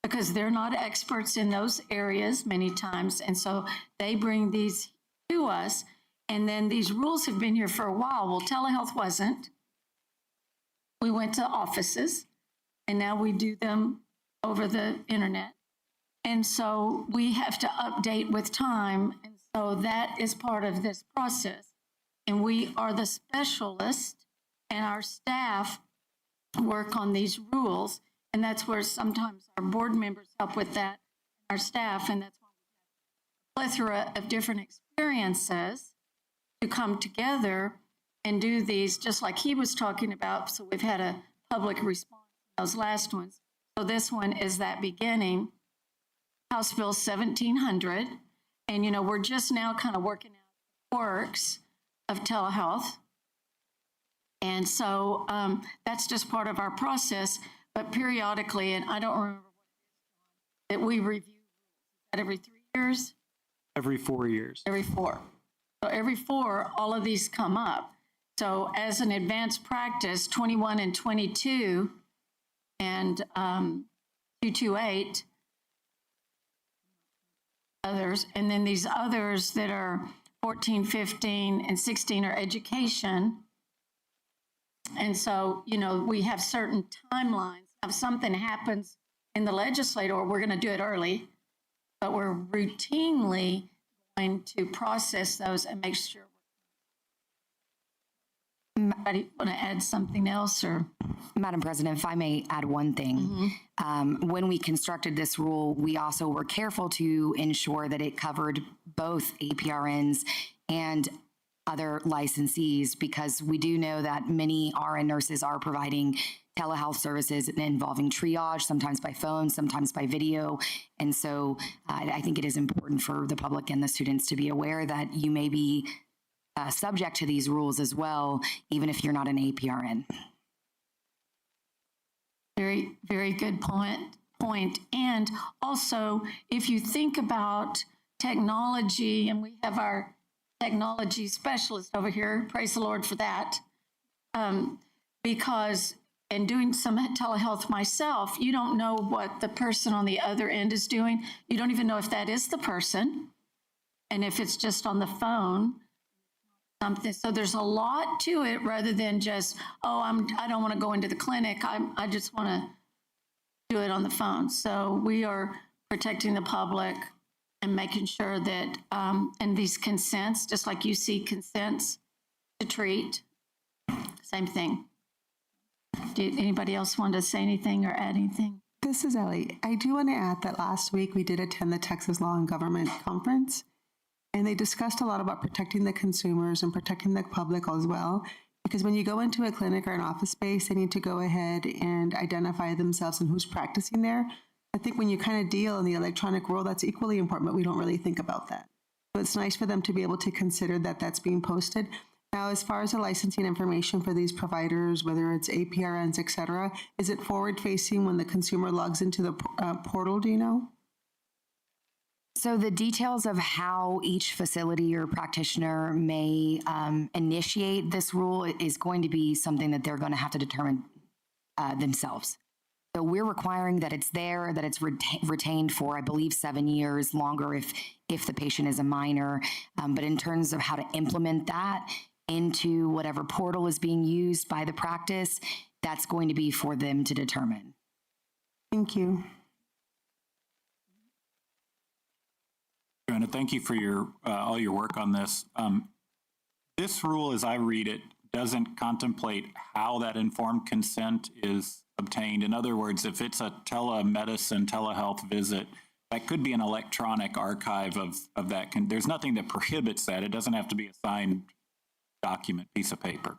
because they're not experts in those areas many times, and so they bring these to us, and then these rules have been here for a while. Well, telehealth wasn't. We went to offices, and now we do them over the internet. And so we have to update with time, and so that is part of this process. And we are the specialists, and our staff work on these rules, and that's where sometimes our board members help with that, our staff, and that's why we have a plethora of different experiences to come together and do these, just like he was talking about. So we've had a public response to those last ones. So this one is that beginning, House Bill 1700. And, we're just now kind of working out the quirks of telehealth. And so that's just part of our process. But periodically, and I don't remember what it is, that we review that every 3 years? Every 4 years. Every 4. So every 4, all of these come up. So as an advanced practice, 21 and 22 and 228, others, and then these others that are 14, 15, and 16 are education. And so, we have certain timelines. If something happens in the legislature, we're going to do it early, but we're routinely going to process those and make sure. Anybody want to add something else? Or Madam President, if I may add one thing. When we constructed this rule, we also were careful to ensure that it covered both APRNs and other licensees, because we do know that many RN nurses are providing telehealth services involving triage, sometimes by phone, sometimes by video. And so I think it is important for the public and the students to be aware that you may be subject to these rules as well, even if you're not an APRN. Very, very good point. And also, if you think about technology, and we have our technology specialist over here, praise the Lord for that, because in doing some telehealth myself, you don't know what the person on the other end is doing. You don't even know if that is the person, and if it's just on the phone. Something. So there's a lot to it, rather than just, I don't want to go into the clinic. I just want to do it on the phone. So we are protecting the public and making sure that, and these consents, just like you see consents to treat, same thing. Did anybody else want to say anything or add anything? This is Ellie. I do want to add that last week we did attend the Texas Law and Government Conference, and they discussed a lot about protecting the consumers and protecting the public as well. Because when you go into a clinic or an office space, they need to go ahead and identify themselves and who's practicing there. I think when you kind of deal in the electronic world, that's equally important, but we don't really think about that. So it's nice for them to be able to consider that that's being posted. Now, as far as the licensing information for these providers, whether it's APRNs, et cetera, is it forward-facing when the consumer logs into the portal, do you know? So the details of how each facility or practitioner may initiate this rule is going to be something that they're going to have to determine themselves. So we're requiring that it's there, that it's retained for, I believe, 7 years longer if the patient is a minor. But in terms of how to implement that into whatever portal is being used by the practice, that's going to be for them to determine. Thank you. Joanna, thank you for your all your work on this. This rule, as I read it, doesn't contemplate how that informed consent is obtained. In other words, if it's a telemedicine, telehealth visit, that could be an electronic archive of that. There's nothing that prohibits that. It doesn't have to be a signed document, piece of paper.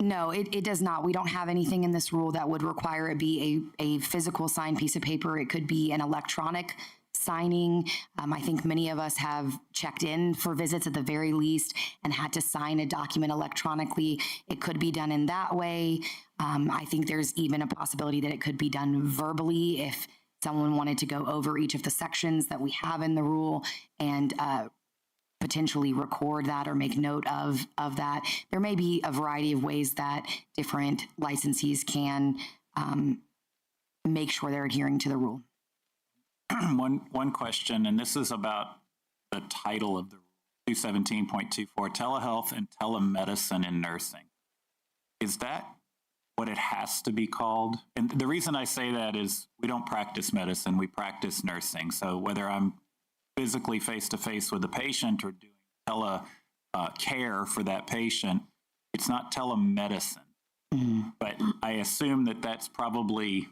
No, it does not. We don't have anything in this rule that would require it be a physical signed piece of paper. It could be an electronic signing. I think many of us have checked in for visits at the very least and had to sign a document electronically. It could be done in that way. I think there's even a possibility that it could be done verbally if someone wanted to go over each of the sections that we have in the rule and potentially record that or make note of that. There may be a variety of ways that different licensees can make sure they're adhering to the rule. One question, and this is about the title of the rule, 217.24, telehealth and telemedicine in nursing. Is that what it has to be called? And the reason I say that is we don't practice medicine, we practice nursing. So whether I'm physically face-to-face with a patient or doing care for that patient, it's not telemedicine. But I assume that that's probably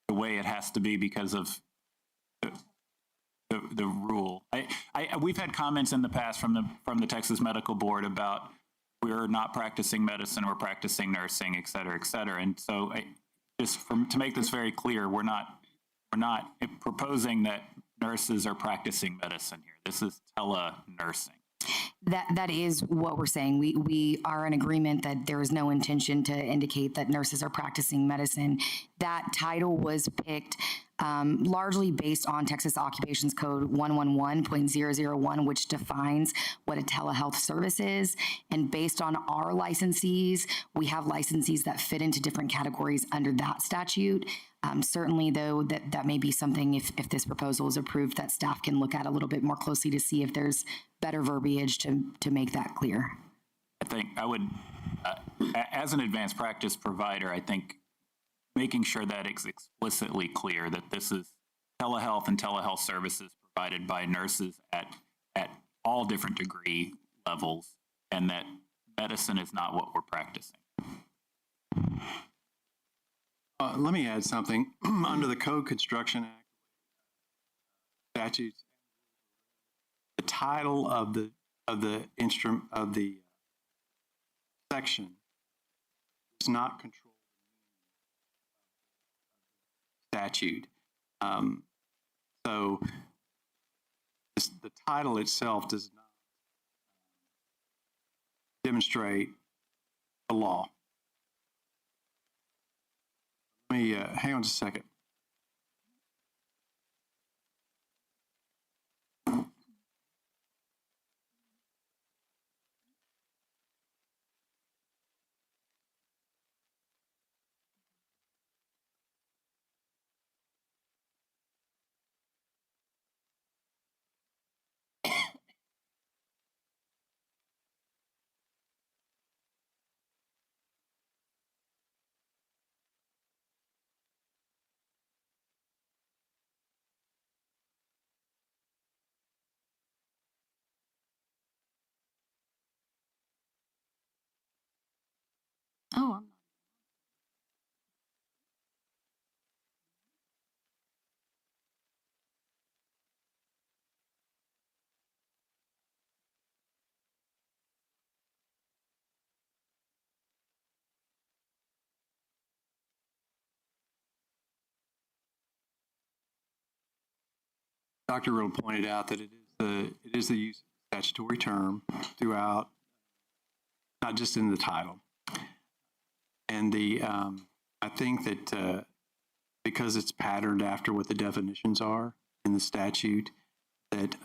the way it has to be because of the rule. We've had comments in the past from the Texas Medical Board about we're not practicing medicine, we're practicing nursing, et cetera, et cetera. And so to make this very clear, we're not proposing that nurses are practicing medicine here. This is tele-nursing. That is what we're saying. We are in agreement that there is no intention to indicate that nurses are practicing medicine. That title was picked largely based on Texas Occupations Code 111.001, which defines what a telehealth service is. And based on our licensees, we have licensees that fit into different categories under that statute. Certainly, though, that may be something, if this proposal is approved, that staff can look at a little bit more closely to see if there's better verbiage to make that clear. I think I would, as an advanced practice provider, I think making sure that it's explicitly clear that this is telehealth and telehealth services provided by nurses at all different degree levels, and that medicine is not what we're practicing. Let me add something. Under the Code Construction Act statutes, the title of the instrument of the section does not control the statute. So the title itself does not demonstrate the law. Let me hang on just a second. Oh, I'm not. Dr. Riddle pointed out that it is it is the use of statutory term throughout, not just in the title. And I think that because it's patterned after what the definitions are in the statute, that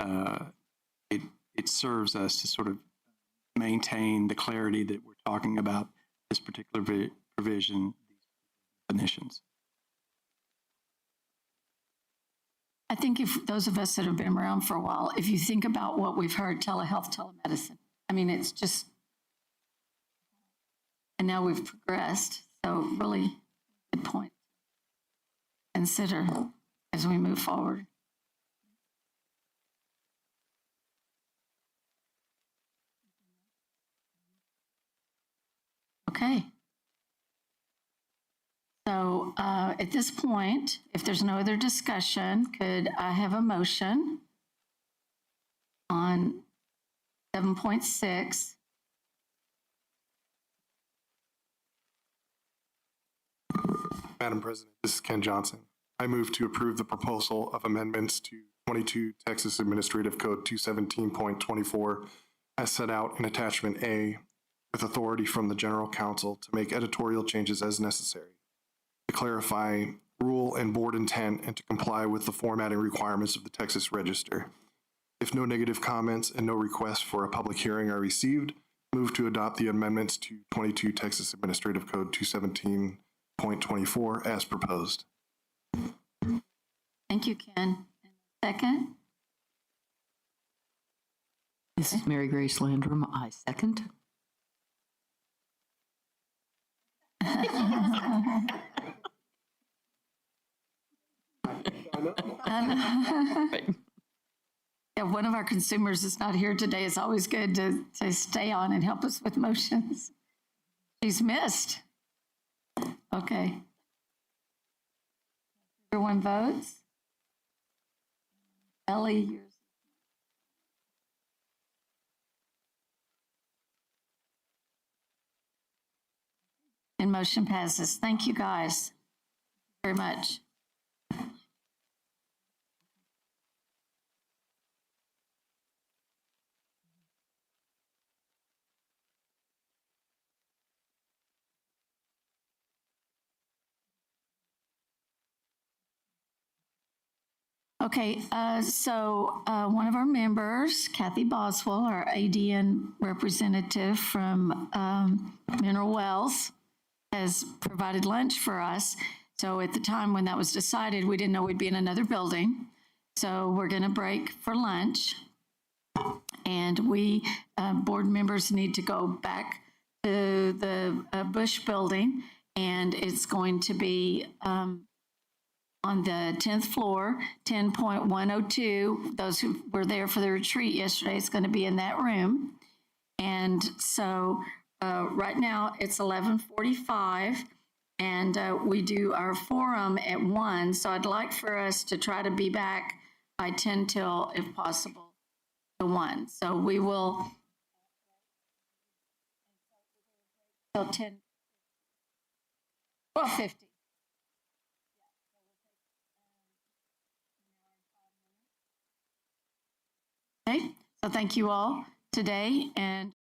it serves us to sort of maintain the clarity that we're talking about this particular provision, these definitions. I think if those of us that have been around for a while, if you think about what we've heard, telehealth, telemedicine, I mean, it's just, and now we've progressed. So really good point. Consider as we move forward. Okay. So at this point, if there's no other discussion, could I have a motion on 7.6? Madam President, this is Ken Johnson. I move to approve the proposal of amendments to 22 Texas Administrative Code 217.24 as set out in Attachment A, with authority from the General Counsel to make editorial changes as necessary, to clarify rule and board intent and to comply with the formatting requirements of the Texas Register. If no negative comments and no requests for a public hearing are received, move to adopt the amendments to 22 Texas Administrative Code 217.24 as proposed. Thank you, Ken. Second? This is Mary Grace Landrum. I second. Yeah, one of our consumers is not here today. It's always good to stay on and help us with motions. She's missed. Okay. Everyone votes? Ellie, yours. And motion passes. Thank you, guys, very much. Okay, so one of our members, Kathy Boswell, our ADN representative from Mineral Wells, has provided lunch for us. So at the time when that was decided, we didn't know we'd be in another building. So we're going to break for lunch. And we, board members, need to go back to the Bush building. And it's going to be on the 10th floor, 10.102. Those who were there for the retreat yesterday, it's going to be in that room. And so right now it's 11:45, and we do our forum at 1. So I'd like for us to try to be back by 10 till, if possible, to 1. So we will till 10, 12:50. Okay, so thank you all today, and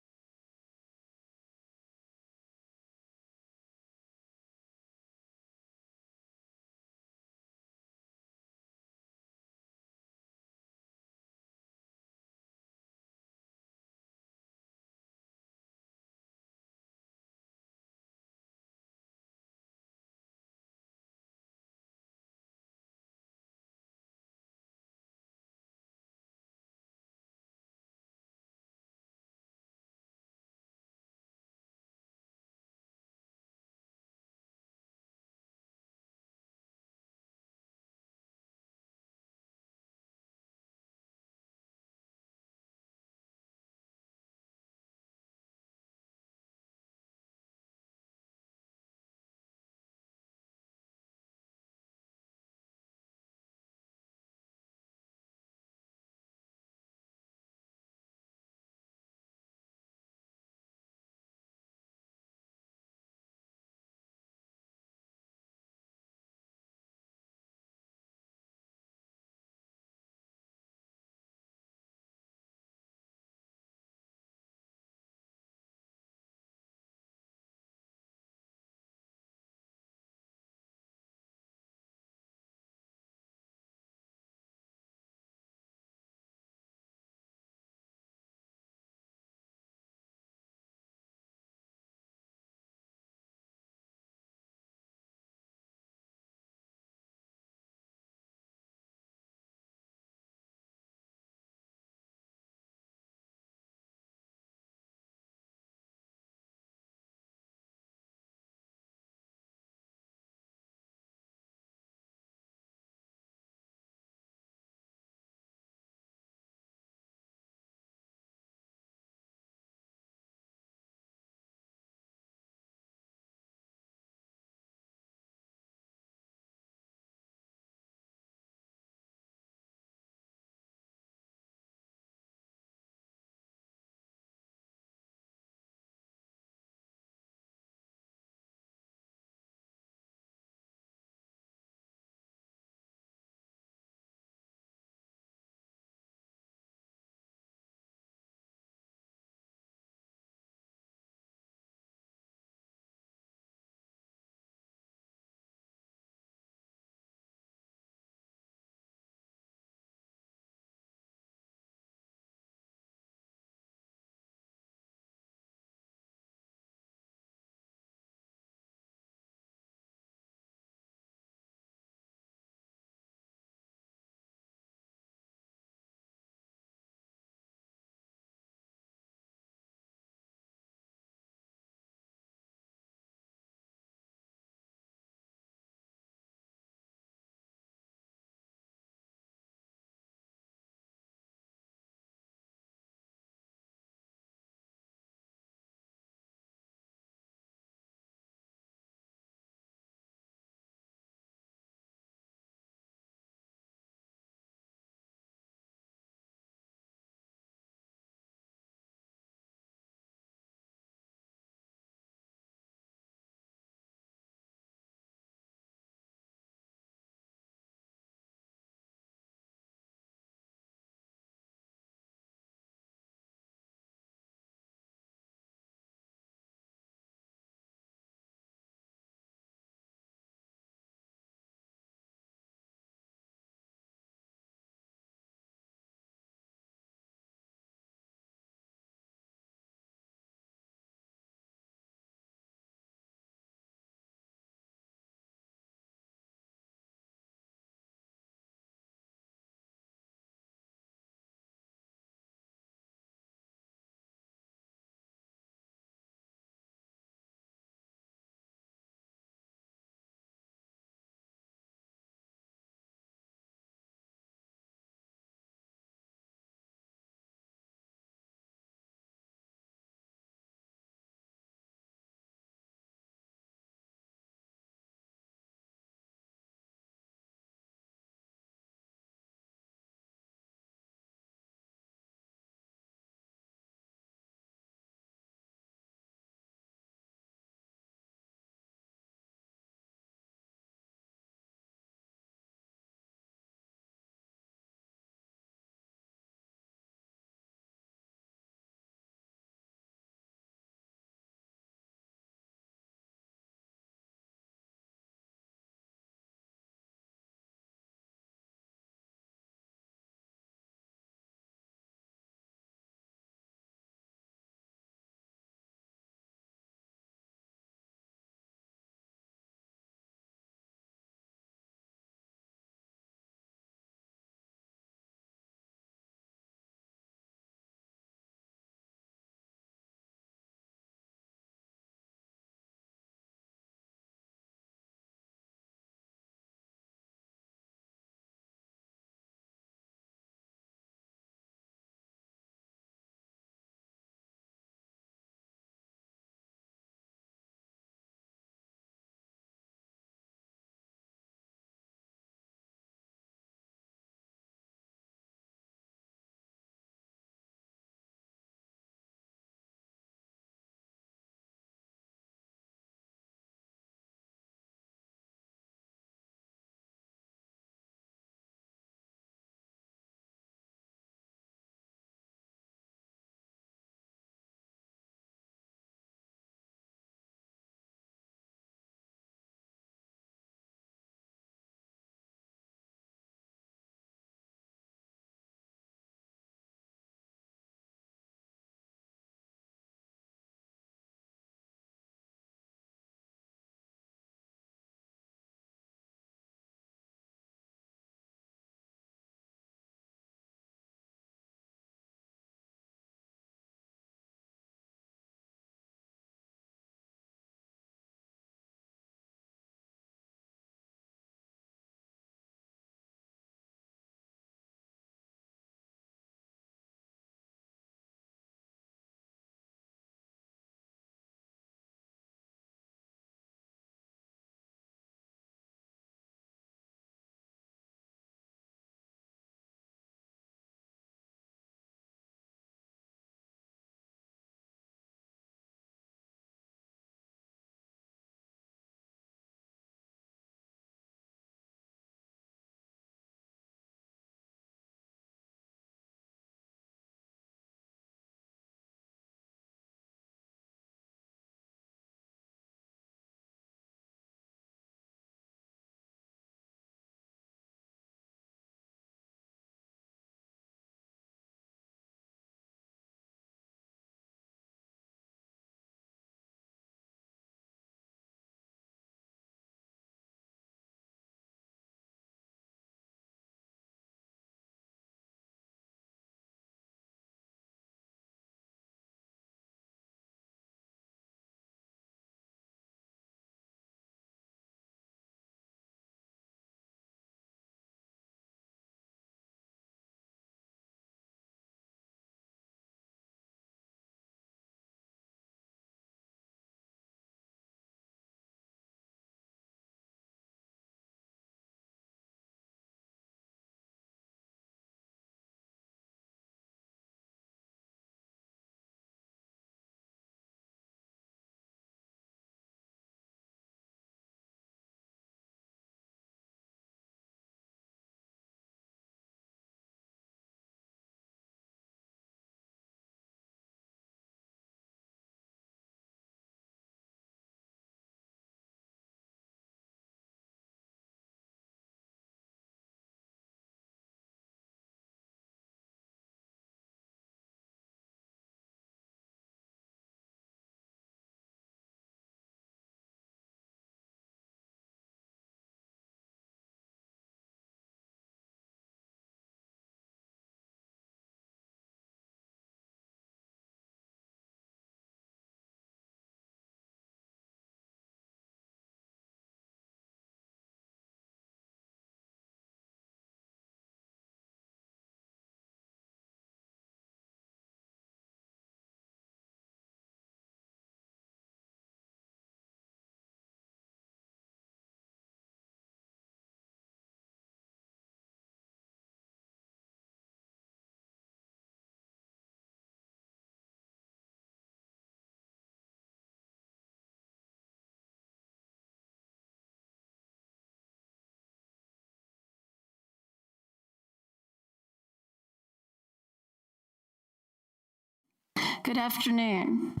Good afternoon.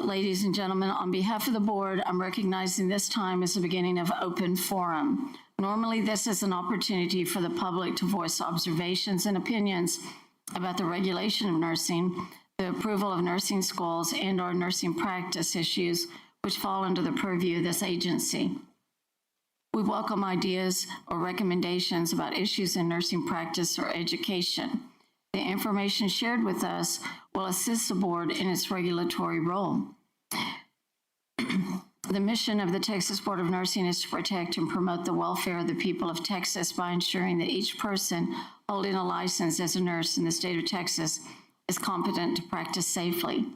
Ladies and gentlemen, on behalf of the board, I'm recognizing this time as the beginning of open forum. Normally, this is an opportunity for the public to voice observations and opinions about the regulation of nursing, the approval of nursing schools, and/or nursing practice issues which fall under the purview of this agency. We welcome ideas or recommendations about issues in nursing practice or education. The information shared with us will assist the board in its regulatory role. The mission of the Texas Board of Nursing is to protect and promote the welfare of the people of Texas by ensuring that each person holding a license as a nurse in the state of Texas is competent to practice safely.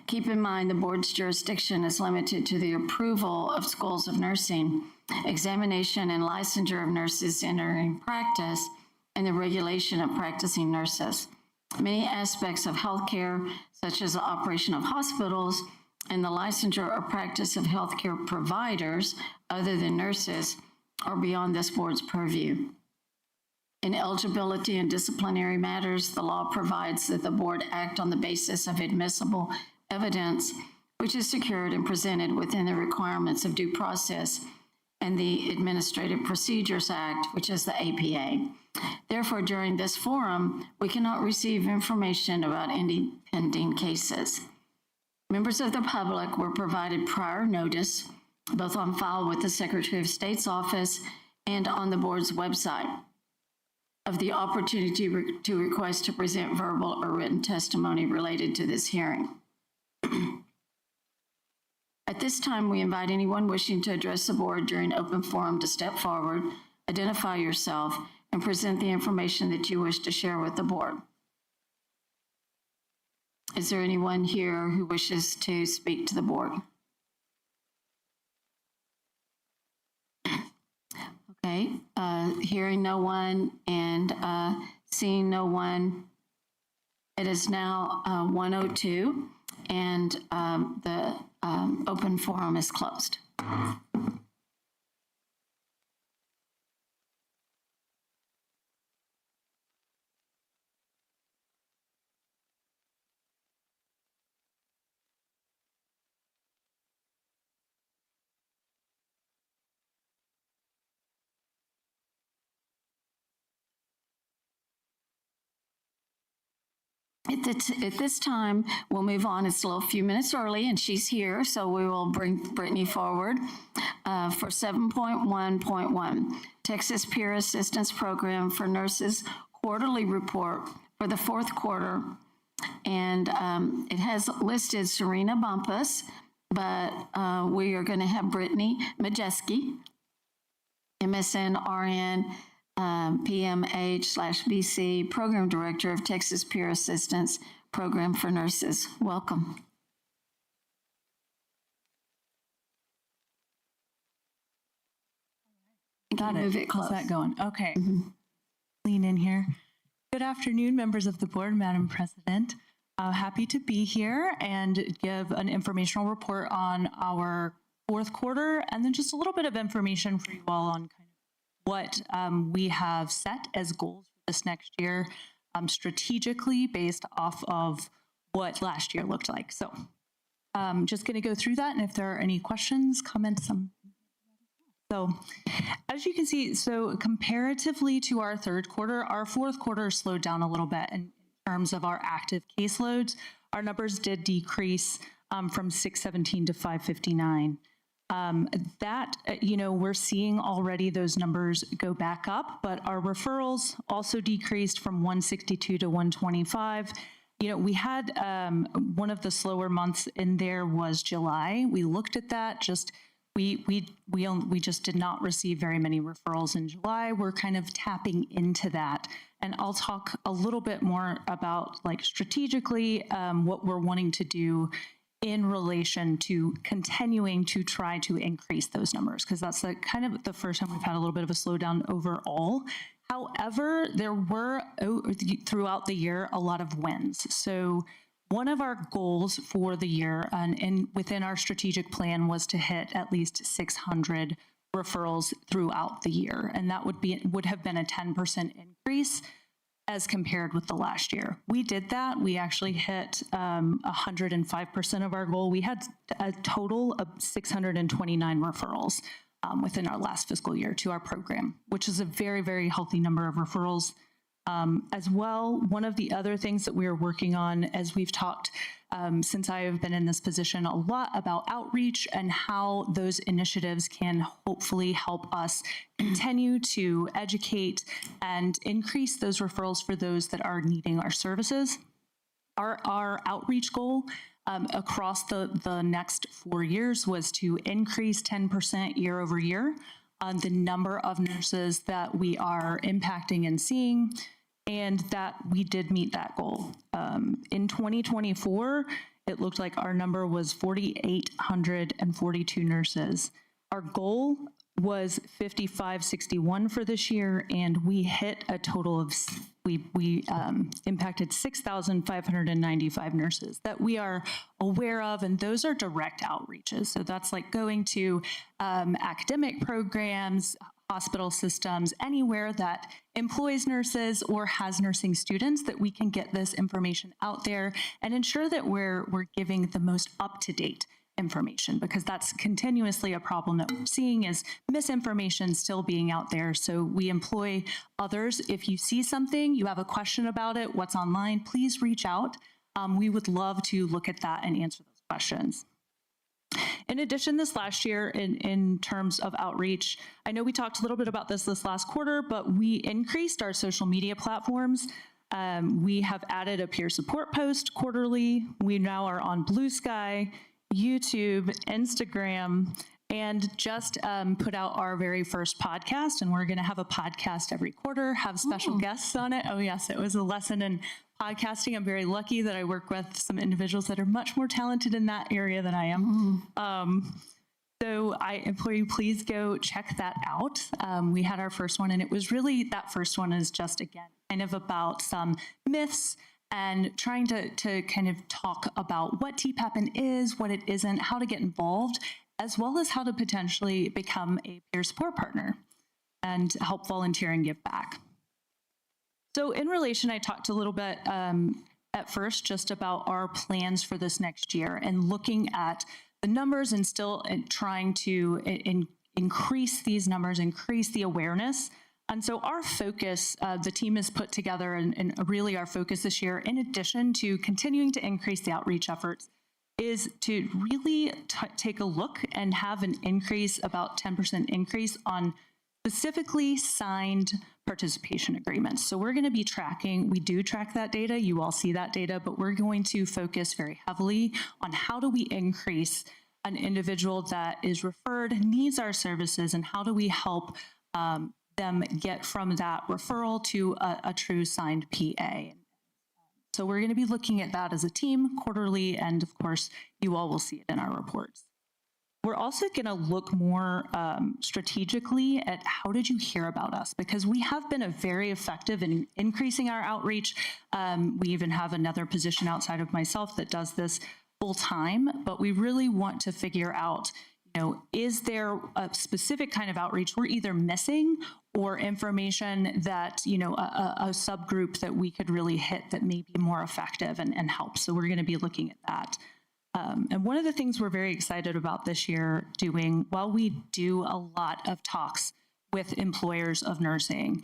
Keep in mind the board's jurisdiction is limited to the approval of schools of nursing, examination and licensure of nurses entering practice, and the regulation of practicing nurses. Many aspects of healthcare, such as the operation of hospitals and the licensure or practice of healthcare providers other than nurses, are beyond this board's purview. In eligibility and disciplinary matters, the law provides that the board act on the basis of admissible evidence, which is secured and presented within the requirements of due process and the Administrative Procedures Act, which is the APA. Therefore, during this forum, we cannot receive information about any pending cases. Members of the public were provided prior notice, both on file with the Secretary of State's office and on the board's website, of the opportunity to request to present verbal or written testimony related to this hearing. At this time, we invite anyone wishing to address the board during open forum to step forward, identify yourself, and present the information that you wish to share with the board. Is there anyone here who wishes to speak to the board? Okay, hearing no one and seeing no one, it is now 1:02 and the open forum is closed. At this time, we'll move on. It's a little few minutes early, and she's here, so we will bring Brittany forward for 7.1.1, Texas Peer Assistance Program for Nurses Quarterly Report for the fourth quarter. And it has listed Serena Bumpus, but we are going to have Brittany Majeski, MSN RN, PMH/BC, Program Director of Texas Peer Assistance Program for Nurses. Welcome. Got it. Move it close. How's that going? Okay. Lean in here. Good afternoon, members of the board, Madam President. Happy to be here and give an informational report on our fourth quarter, and then just a little bit of information for you all on kind of what we have set as goals for this next year, strategically based off of what last year looked like. So just going to go through that, and if there are any questions, comments. So as you can see, so comparatively to our third quarter, our fourth quarter slowed down a little bit in terms of our active caseloads. Our numbers did decrease from 617 to 559. We're seeing already those numbers go back up, but our referrals also decreased from 162 to 125. We had one of the slower months in there was July. We looked at that, we just did not receive very many referrals in July. We're kind of tapping into that. And I'll talk a little bit more about strategically what we're wanting to do in relation to continuing to try to increase those numbers, because that's kind of the first time we've had a little bit of a slowdown overall. However, there were throughout the year a lot of wins. So one of our goals for the year and within our strategic plan was to hit at least 600 referrals throughout the year, and that would have been a 10% increase. as compared with the last year. We did that. We actually hit 105% of our goal. We had a total of 629 referrals within our last fiscal year to our program, which is a very, very healthy number of referrals. As well, one of the other things that we are working on, as we've talked since I have been in this position, a lot about outreach and how those initiatives can hopefully help us continue to educate and increase those referrals for those that are needing our services. Our outreach goal across the next 4 years was to increase 10% year over year on the number of nurses that we are impacting and seeing, and that we did meet that goal. In 2024, it looked like our number was 4,842 nurses. Our goal was 5,561 for this year, and we hit a total of, we impacted 6,595 nurses that we are aware of, and those are direct outreaches. So that's like going to academic programs, hospital systems, anywhere that employs nurses or has nursing students, that we can get this information out there and ensure that we're giving the most up-to-date information, because that's continuously a problem that we're seeing, is misinformation still being out there. So we employ others. If you see something, you have a question about it, what's online, please reach out. We would love to look at that and answer those questions. In addition, this last year, in terms of outreach, I know we talked a little bit about this last quarter, but we increased our social media platforms. We have added a peer support post quarterly. We now are on Blue Sky, YouTube, Instagram, and just put out our very first podcast. And we're going to have a podcast every quarter, have special guests on it. Oh, yes, it was a lesson in podcasting. I'm very lucky that I work with some individuals that are much more talented in that area than I am. So I implore you, please go check that out. We had our first one, and it was really, that first one is just, again, kind of about some myths and trying to kind of talk about what TPAPN is, what it isn't, how to get involved, as well as how to potentially become a peer support partner and help volunteer and give back. So in relation, I talked a little bit at first just about our plans for this next year and looking at the numbers and still trying to increase these numbers, increase the awareness. And so our focus, the team has put together, and really our focus this year, in addition to continuing to increase the outreach efforts, is to really take a look and have an increase, about 10% increase on specifically signed participation agreements. So we're going to be tracking, we do track that data, you all see that data, but we're going to focus very heavily on how do we increase an individual that is referred, needs our services, and how do we help them get from that referral to a true signed PA. So we're going to be looking at that as a team quarterly, and of course, you all will see it in our reports. We're also going to look more strategically at how did you hear about us, because we have been very effective in increasing our outreach. We even have another position outside of myself that does this full time, but we really want to figure out, is there a specific kind of outreach we're either missing, or information that, a subgroup that we could really hit that may be more effective and help. So we're going to be looking at that. And one of the things we're very excited about this year doing, while we do a lot of talks with employers of nursing,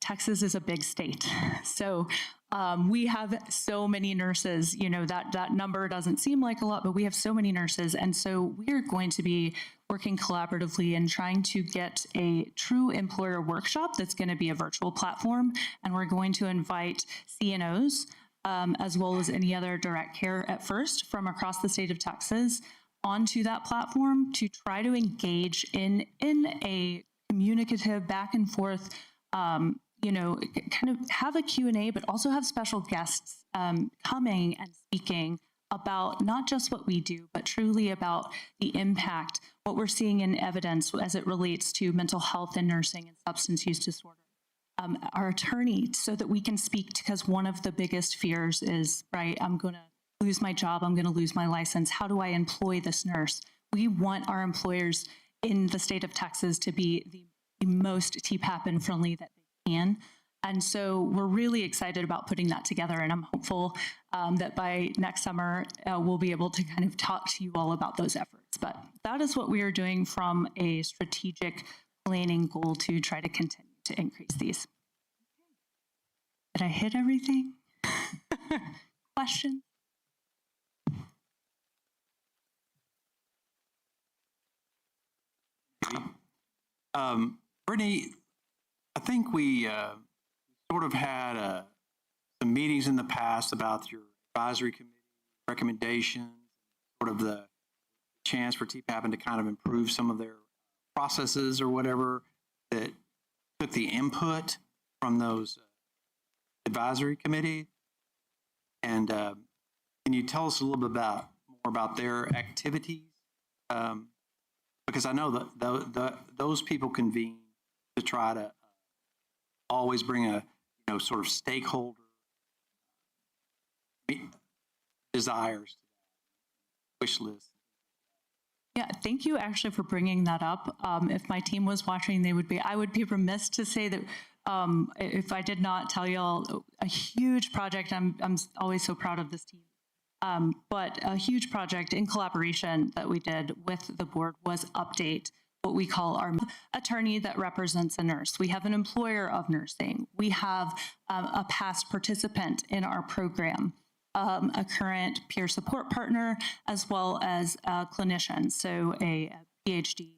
Texas is a big state. So we have so many nurses, that number doesn't seem like a lot, but we have so many nurses. And so we're going to be working collaboratively and trying to get a true employer workshop that's going to be a virtual platform. And we're going to invite CNOs, as well as any other direct care at first from across the state of Texas onto that platform to try to engage in a communicative back and forth, kind of have a Q&A, but also have special guests coming and speaking about not just what we do, but truly about the impact, what we're seeing in evidence as it relates to mental health and nursing and substance use disorder. Our attorney, so that we can speak, because one of the biggest fears is, right, I'm going to lose my job, I'm going to lose my license. How do I employ this nurse? We want our employers in the state of Texas to be the most TPAPN friendly that they can. And so we're really excited about putting that together. And I'm hopeful that by next summer, we'll be able to kind of talk to you all about those efforts. But that is what we are doing from a strategic planning goal to try to continue to increase these. Did I hit everything? Question? Brittany, I think we sort of had some meetings in the past about your advisory committee recommendations, sort of the chance for TPAPN to kind of improve some of their processes or whatever that took the input from those advisory committee. And can you tell us a little bit more about their activities? Because I know that those people convene to try to always bring a sort of stakeholder desires, wish list. Yeah, thank you actually for bringing that up. If my team was watching, I would be remiss to say that if I did not tell y'all a huge project. I'm always so proud of this team. But a huge project in collaboration that we did with the board was update what we call our attorney that represents a nurse. We have an employer of nursing. We have a past participant in our program, a current peer support partner, as well as a clinician, so a PhD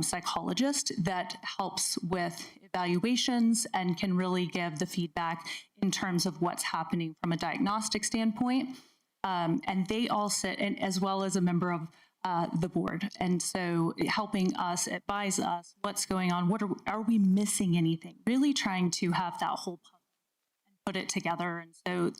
psychologist that helps with evaluations and can really give the feedback in terms of what's happening from a diagnostic standpoint. And they all sit in, as well as a member of the board. And so helping us, advise us what's going on, are we missing anything? Really trying to have that whole puzzle and put it together. And so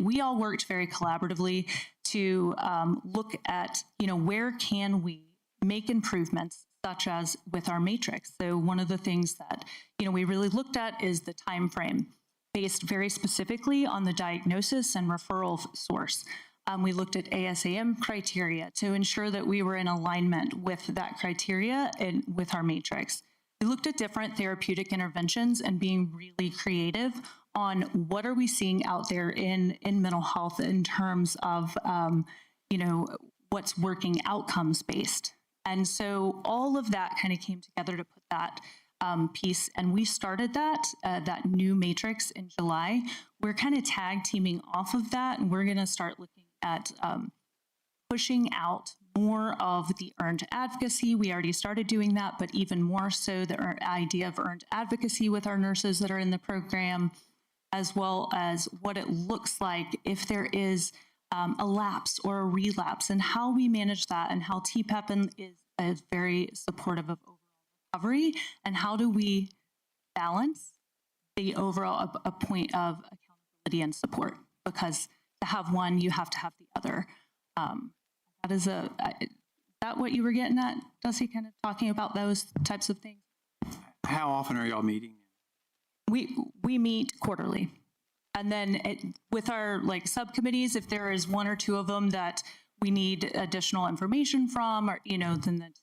we all worked very collaboratively to look at, where can we make improvements, such as with our matrix. So one of the things that, we really looked at is the time frame, based very specifically on the diagnosis and referral source. We looked at ASAM criteria to ensure that we were in alignment with that criteria and with our matrix. We looked at different therapeutic interventions and being really creative on what are we seeing out there in mental health in terms of, what's working outcomes based. And so all of that kind of came together to put that piece, and we started that new matrix in July. We're kind of tag teaming off of that, and we're going to start looking at pushing out more of the earned advocacy. We already started doing that, but even more so the idea of earned advocacy with our nurses that are in the program, as well as what it looks like if there is a lapse or a relapse, and how we manage that, and how TPAPN is very supportive of recovery, and how do we balance the overall a point of accountability and support, because to have one, you have to have the other. Is that what you were getting at, Dusty, kind of talking about those types of things? How often are y'all meeting? We meet quarterly. And then with our subcommittees, if there is one or two of them that we need additional information from, or, then that's.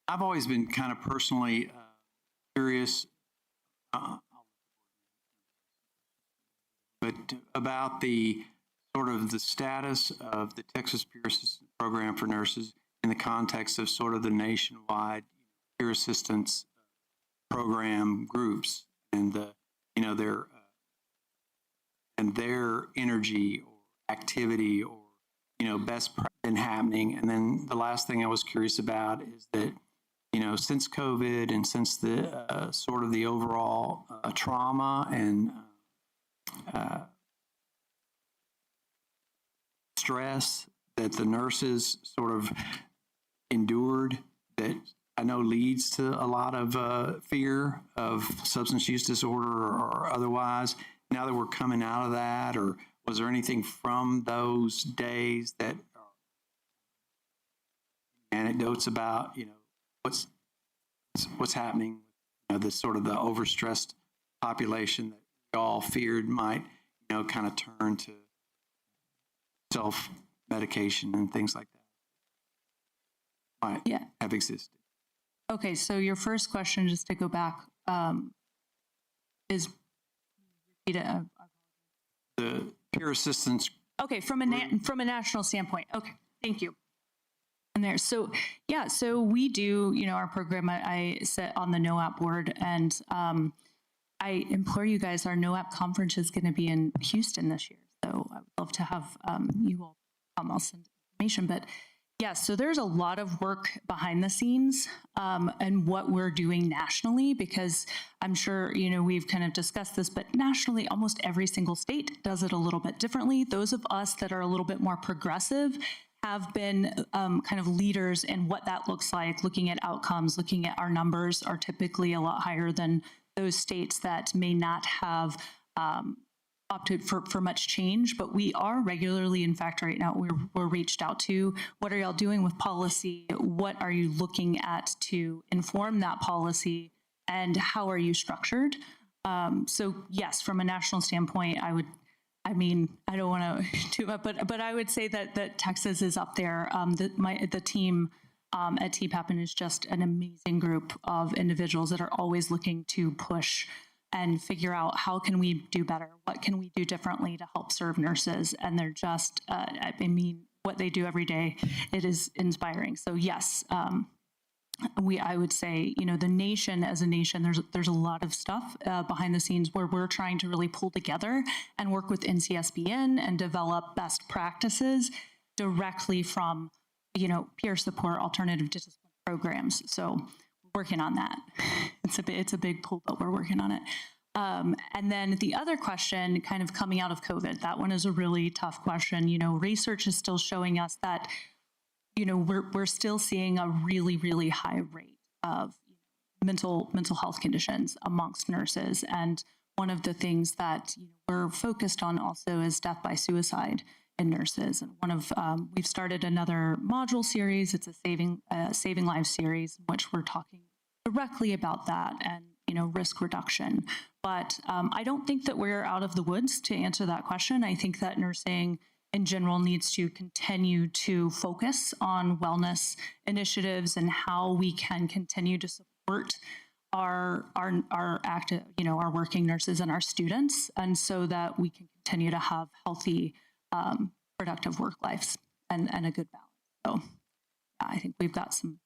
I've always been kind of personally curious, but about the sort of the status of the Texas Peer Assistance Program for nurses in the context of sort of the nationwide peer assistance program groups, and their energy or activity or best practice happening. And then the last thing I was curious about is that since COVID and since the sort of the overall trauma and stress that the nurses sort of endured, that I know leads to a lot of fear of substance use disorder or otherwise. Now that we're coming out of that, or was there anything from those days that are anecdotes about, what's happening, this sort of the overstressed population that we all feared might, kind of turn to self-medication and things like that might have existed? Okay, so your first question, just to go back, is repeat it. The peer assistance. Okay, from a national standpoint. Okay, thank you. And there, so yeah, so we do, our program. I sit on the NOAP board, and I implore you guys. Our NOAP conference is going to be in Houston this year, so I would love to have you all come. I'll send information, but yeah, so there's a lot of work behind the scenes and what we're doing nationally, because I'm sure, we've kind of discussed this, but nationally, almost every single state does it a little bit differently. Those of us that are a little bit more progressive have been kind of leaders in what that looks like, looking at outcomes, looking at our numbers are typically a lot higher than those states that may not have opted for much change, but we are regularly, in fact, right now, we're reached out to, what are y'all doing with policy? What are you looking at to inform that policy? And how are you structured? So yes, from a national standpoint, I don't want to do it, but I would say that Texas is up there. The team at TPAPN is just an amazing group of individuals that are always looking to push and figure out how can we do better? What can we do differently to help serve nurses? And they're just, what they do every day, it is inspiring. So yes, I would say, the nation as a nation, there's a lot of stuff behind the scenes where we're trying to really pull together and work with NCSBN and develop best practices directly from, peer support, alternative discipline programs. So working on that. It's a big pull, but we're working on it. And then the other question, kind of coming out of COVID, that one is a really tough question. Research is still showing us that, we're still seeing a really, really high rate of mental health conditions amongst nurses. And one of the things that we're focused on also is death by suicide in nurses. And we've started another module series. It's a Saving Lives series, in which we're talking directly about that and, risk reduction. But I don't think that we're out of the woods to answer that question. I think that nursing in general needs to continue to focus on wellness initiatives and how we can continue to support our active, our working nurses and our students, and so that we can continue to have healthy, productive work lives and a good balance. So yeah, I think we've got some.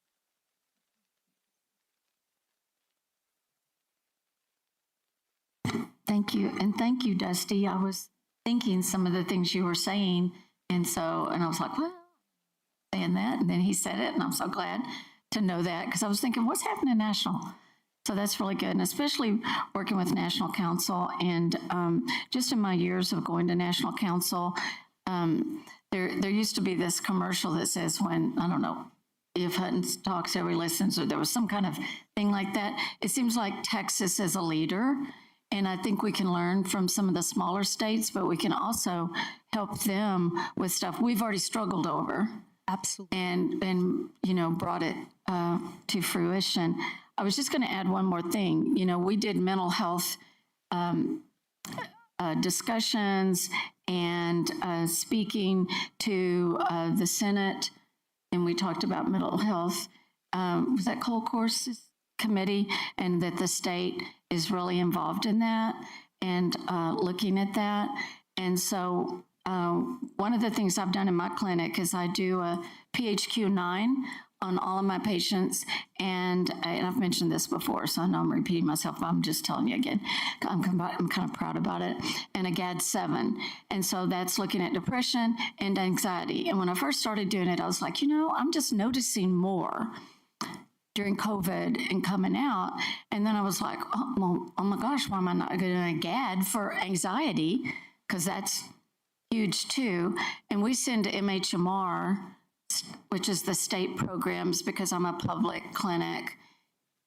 Thank you. And thank you, Dusty. I was thinking some of the things you were saying. And I was like, well, saying that. And then he said it. And I'm so glad to know that, because I was thinking, what's happening national? So that's really good. And especially working with National Council. And just in my years of going to National Council, there used to be this commercial that says, when, I don't know, if Hutton talks, everybody listens, or there was some kind of thing like that. It seems like Texas is a leader. And I think we can learn from some of the smaller states, but we can also help them with stuff we've already struggled over. Absolutely. And brought it to fruition. I was just going to add one more thing. We did mental health discussions and speaking to the Senate, and we talked about mental health. Was that Cole Courses Committee, and that the state is really involved in that and looking at that. And so one of the things I've done in my clinic is I do a PHQ-9 on all of my patients. And I've mentioned this before, so I know I'm repeating myself, but I'm just telling you again. I'm kind of proud about it. And a GAD-7. And so that's looking at depression and anxiety. And when I first started doing it, I was like, I'm just noticing more during COVID and coming out. And then I was like, oh my gosh, why am I not doing a GAD for anxiety? Because that's huge too. And we send to MHMR, which is the state programs, because I'm a public clinic.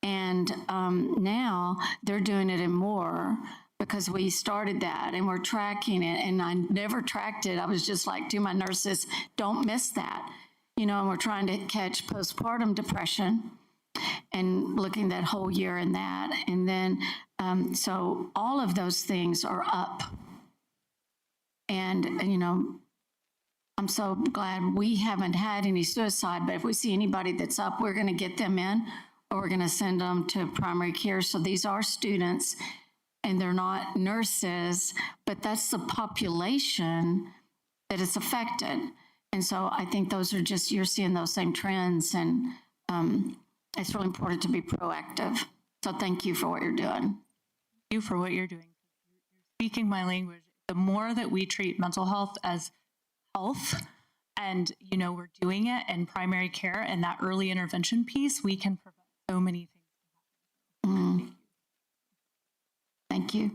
And now they're doing it in more, because we started that and we're tracking it. And I never tracked it. I was just like, to my nurses, don't miss that. And we're trying to catch postpartum depression and looking that whole year in that. And then, so all of those things are up. And I'm so glad we haven't had any suicide, but if we see anybody that's up, we're going to get them in or we're going to send them to primary care. So these are students and they're not nurses, but that's the population that it's affected. And so I think those are just, you're seeing those same trends, and it's really important to be proactive. So thank you for what you're doing. Thank you for what you're doing. You're speaking my language. The more that we treat mental health as health, and we're doing it in primary care and that early intervention piece, we can prevent so many things. Thank you.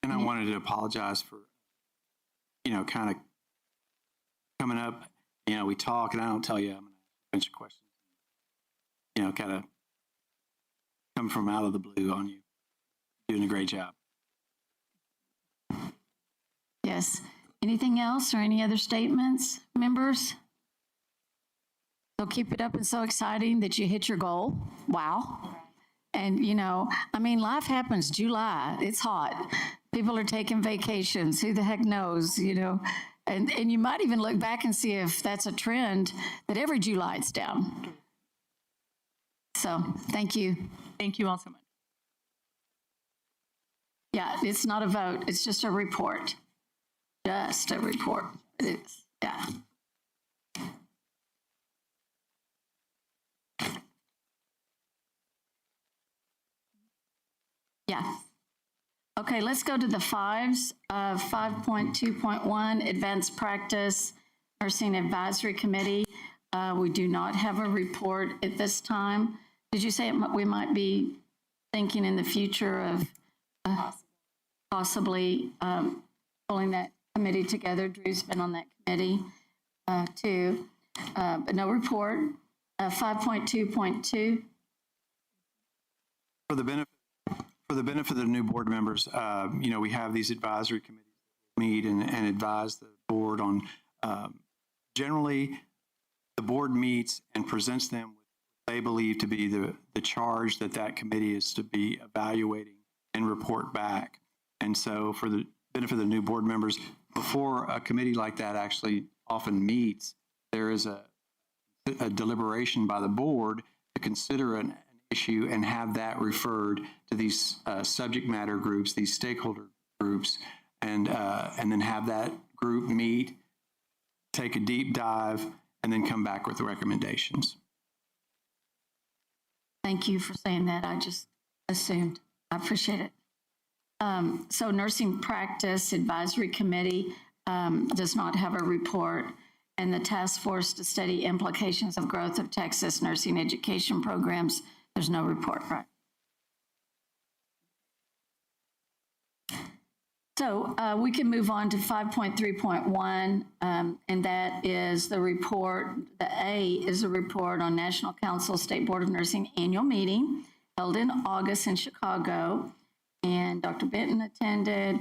And I wanted to apologize for, kind of coming up, we talk and I don't tell you, I'm going to ask a bunch of questions, kind of come from out of the blue on you. Doing a great job. Yes. Anything else or any other statements, members? So keep it up and so exciting that you hit your goal. Wow. And, life happens. July, it's hot. People are taking vacations. Who the heck knows, And you might even look back and see if that's a trend that every July it's down. So thank you. Thank you all so much. Yeah, it's not a vote. It's just a report. Just a report. It is. Yeah. Yeah. Okay, let's go to the fives. 5.2.1, Advanced Practice Nursing Advisory Committee. We do not have a report at this time. Did you say we might be thinking in the future of possibly pulling that committee together? Drew's been on that committee too, but no report. 5.2.2. For the benefit of the new board members, we have these advisory committees meet and advise the board on. Generally, the board meets and presents them what they believe to be the charge that committee is to be evaluating and report back. And so, for the benefit of the new board members, before a committee like that actually often meets, there is a deliberation by the board to consider an issue and have that referred to these subject matter groups, these stakeholder groups, and then have that group meet, take a deep dive, and then come back with the recommendations. Thank you for saying that. I just assumed. I appreciate it. So Nursing Practice Advisory Committee does not have a report, and the Task Force to Study Implications of Growth of Texas Nursing Education Programs, there's no report, right? So we can move on to 5.3.1, and that is the report. The A is a report on National Council State Board of Nursing annual meeting held in August in Chicago. And Dr. Benton attended,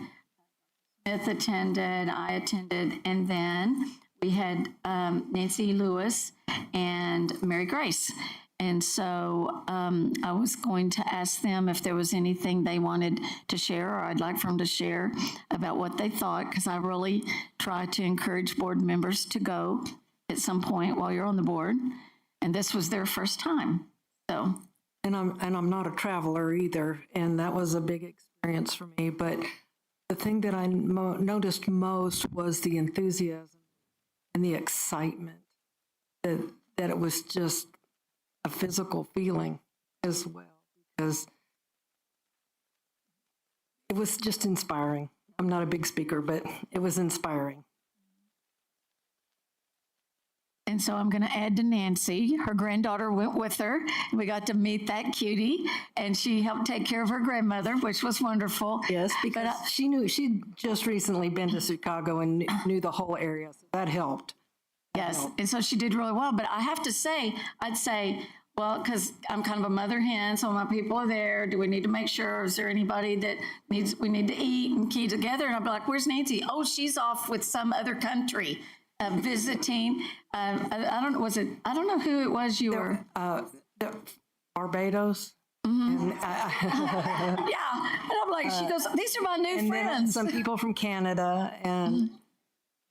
Smith attended, I attended, and then we had Nancy Lewis and Mary Grace. And so I was going to ask them if there was anything they wanted to share, or I'd like for them to share about what they thought, because I really try to encourage board members to go at some point while you're on the board. And this was their first time. So. And I'm not a traveler either, and that was a big experience for me. But the thing that I noticed most was the enthusiasm and the excitement, that it was just a physical feeling as well, because it was just inspiring. I'm not a big speaker, but it was inspiring. And so I'm going to add to Nancy. Her granddaughter went with her. We got to meet that cutie, and she helped take care of her grandmother, which was wonderful. Yes, because she'd just recently been to Chicago and knew the whole area, so that helped. Yes, and so she did really well. But I have to say, I'd say, well, because I'm kind of a mother hen, so my people are there. Do we need to make sure? Is there anybody that we need to eat and key together? And I'd be like, where's Nancy? Oh, she's off with some other country. Visiting, I don't know who it was you were. Barbados. Mm-hmm. And, yeah, and I'm like, she goes, these are my new friends. Then some people from Canada, and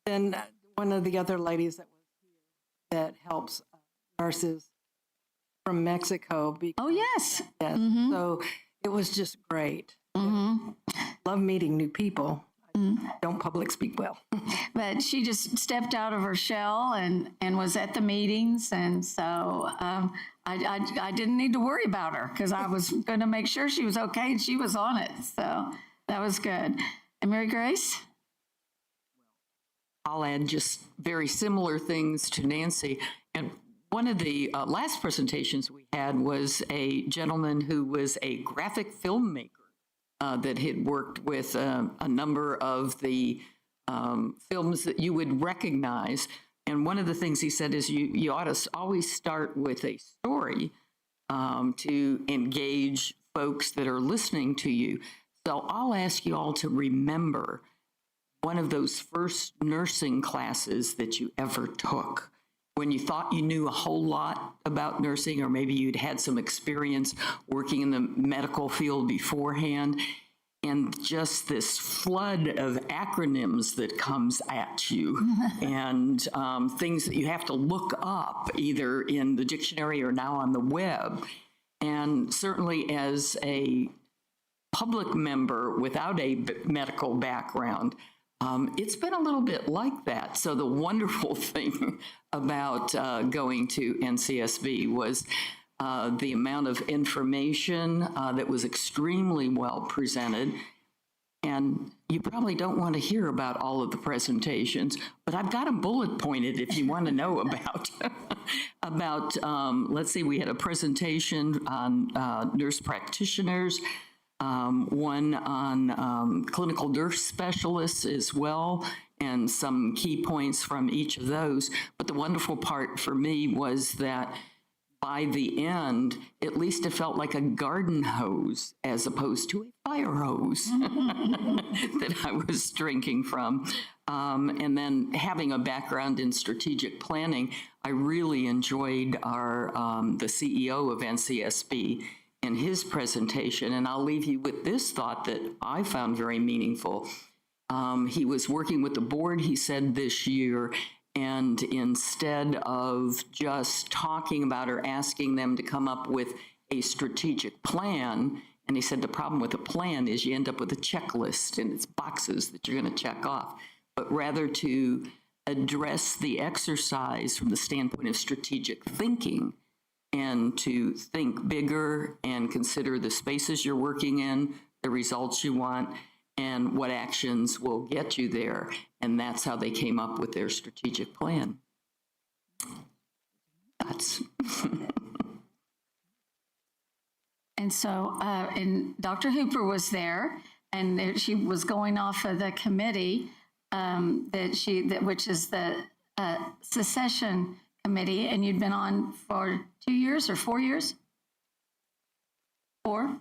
then one of the other ladies that was here that helps nurses from Mexico. Oh, yes. Yes. So it was just great. Love meeting new people. Don't public speak well. But she just stepped out of her shell and was at the meetings. And so I didn't need to worry about her because I was going to make sure she was okay and she was on it. So that was good. And Mary Grace? I'll add just very similar things to Nancy. And one of the last presentations we had was a gentleman who was a graphic filmmaker that had worked with a number of the films that you would recognize. And one of the things he said is you ought to always start with a story to engage folks that are listening to you. So I'll ask you all to remember one of those first nursing classes that you ever took, when you thought you knew a whole lot about nursing, or maybe you'd had some experience working in the medical field beforehand, and just this flood of acronyms that comes at you and things that you have to look up either in the dictionary or now on the web. And certainly as a public member without a medical background, it's been a little bit like that. So the wonderful thing about going to NCSB was the amount of information that was extremely well presented. And you probably don't want to hear about all of the presentations, but I've got them bullet pointed if you want to know about, let's see, we had a presentation on nurse practitioners, one on clinical nurse specialists as well, and some key points from each of those. But the wonderful part for me was that by the end, at least it felt like a garden hose as opposed to a fire hose that I was drinking from. And then having a background in strategic planning, I really enjoyed our the CEO of NCSB in his presentation. And I'll leave you with this thought that I found very meaningful. He was working with the board, he said, this year, and instead of just talking about or asking them to come up with a strategic plan, and he said the problem with a plan is you end up with a checklist and it's boxes that you're going to check off, but rather to address the exercise from the standpoint of strategic thinking and to think bigger and consider the spaces you're working in, the results you want, and what actions will get you there. And that's how they came up with their strategic plan. That's And so, and Dr. Hooper was there, and she was going off of the committee which is the secession committee, and you'd been on for 2 years or 4 years? 4?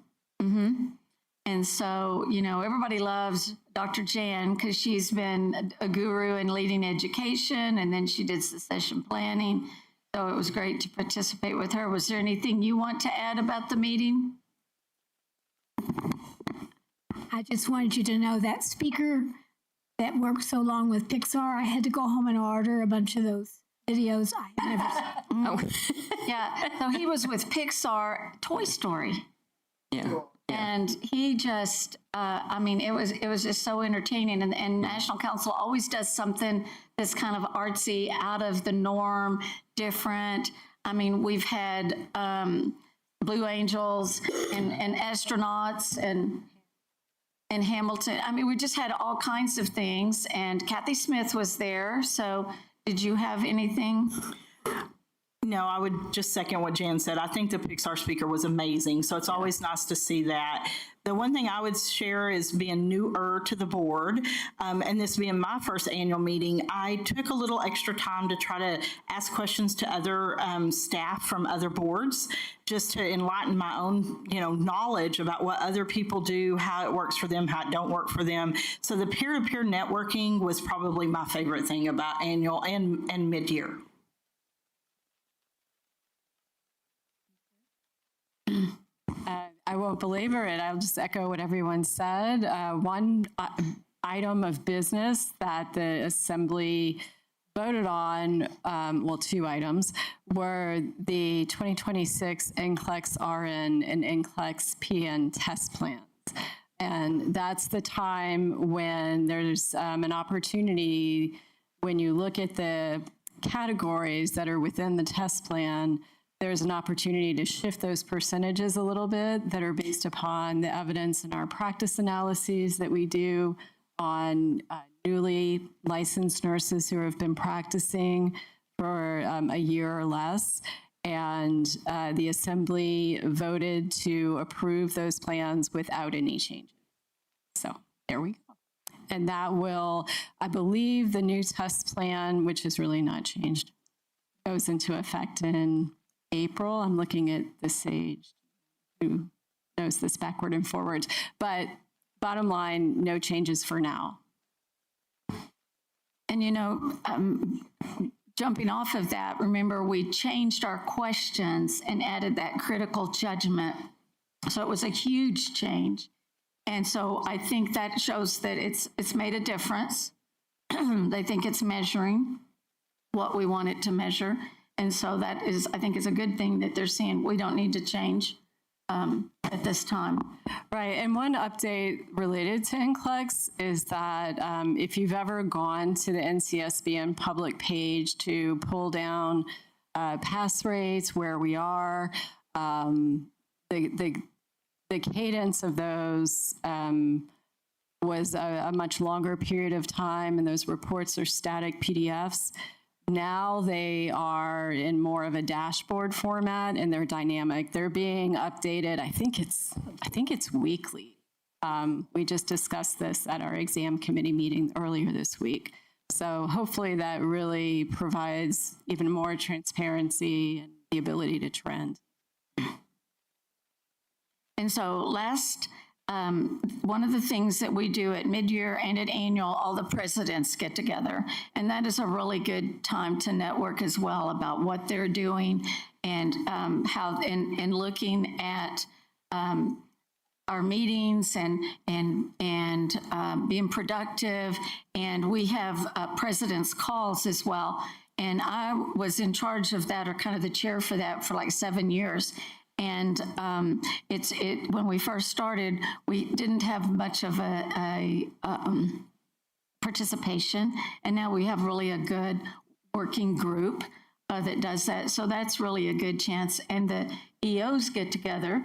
And so, you know, everybody loves Dr. Jan because she's been a guru in leading education, and then she did succession planning. So it was great to participate with her. Was there anything you want to add about the meeting? I just wanted you to know that speaker that worked so long with Pixar, I had to go home and order a bunch of those videos I had never seen. Yeah, so he was with Pixar Toy Story. Yeah. And he just, I mean, it was just so entertaining. And National Council always does something that's kind of artsy, out of the norm, different. I mean, we've had Blue Angels and astronauts and Hamilton. I mean, we just had all kinds of things. And Kathy Smith was there. So did you have anything? No, I would just second what Jan said. I think the Pixar speaker was amazing. So it's always nice to see that. The one thing I would share is being newer to the board, and this being my first annual meeting, I took a little extra time to try to ask questions to other staff from other boards, just to enlighten my own, knowledge about what other people do, how it works for them, how it don't work for them. So the peer-to-peer networking was probably my favorite thing about annual and mid-year. I won't belabor it. I'll just echo what everyone said. One item of business that the Assembly voted on, well, two items, were the 2026 NCLEX RN and NCLEX PN test plans. And that's the time when there's an opportunity, when you look at the categories that are within the test plan, there's an opportunity to shift those percentages a little bit that are based upon the evidence in our practice analyses that we do on newly licensed nurses who have been practicing for a year or less. And the Assembly voted to approve those plans without any changes. So there we go. And that will, I believe the new test plan, which has really not changed, goes into effect in April. I'm looking at the SAGE, who knows this backward and forward. But bottom line, no changes for now. And you know, jumping off of that, remember we changed our questions and added that critical judgment. So it was a huge change. And so I think that shows that it's made a difference. They think it's measuring what we want it to measure. And so that is, I think, is a good thing that they're seeing we don't need to change at this time. Right, and one update related to NCLEX is that if you've ever gone to the NCSBN public page to pull down pass rates, where we are, the cadence of those was a much longer period of time, and those reports are static PDFs. Now they are in more of a dashboard format, and they're dynamic. They're being updated. I think it's weekly. We just discussed this at our exam committee meeting earlier this week. So hopefully that really provides even more transparency and the ability to trend. And so last, one of the things that we do at mid-year and at annual, all the presidents get together. And that is a really good time to network as well about what they're doing and how, and looking at our meetings and being productive. And we have presidents' calls as well. And I was in charge of that, or kind of the chair for that, for like 7 years. And when we first started, we didn't have much of a participation, and now we have really a good working group that does that. So that's really a good chance. And the EOs get together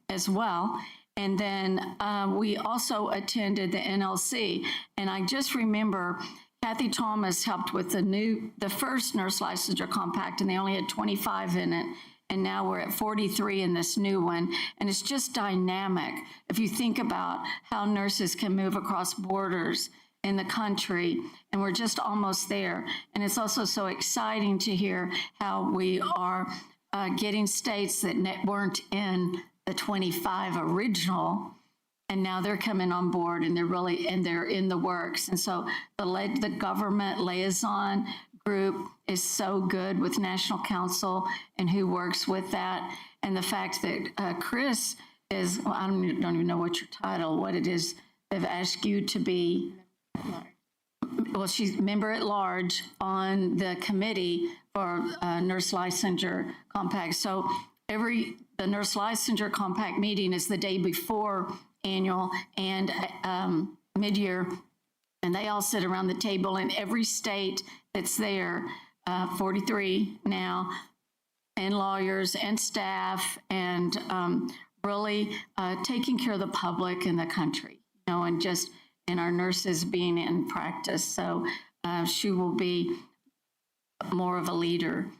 as well. And then we also attended the NLC. And I just remember Kathy Thomas helped with the first nurse licensure compact, and they only had 25 in it. And now we're at 43 in this new one. And it's just dynamic. If you think about how nurses can move across borders in the country, and we're just almost there. And it's also so exciting to hear how we are getting states that weren't in the 25 original, and now they're coming on board, and they're in the works. And so the government liaison group is so good with National Council and who works with that. And the fact that Chris is, well, I don't even know what your title, what it is, they've asked you to be, well, she's member at large on the committee for nurse licensure compact. So the nurse licensure compact meeting is the day before annual and mid-year, and they all sit around the table, and every state that's there, 43 now, and lawyers and staff, and really taking care of the public and the country, you know, and our nurses being in practice. So she will be more of a leader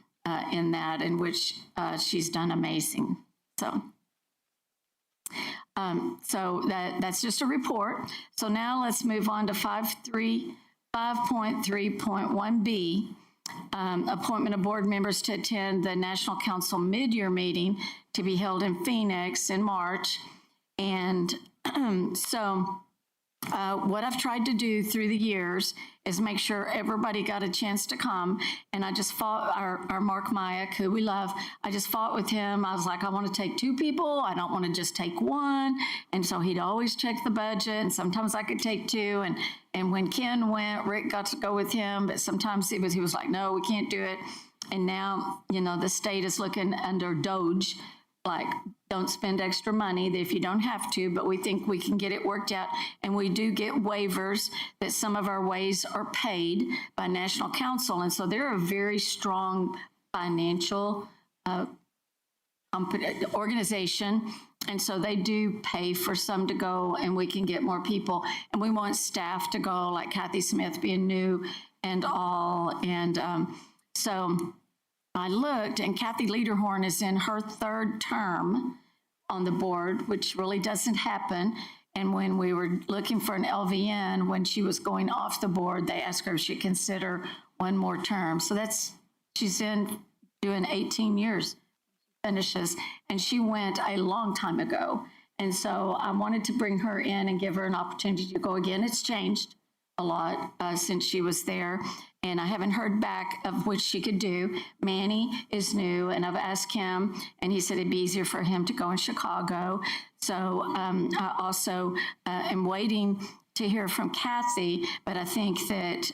in that, in which she's done amazing. So that's just a report. So now let's move on to 5.3.1B, appointment of board members to attend the National Council mid-year meeting to be held in Phoenix in March. And so What I've tried to do through the years is make sure everybody got a chance to come. And I just fought our Mark Mayak, who we love. I just fought with him. I was like, I want to take 2 people. I don't want to just take 1. And so he'd always check the budget. And sometimes I could take 2. And when Ken went, Rick got to go with him. But sometimes he was like, no, we can't do it. And now, the state is looking under DOGE, like, don't spend extra money if you don't have to, but we think we can get it worked out. And we do get waivers that some of our ways are paid by National Council. And so they're a very strong financial organization. And so they do pay for some to go, and we can get more people. And we want staff to go, like Kathy Smith being new and all. And so I looked, and Kathy Lederhorn is in her 3rd term on the board, which really doesn't happen. And when we were looking for an LVN, when she was going off the board, they asked her if she'd consider 1 more term. So she's in doing 18 years, finishes, and she went a long time ago. And so I wanted to bring her in and give her an opportunity to go again. It's changed a lot since she was there, and I haven't heard back of which she could do. Manny is new, and I've asked him, and he said it'd be easier for him to go in Chicago. So I also am waiting to hear from Kathy, but I think that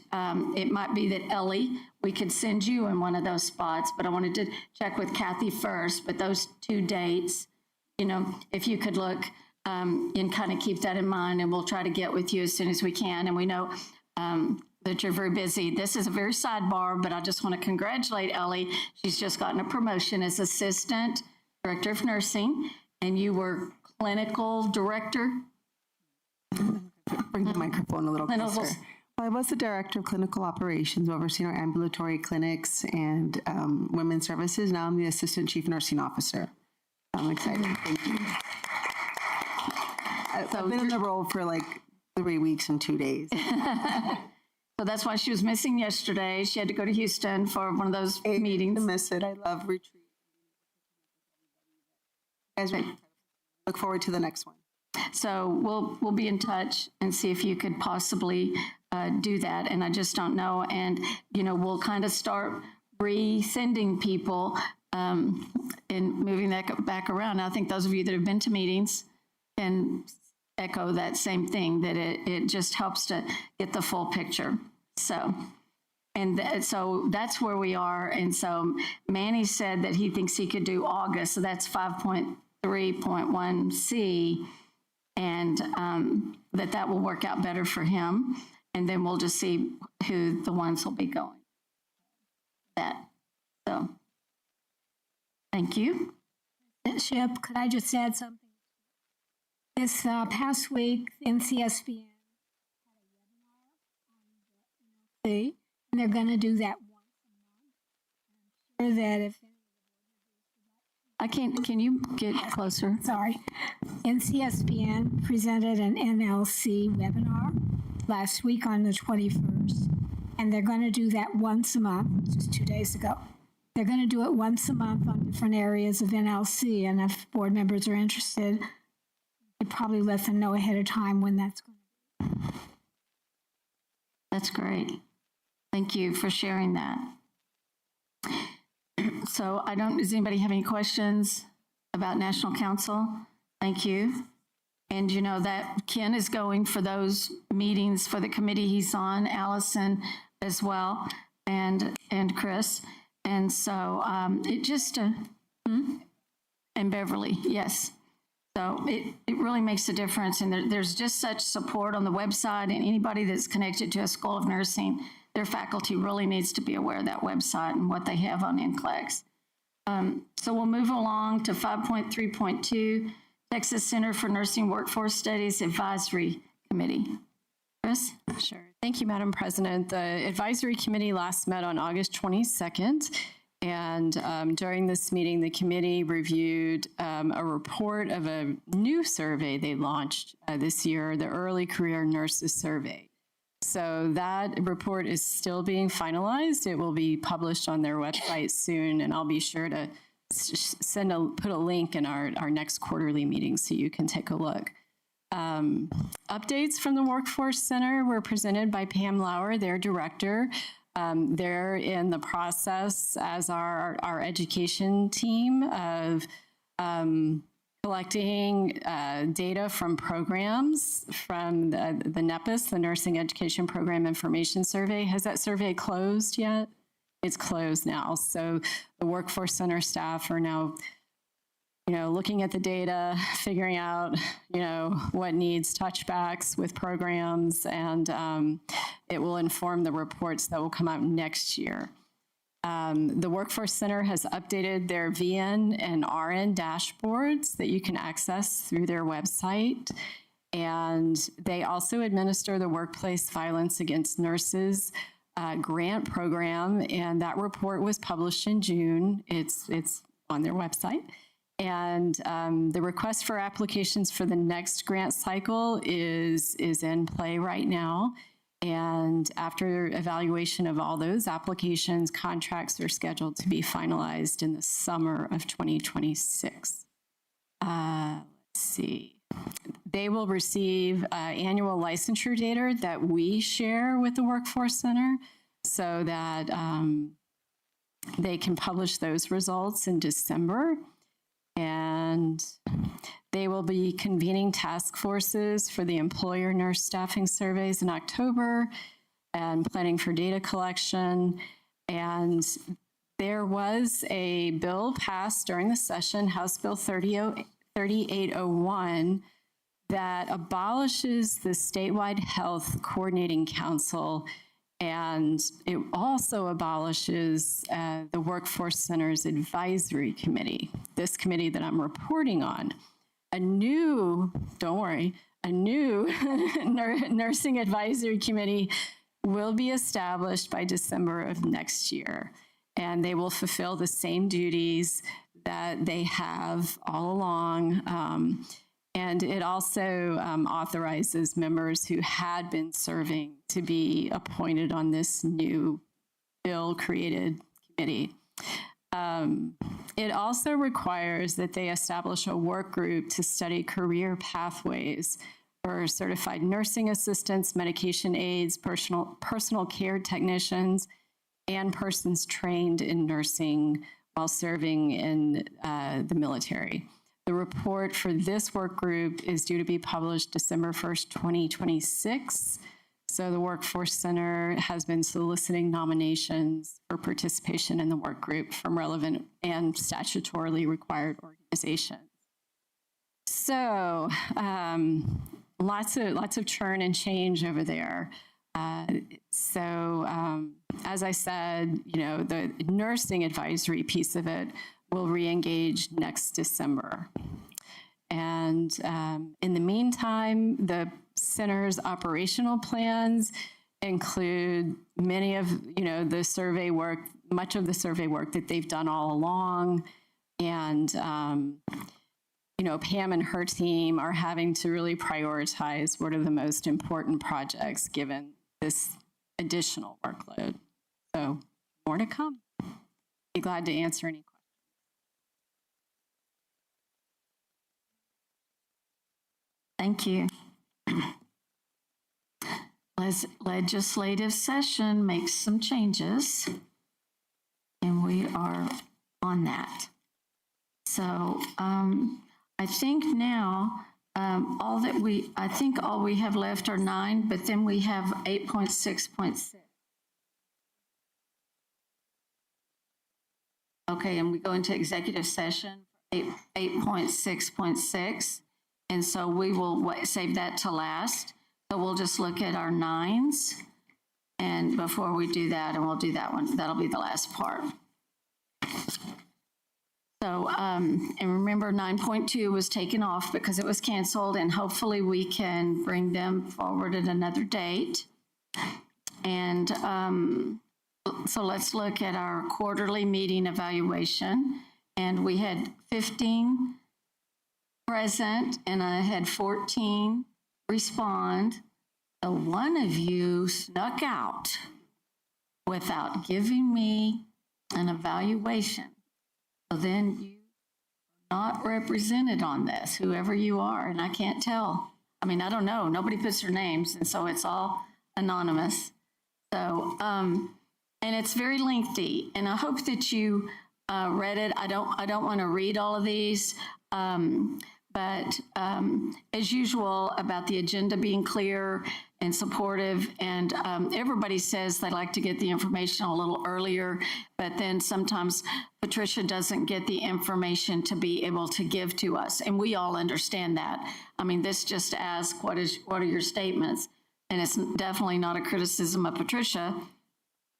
it might be that Ellie, we could send you in one of those spots, but I wanted to check with Kathy first. But those 2 dates, if you could look and kind of keep that in mind, and we'll try to get with you as soon as we can. And we know that you're very busy. This is a very sidebar, but I just want to congratulate Ellie. She's just gotten a promotion as Assistant Director of Nursing, and you were Clinical Director. Bring the microphone a little closer. Well, I was the Director of Clinical Operations, overseeing our ambulatory clinics and women's services. Now I'm the Assistant Chief Nursing Officer. I'm excited. Thank you. I've been in the role for like 3 weeks and 2 days. So that's why she was missing yesterday. She had to go to Houston for one of those meetings. I miss it. I love retreat. Guys, look forward to the next one. So we'll be in touch and see if you could possibly do that. And I just don't know. And, we'll kind of start resending people and moving that back around. I think those of you that have been to meetings can echo that same thing, that it just helps to get the full picture. So, so that's where we are. And so Manny said that he thinks he could do August. So that's 5.3.1C, and that will work out better for him. And then we'll just see who the ones will be going. So, thank you. Ship, could I just add something? This past week, NCSBN had a webinar on the NLC, and they're going to do that once a month. I'm sure that if I can't, can you get closer? Sorry. NCSBN presented an NLC webinar last week on the 21st, and they're going to do that once a month, just 2 days ago. They're going to do it once a month on different areas of NLC, and if board members are interested, you'd probably let them know ahead of time when that's going to be. That's great. Thank you for sharing that. So does anybody have any questions about National Council? Thank you. And that Ken is going for those meetings for the committee he's on, Allison as well, and Chris. And so it just, and Beverly, yes. So it really makes a difference. And there's just such support on the website, and anybody that's connected to a School of Nursing, their faculty really needs to be aware of that website and what they have on NCLEX. So we'll move along to 5.3.2, Texas Center for Nursing Workforce Studies Advisory Committee. Chris? Sure. Thank you, Madam President. The advisory committee last met on August 22nd. And during this meeting, the committee reviewed a report of a new survey they launched this year, the Early Career Nurses Survey. So that report is still being finalized. It will be published on their website soon, and I'll be sure to put a link in our next quarterly meeting so you can take a look. Updates from the Workforce Center were presented by Pam Lauer, their director. They're in the process as our education team of collecting data from programs from the NEPIS, the Nursing Education Program Information Survey. Has that survey closed yet? It's closed now. So the Workforce Center staff are now looking at the data, figuring out, what needs touchbacks with programs, and it will inform the reports that will come out next year. The Workforce Center has updated their VN and RN dashboards that you can access through their website. And they also administer the Workplace Violence Against Nurses grant program, and that report was published in June. It's on their website. And the request for applications for the next grant cycle is in play right now. And after evaluation of all those applications, contracts are scheduled to be finalized in the summer of 2026. Let's see. They will receive annual licensure data that we share with the Workforce Center so that they can publish those results in December. And they will be convening task forces for the employer nurse staffing surveys in October and planning for data collection. And there was a bill passed during the session, House Bill 3801, that abolishes the statewide health coordinating council, and it also abolishes the Workforce Center's advisory committee, this committee that I'm reporting on. A new nursing advisory committee will be established by December of next year, and they will fulfill the same duties that they have all along. And it also authorizes members who had been serving to be appointed on this new bill-created committee. It also requires that they establish a work group to study career pathways for certified nursing assistants, medication aides, personal care technicians, and persons trained in nursing while serving in the military. The report for this work group is due to be published December 1st, 2026. So the Workforce Center has been soliciting nominations for participation in the work group from relevant and statutorily required organizations. So lots of churn and change over there. As I said, the nursing advisory piece of it will re-engage next December. And in the meantime, the center's operational plans include many of, the survey work, much of the survey work that they've done all along. And, Pam and her team are having to really prioritize what are the most important projects given this additional workload. So more to come. Be glad to answer any questions. Thank you. Legislative session makes some changes, and we are on that. So I think now all we have left are 9, but then we have 8.6.6. Okay, and we go into executive session, 8.6.6. And so we will save that to last. So we'll just look at our 9s. And before we do that, and we'll do that one, that'll be the last part. So, and remember 9.2 was taken off because it was canceled, and hopefully we can bring them forward at another date. And so let's look at our quarterly meeting evaluation. And we had 15 present, and I had 14 respond. So one of you snuck out without giving me an evaluation. So then you are not represented on this, whoever you are, and I can't tell I mean, I don't know. Nobody puts their names, and so it's all anonymous. So, and it's very lengthy, and I hope that you read it. I don't want to read all of these, but as usual, about the agenda being clear and supportive, and everybody says they like to get the information a little earlier, but then sometimes Patricia doesn't get the information to be able to give to us, and we all understand that. I mean, this just asks, what are your statements? And it's definitely not a criticism of Patricia.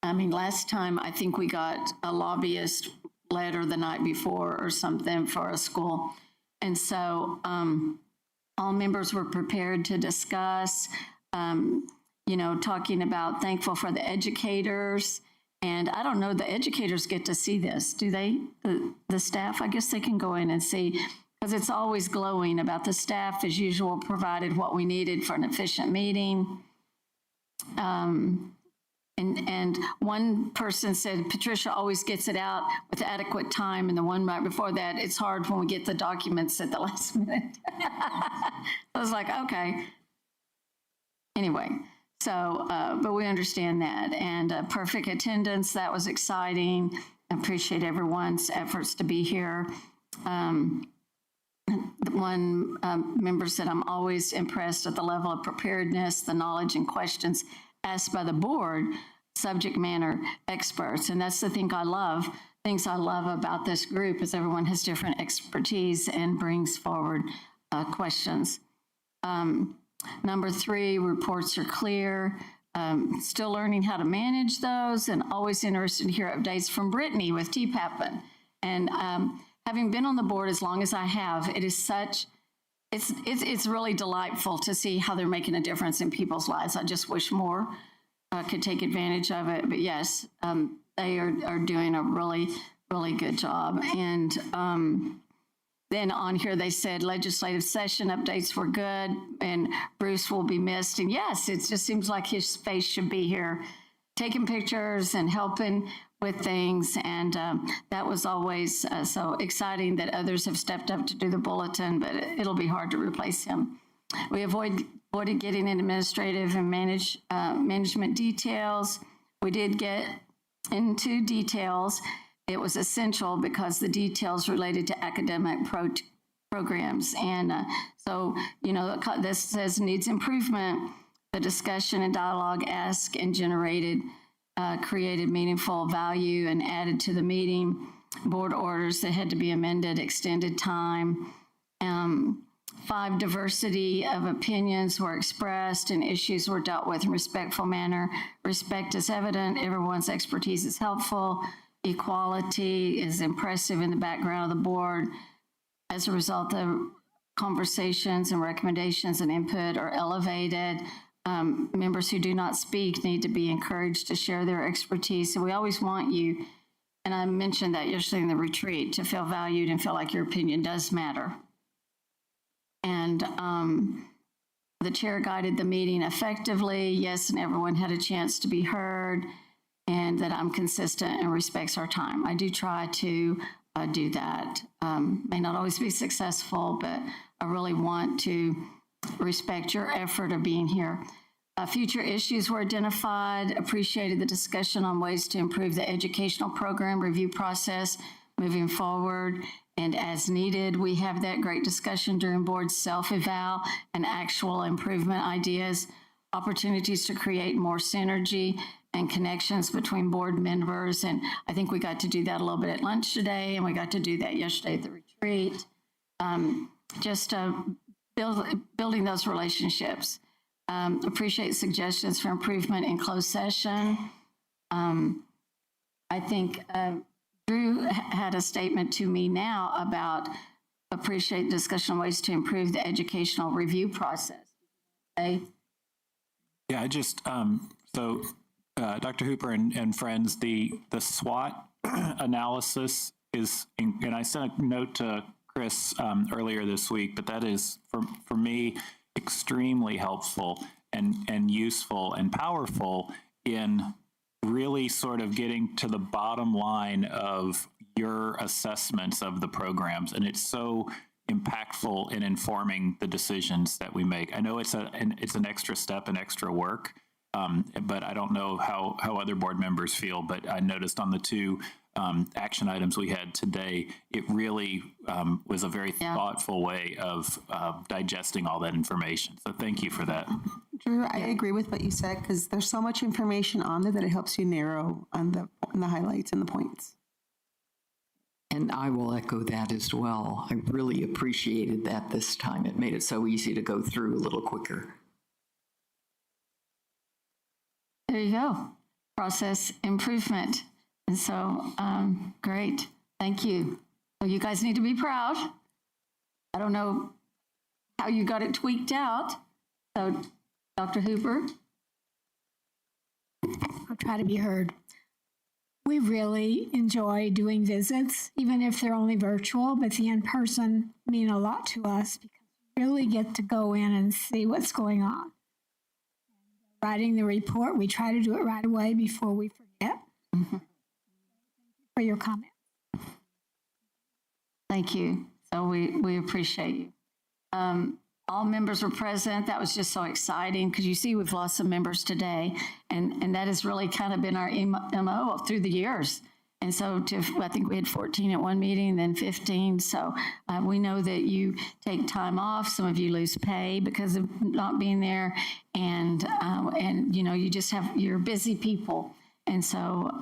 I mean, last time I think we got a lobbyist letter the night before or something for a school. And so all members were prepared to discuss, talking about thankful for the educators. And I don't know, the educators get to see this, do they? The staff, I guess they can go in and see, because it's always glowing about the staff, as usual, provided what we needed for an efficient meeting. And one person said, Patricia always gets it out with adequate time. And the one right before that, it's hard when we get the documents at the last minute. I was like, okay. Anyway, so, but we understand that. And perfect attendance, that was exciting. I appreciate everyone's efforts to be here. Member said, I'm always impressed at the level of preparedness, the knowledge and questions asked by the board, subject matter experts. And that's the thing I love. Things I love about this group is everyone has different expertise and brings forward questions. Number 3, reports are clear. Still learning how to manage those, and always interested to hear updates from Brittany with TPAPN. And having been on the board as long as I have, it is it's really delightful to see how they're making a difference in people's lives. I just wish more could take advantage of it. But yes, they are doing a really, really good job. And then on here, they said legislative session updates were good and Bruce will be missed. And yes, it just seems like his face should be here, taking pictures and helping with things. And that was always so exciting that others have stepped up to do the bulletin, but it'll be hard to replace him. We avoided getting into administrative and management details. We did get into details. It was essential because the details related to academic programs. And so, this says needs improvement. The discussion and dialogue asked and created meaningful value and added to the meeting. Board orders that had to be amended, extended time. 5 diversity of opinions were expressed and issues were dealt with in a respectful manner. Respect is evident. Everyone's expertise is helpful. Equality is impressive in the background of the board. As a result, the conversations and recommendations and input are elevated. Members who do not speak need to be encouraged to share their expertise. So we always want you, and I mentioned that yesterday in the retreat, to feel valued and feel like your opinion does matter. And the chair guided the meeting effectively. Yes, and everyone had a chance to be heard, and that I'm consistent and respects our time. I do try to do that. May not always be successful, but I really want to respect your effort of being here. Future issues were identified. Appreciated the discussion on ways to improve the educational program review process moving forward. And as needed, we have that great discussion during board self-eval and actual improvement ideas, opportunities to create more synergy and connections between board members. And I think we got to do that a little bit at lunch today, and we got to do that yesterday at the retreat. Building those relationships. Appreciate suggestions for improvement in closed session. I think Drew had a statement to me now about appreciate discussion on ways to improve the educational review process. Okay. Yeah, I just, Dr. Hooper and friends, the SWOT analysis is, and I sent a note to Chris earlier this week, but that is, for me, extremely helpful and useful and powerful in really sort of getting to the bottom line of your assessments of the programs. And it's so impactful in informing the decisions that we make. I know it's an extra step and extra work, but I don't know how other board members feel, but I noticed on the two action items we had today, it really was a very thoughtful way of digesting all that information. So thank you for that. Drew, I agree with what you said because there's so much information on there that it helps you narrow on the highlights and the points. And I will echo that as well. I really appreciated that this time. It made it so easy to go through a little quicker. There you go. Process improvement. And so, great. Thank you. So you guys need to be proud. I don't know how you got it tweaked out. So, Dr. Hooper? I'll try to be heard. We really enjoy doing visits, even if they're only virtual, but the in-person mean a lot to us because we really get to go in and see what's going on. Writing the report, we try to do it right away before we forget. Mm-hmm. For your comment. Thank you. So we appreciate you. All members were present. That was just so exciting because you see we've lost some members today, and that has really kind of been our MO through the years. And so I think we had 14 at one meeting, then 15. So we know that you take time off. Some of you lose pay because of not being there, and you know you're busy people, and so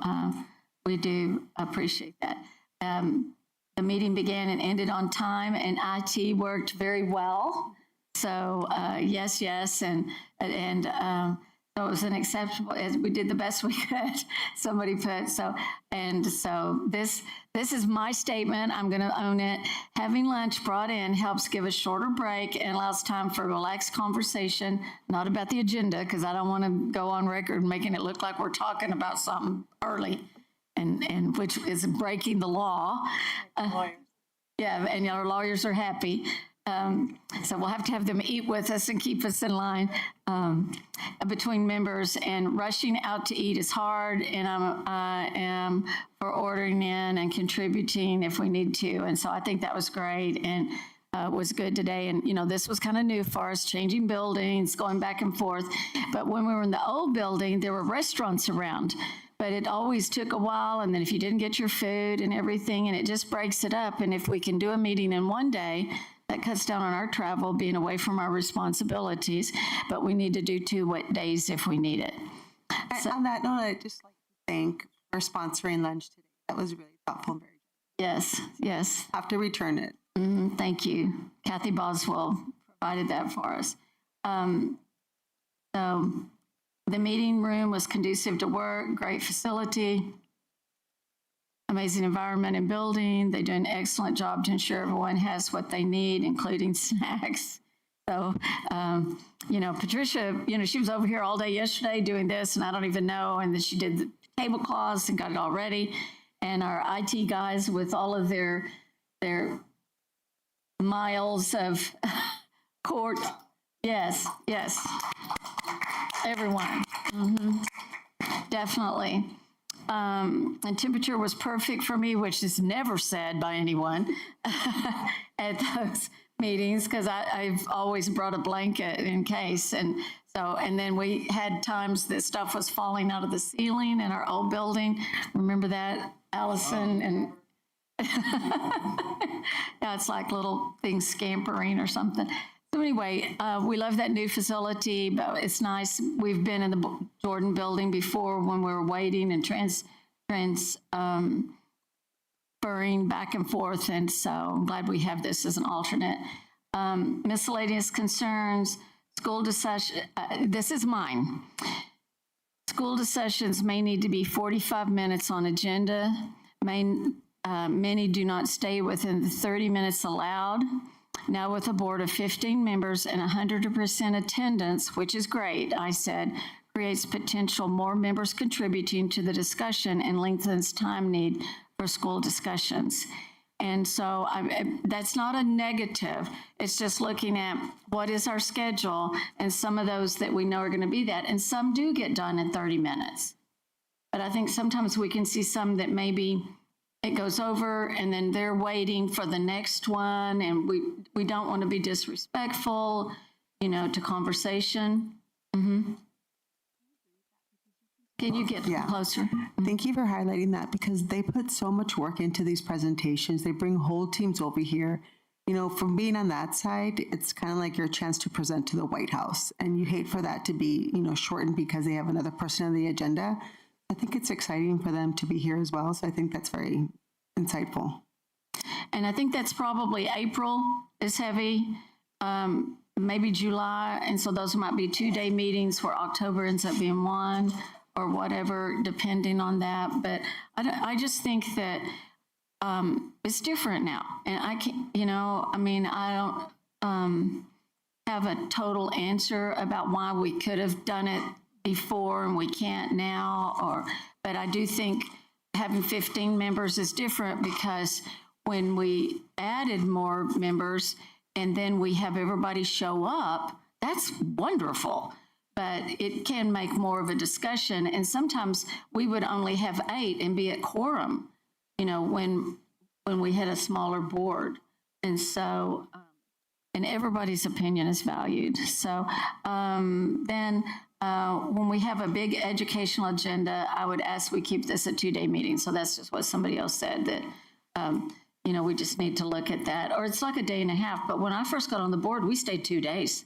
we do appreciate that. The meeting began and ended on time, and IT worked very well. So yes, and so it was an acceptable. We did the best we could. Somebody put so, and so this is my statement. I'm going to own it. Having lunch brought in helps give a shorter break and allows time for relaxed conversation, not about the agenda, because I don't want to go on record making it look like we're talking about something early, and which is breaking the law. Yeah, and our lawyers are happy. So we'll have to have them eat with us and keep us in line between members. And rushing out to eat is hard, and I am for ordering in and contributing if we need to. And so I think that was great and was good today. And, you know, this was kind of new for us, changing buildings, going back and forth. But when we were in the old building, there were restaurants around. But it always took a while, and then if you didn't get your food and everything, and it just breaks it up. And if we can do a meeting in one day, that cuts down on our travel, being away from our responsibilities, but we need to do 2 days if we need it. So, on that note, I'd just like to thank for sponsoring lunch today. That was really thoughtful and very good. Yes. Have to return it. Thank you. Kathy Boswell provided that for us. So the meeting room was conducive to work, great facility, amazing environment and building. They do an excellent job to ensure everyone has what they need, including snacks. So, you know, Patricia, you know, she was over here all day yesterday doing this, and I don't even know. And then she did the tablecloths and got it all ready. And our IT guys with all of their miles of court. Yes. Everyone. Definitely. And temperature was perfect for me, which is never said by anyone at those meetings, because I've always brought a blanket in case. And then we had times that stuff was falling out of the ceiling in our old building. Remember that, Allison? And yeah, it's like little things scampering or something. So anyway, we love that new facility, but it's nice. We've been in the Jordan building before when we were waiting and transferring back and forth, and so I'm glad we have this as an alternate. Miscellaneous concerns, school discussion, this is mine. School discussions may need to be 45 minutes on agenda. Many do not stay within the 30 minutes allowed. Now with a board of 15 members and 100% attendance, which is great, I said, creates potential more members contributing to the discussion and lengthens time need for school discussions. And so that's not a negative. It's just looking at what is our schedule and some of those that we know are going to be that. And some do get done in 30 minutes. But I think sometimes we can see some that maybe it goes over and then they're waiting for the next one, and we don't want to be disrespectful, to conversation. Can you get closer? Thank you for highlighting that, because they put so much work into these presentations. They bring whole teams over here. From being on that side, it's kind of like your chance to present to the White House, and you hate for that to be, shortened because they have another person on the agenda. I think it's exciting for them to be here as well. So I think that's very insightful. And I think that's probably April is heavy, maybe July. And so those might be 2-day meetings where October ends up being one or whatever, depending on that. But I just think that it's different now. And I can't, I don't have a total answer about why we could have done it before and we can't now, but I do think having 15 members is different, because when we added more members and then we have everybody show up, that's wonderful, but it can make more of a discussion. And sometimes we would only have 8 and be at quorum, when we had a smaller board. And so, and everybody's opinion is valued. So then when we have a big educational agenda, I would ask we keep this a 2-day meeting. So that's just what somebody else said, that, we just need to look at that. Or it's like a day and a half. But when I first got on the board, we stayed 2 days.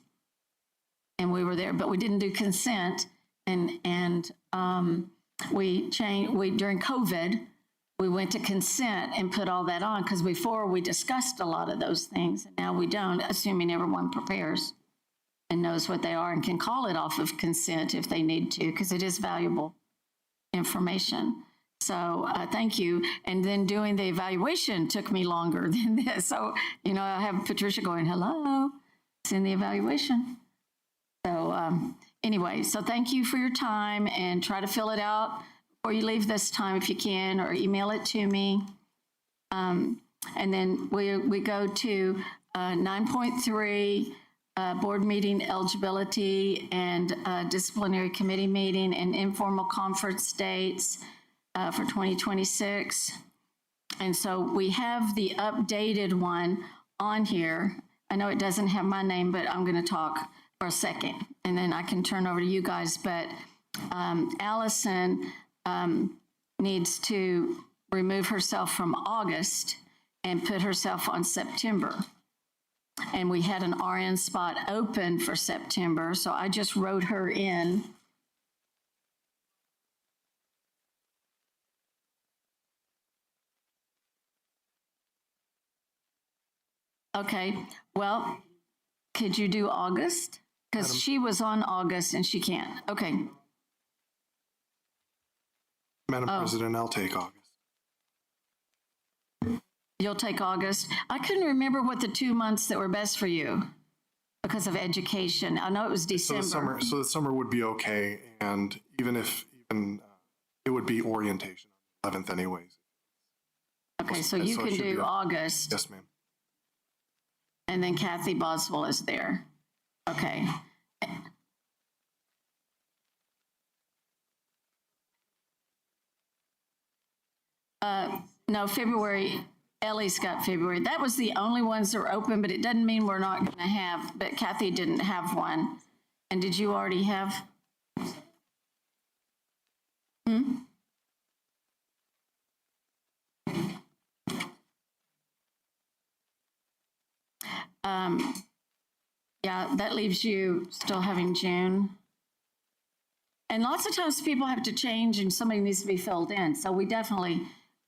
And we were there, but we didn't do consent. And we changed, during COVID, we went to consent and put all that on, because before we discussed a lot of those things, and now we don't, assuming everyone prepares and knows what they are and can call it off of consent if they need to, because it is valuable information. So thank you. And then doing the evaluation took me longer than this. So, I have Patricia going, hello, it's in the evaluation. So anyway, so thank you for your time, and try to fill it out before you leave this time if you can, or email it to me. And then we go to 9.3, board meeting eligibility and disciplinary committee meeting and informal conference dates for 2026. And so we have the updated one on here. I know it doesn't have my name, but I'm going to talk for a second, and then I can turn over to you guys. But Allison needs to remove herself from August and put herself on September. And we had an RN spot open for September, so I just wrote her in. Okay, well, could you do August? Because she was on August and she can't. Okay. Madam President, I'll take August. You'll take August. I couldn't remember what the 2 months that were best for you because of education. I know it was December. So the summer would be okay, and even it would be orientation on the 11th anyways. Okay, so you can do August. Yes, ma'am. And then Kathy Boswell is there. Okay. No, February. Ellie's got February. That was the only ones that were open, but it doesn't mean we're not going to have. But Kathy didn't have one. And did you already have? Yeah, that leaves you still having June. And lots of times people have to change and somebody needs to be filled in. So we definitely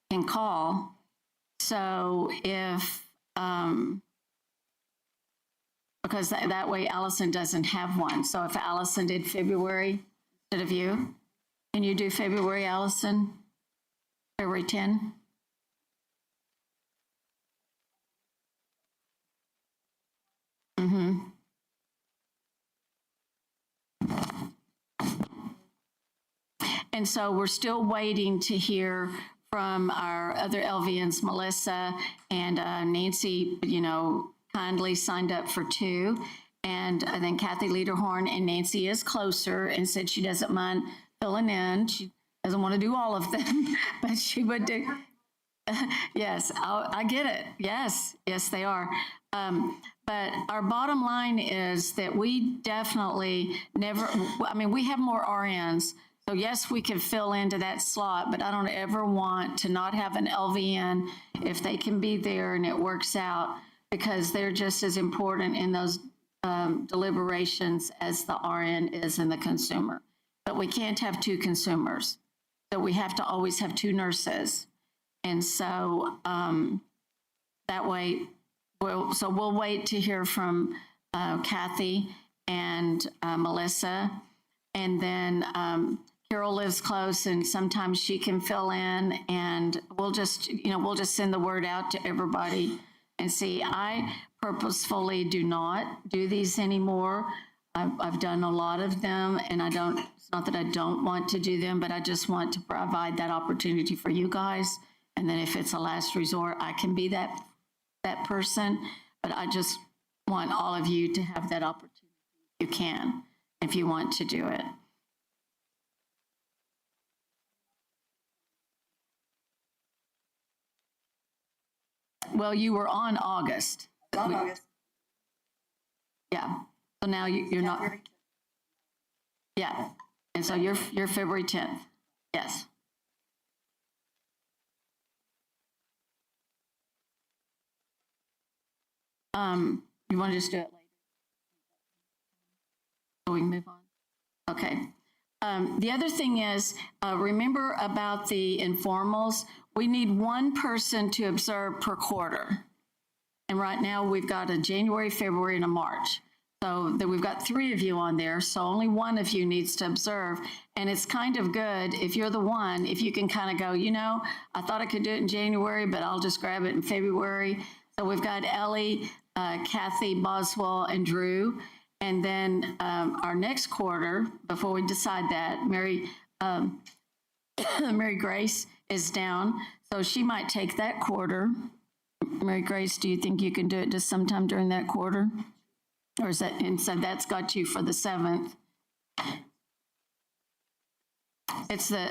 can call. So if, because that way Allison doesn't have one. So if Allison did February instead of you, can you do February, Allison? February 10? And so we're still waiting to hear from our other LVNs, Melissa and Nancy, kindly signed up for 2. And then Kathy Lederhorn, and Nancy is closer and said she doesn't mind filling in. She doesn't want to do all of them, but she would do. Yes, I get it. Yes, yes, they are. But our bottom line is that we definitely never, I mean, we have more RNs. So yes, we can fill into that slot, but I don't ever want to not have an LVN if they can be there and it works out, because they're just as important in those deliberations as the RN is in the consumer. But we can't have two consumers. So we have to always have two nurses. And so that way, we'll wait to hear from Kathy and Melissa. And then Carol lives close and sometimes she can fill in, and we'll just send the word out to everybody and see. I purposefully do not do these anymore. I've done a lot of them, and it's not that I don't want to do them, but I just want to provide that opportunity for you guys. And then if it's a last resort, I can be that person, but I just want all of you to have that opportunity if you can, if you want to do it. Well, you were on August. August. Yeah. So now you're not. Yeah. And so you're February 10th. Yes. You want to just do it later? So we can move on. Okay. The other thing is, remember about the informals, we need one person to observe per quarter. And right now we've got a January, February, and a March. So we've got 3 of you on there, so only one of you needs to observe. And it's kind of good if you're the one, if you can kind of go, I thought I could do it in January, but I'll just grab it in February. So we've got Ellie, Kathy, Boswell, and Drew. And then our next quarter, before we decide that, Mary Grace is down, so she might take that quarter. Mary Grace, do you think you can do it just sometime during that quarter? Or is that, and so that's got you for the 7th. It's the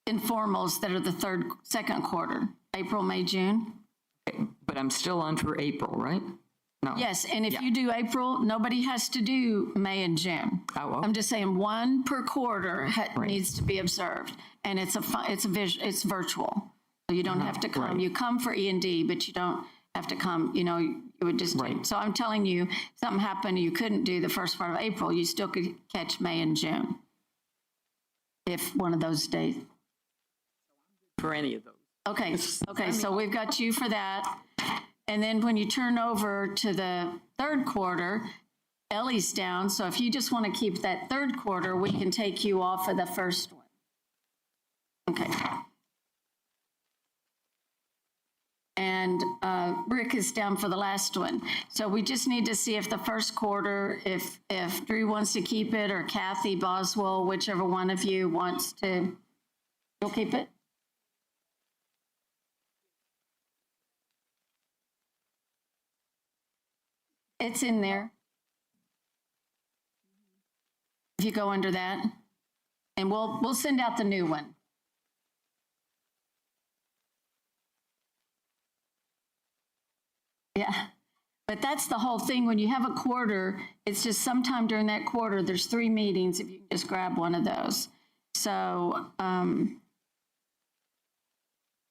informals that are the second quarter, April, May, June. But I'm still on for April, right? No. Yes, and if you do April, nobody has to do May and June. Oh, okay. I'm just saying one per quarter needs to be observed, and it's virtual, so you don't have to come. Right. You come for E&D, but you don't have to come. You would just. Right. So I'm telling you, if something happened, you couldn't do the first part of April. You still could catch May and June, if one of those days. For any of those. Okay. Okay. So we've got you for that. And then when you turn over to the third quarter, Ellie's down. So if you just want to keep that third quarter, we can take you off of the first one. Okay. And Rick is down for the last one. So we just need to see if the first quarter, if Drew wants to keep it, or Kathy, Boswell, whichever one of you wants to, you'll keep it? It's in there. If you go under that, and we'll send out the new one. Yeah, but that's the whole thing. When you have a quarter, it's just sometime during that quarter, there's 3 meetings, if you can just grab one of those. So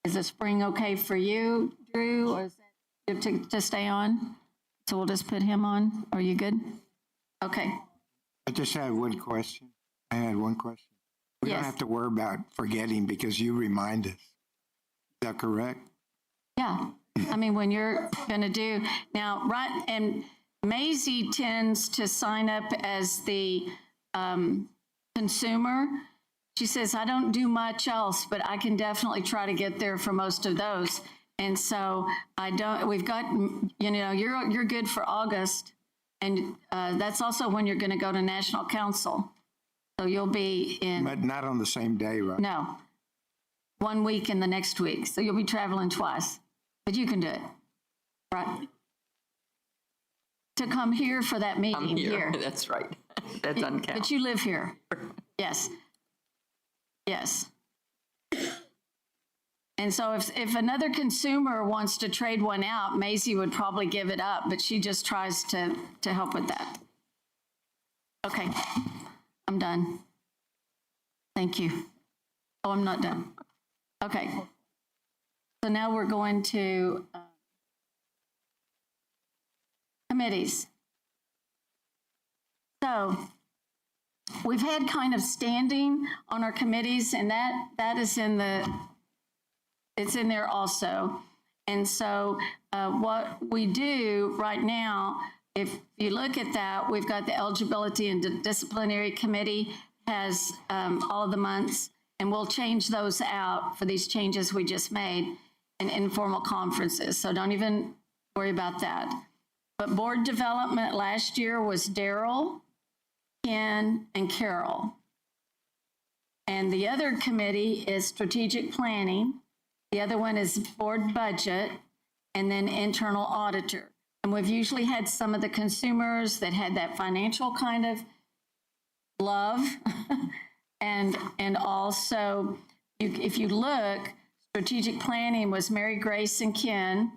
is the spring okay for you, Drew, or is that good to stay on? So we'll just put him on. Are you good? Okay. I just have one question. I had one question. We don't have to worry about forgetting because you remind us. Is that correct? Yeah. I mean, when you're going to do now, right? And Maisie tends to sign up as the consumer. She says, I don't do much else, but I can definitely try to get there for most of those. And so we've got, you're good for August. And that's also when you're going to go to National Council. So you'll be in. But not on the same day, right? No. 1 week and the next week. So you'll be traveling twice. But you can do it. Right? To come here for that meeting. I'm here. That's right. That doesn't count. But you live here. Yes. Yes. And so if another consumer wants to trade one out, Maisie would probably give it up, but she just tries to help with that. Okay, I'm done. Thank you. Oh, I'm not done. Okay. So now we're going to committees. So we've had kind of standing on our committees, and that is in the, it's in there also. And so what we do right now, if you look at that, we've got the eligibility and disciplinary committee has all of the months, and we'll change those out for these changes we just made in informal conferences. So don't even worry about that. But board development last year was Daryl, Ken, and Carol. And the other committee is strategic planning. The other one is board budget, and then internal auditor. And we've usually had some of the consumers that had that financial kind of love. and also, if you look, strategic planning was Mary Grace and Ken,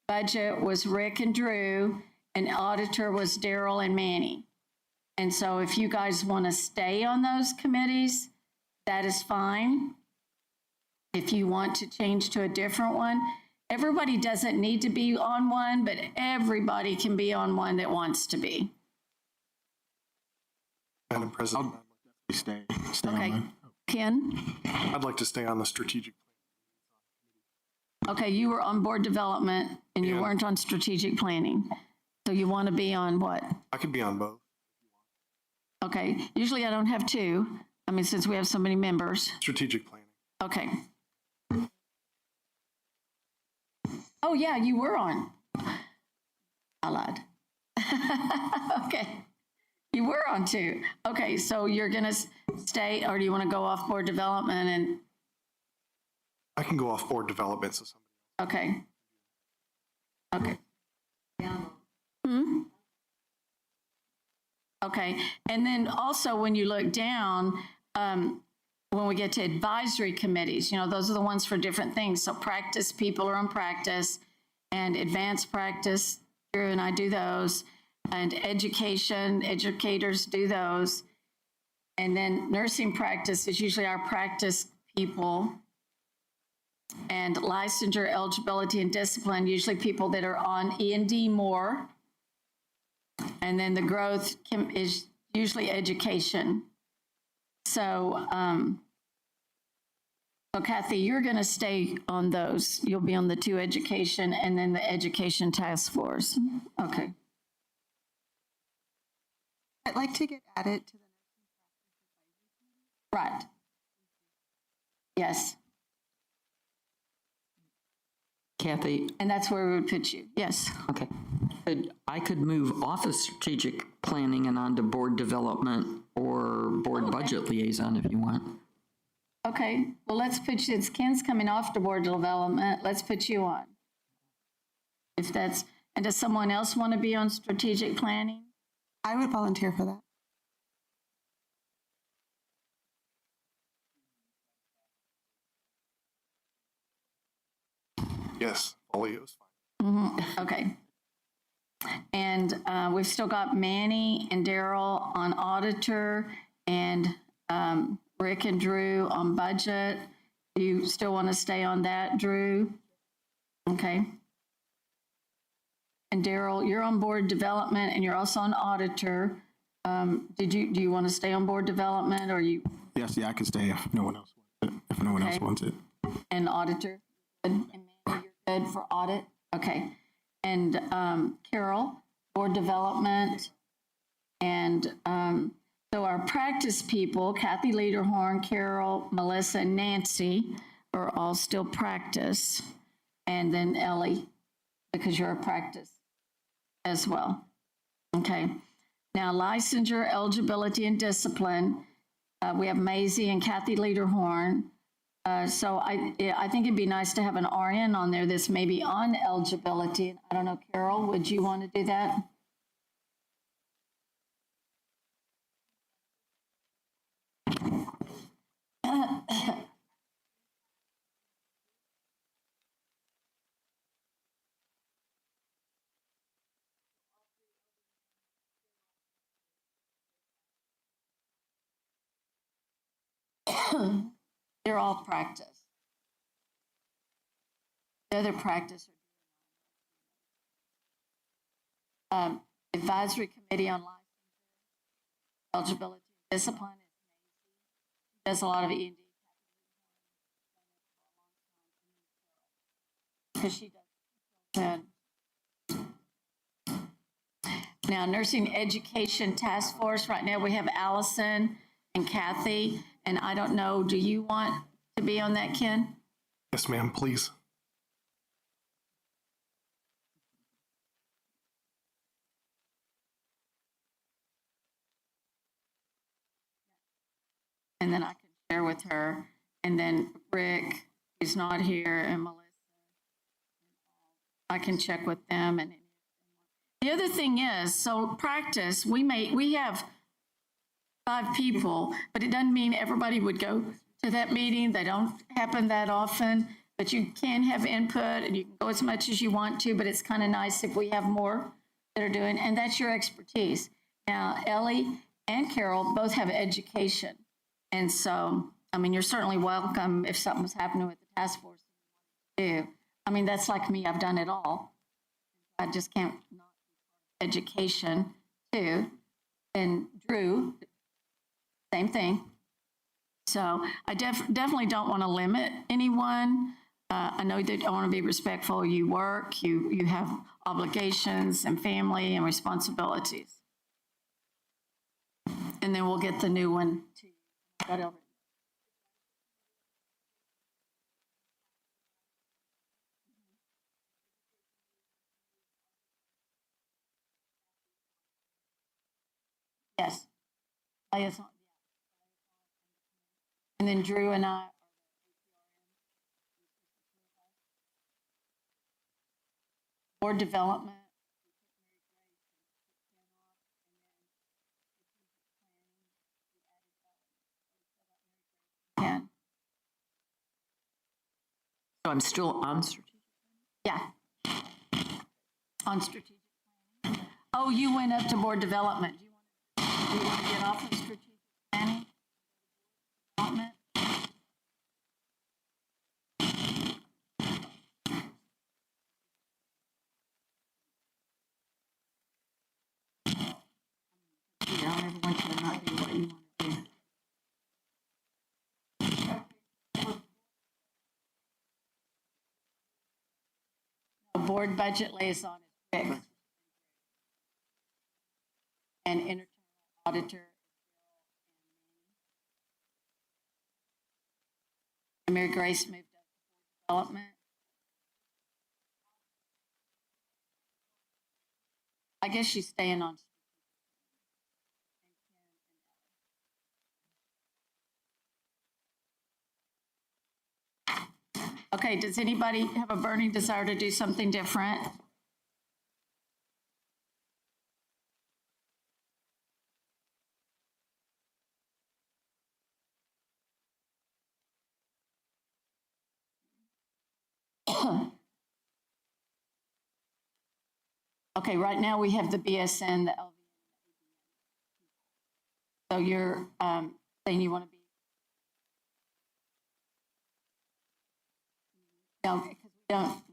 budget was Rick and Drew, and auditor was Daryl and Manny. And so if you guys want to stay on those committees, that is fine. If you want to change to a different one, everybody doesn't need to be on one, but everybody can be on one that wants to be. Madam President, Stay Okay. on. Ken? I'd like to stay on the strategic. Okay, you were on board development and you weren't on strategic planning. So you want to be on what? I could be on both. Okay, usually I don't have two. I mean, since we have so many members. Strategic planning. Okay. Oh, yeah, you were on. I lied. Okay. You were on two. Okay, so you're going to stay, or do you want to go off board development and? I can go off board development. So Okay. Okay. Hmm? Okay, and then also when you look down, when we get to advisory committees, you know, those are the ones for different things. So practice people are on practice, and advanced practice, Drew and I do those, and education, educators do those. And then nursing practice is usually our practice people. And licensure, eligibility, and discipline, usually people that are on E&D more. And then the growth is usually education. So, so Kathy, you're going to stay on those. You'll be on the two education and then the education task force. Okay. I'd like to get added to the Right. Yes. Kathy? And that's where we would put you. Yes. Okay. I could move off of strategic planning and onto board development or board budget liaison if you want. Okay. Well, let's put you, it's Ken's coming off to board development. Let's put you on. If that's, and does someone else want to be on strategic planning? I would volunteer for that. Yes, Folio is fine. Okay. And we've still got Manny and Daryl on auditor and Rick and Drew on budget. Do you still want to stay on that, Drew? Okay. And Daryl, you're on board development and you're also on auditor. Do you want to stay on board development or you? Yes, yeah, I can stay if no one else wants it. If no one else wants it. And auditor? And Manny, you're good for audit? Okay. And Carol, board development. And so our practice people, Kathy Lederhorn, Carol, Melissa, and Nancy are all still practice. And then Ellie, because you're a practice as well. Okay. Now, licensure, eligibility, and discipline. We have Maisie and Kathy Lederhorn. So I think it'd be nice to have an RN on there that's maybe on eligibility. I don't know, Carol, would you want to do that? They're all practice. The other practice Advisory Committee on Licensure, Eligibility, and Discipline. Does a lot of E&D. Because she does. Now, Nursing Education Task Force, right now we have Allison and Kathy, and I don't know, do you want to be on that, Ken? Yes, ma'am, please. And then I can share with her. And then Rick, who's not here, and Melissa, I can check with them. And the other thing is, so practice, we have 5 people, but it doesn't mean everybody would go to that meeting. They don't happen that often, but you can have input and you can go as much as you want to, but it's kind of nice if we have more that are doing, and that's your expertise. Now, Ellie and Carol both have education. And so, I mean, you're certainly welcome if something was happening with the task force. I mean, that's like me, I've done it all. I just can't not education too. And Drew, same thing. So I definitely don't want to limit anyone. I know that I want to be respectful. You work, you have obligations and family and responsibilities. And then we'll get the new one to you. Yes. And then Drew and I. Board development. Ken. So I'm still on strategic. Yeah. On strategic planning. Oh, you went up to board development. Do you want to get off of strategic planning? Development? I don't ever want you to not do what you want to do. Board budget liaison is Rick. And internal auditor. And Mary Grace moved up to board development. I guess she's staying on. Okay, does anybody have a burning desire to do something different? Okay, right now we have the BSN, the LVN. So you're saying you want to be? No, because we don't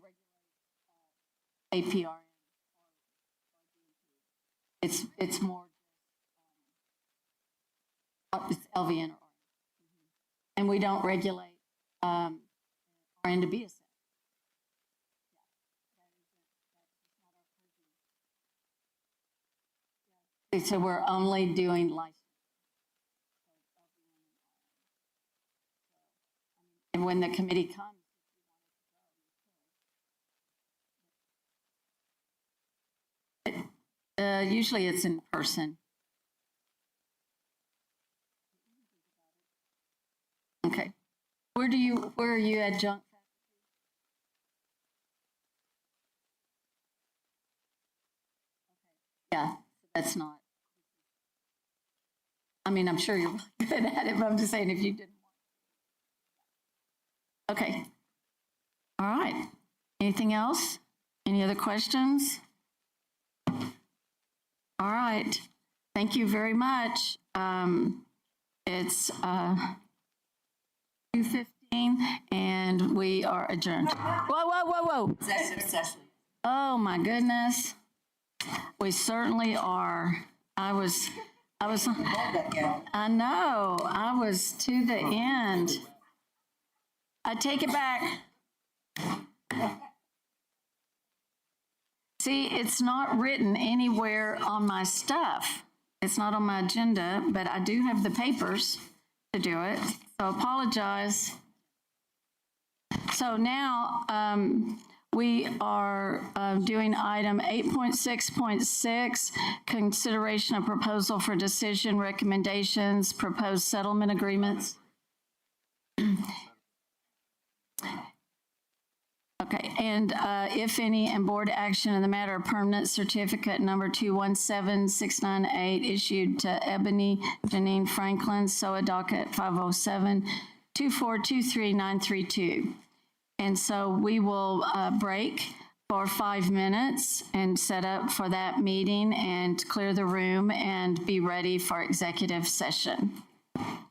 regulate APRN. It's more, it's LVN or and we don't regulate RN to BSN. So we're only doing license. And when the committee comes, usually it's in person. Okay. Where are you adjunct? Yeah, that's not. I mean, I'm sure you're really good at it, but I'm just saying if you didn't want. Okay. All right. Anything else? Any other questions? All right. Thank you very much. It's 2:15, and we are adjourned. Whoa. Executive session. Oh, my goodness. We certainly are. I know, I was to the end. I take it back. See, it's not written anywhere on my stuff. It's not on my agenda, but I do have the papers to do it. So apologize. So now we are doing item 8.6.6, consideration of proposal for decision recommendations, proposed settlement agreements. Okay, and if any, and board action in the matter of permanent certificate number 217698 issued to Ebony Janine Franklin, SOA docket 507-2423932. And so we will break for 5 minutes and set up for that meeting and clear the room and be ready for executive session.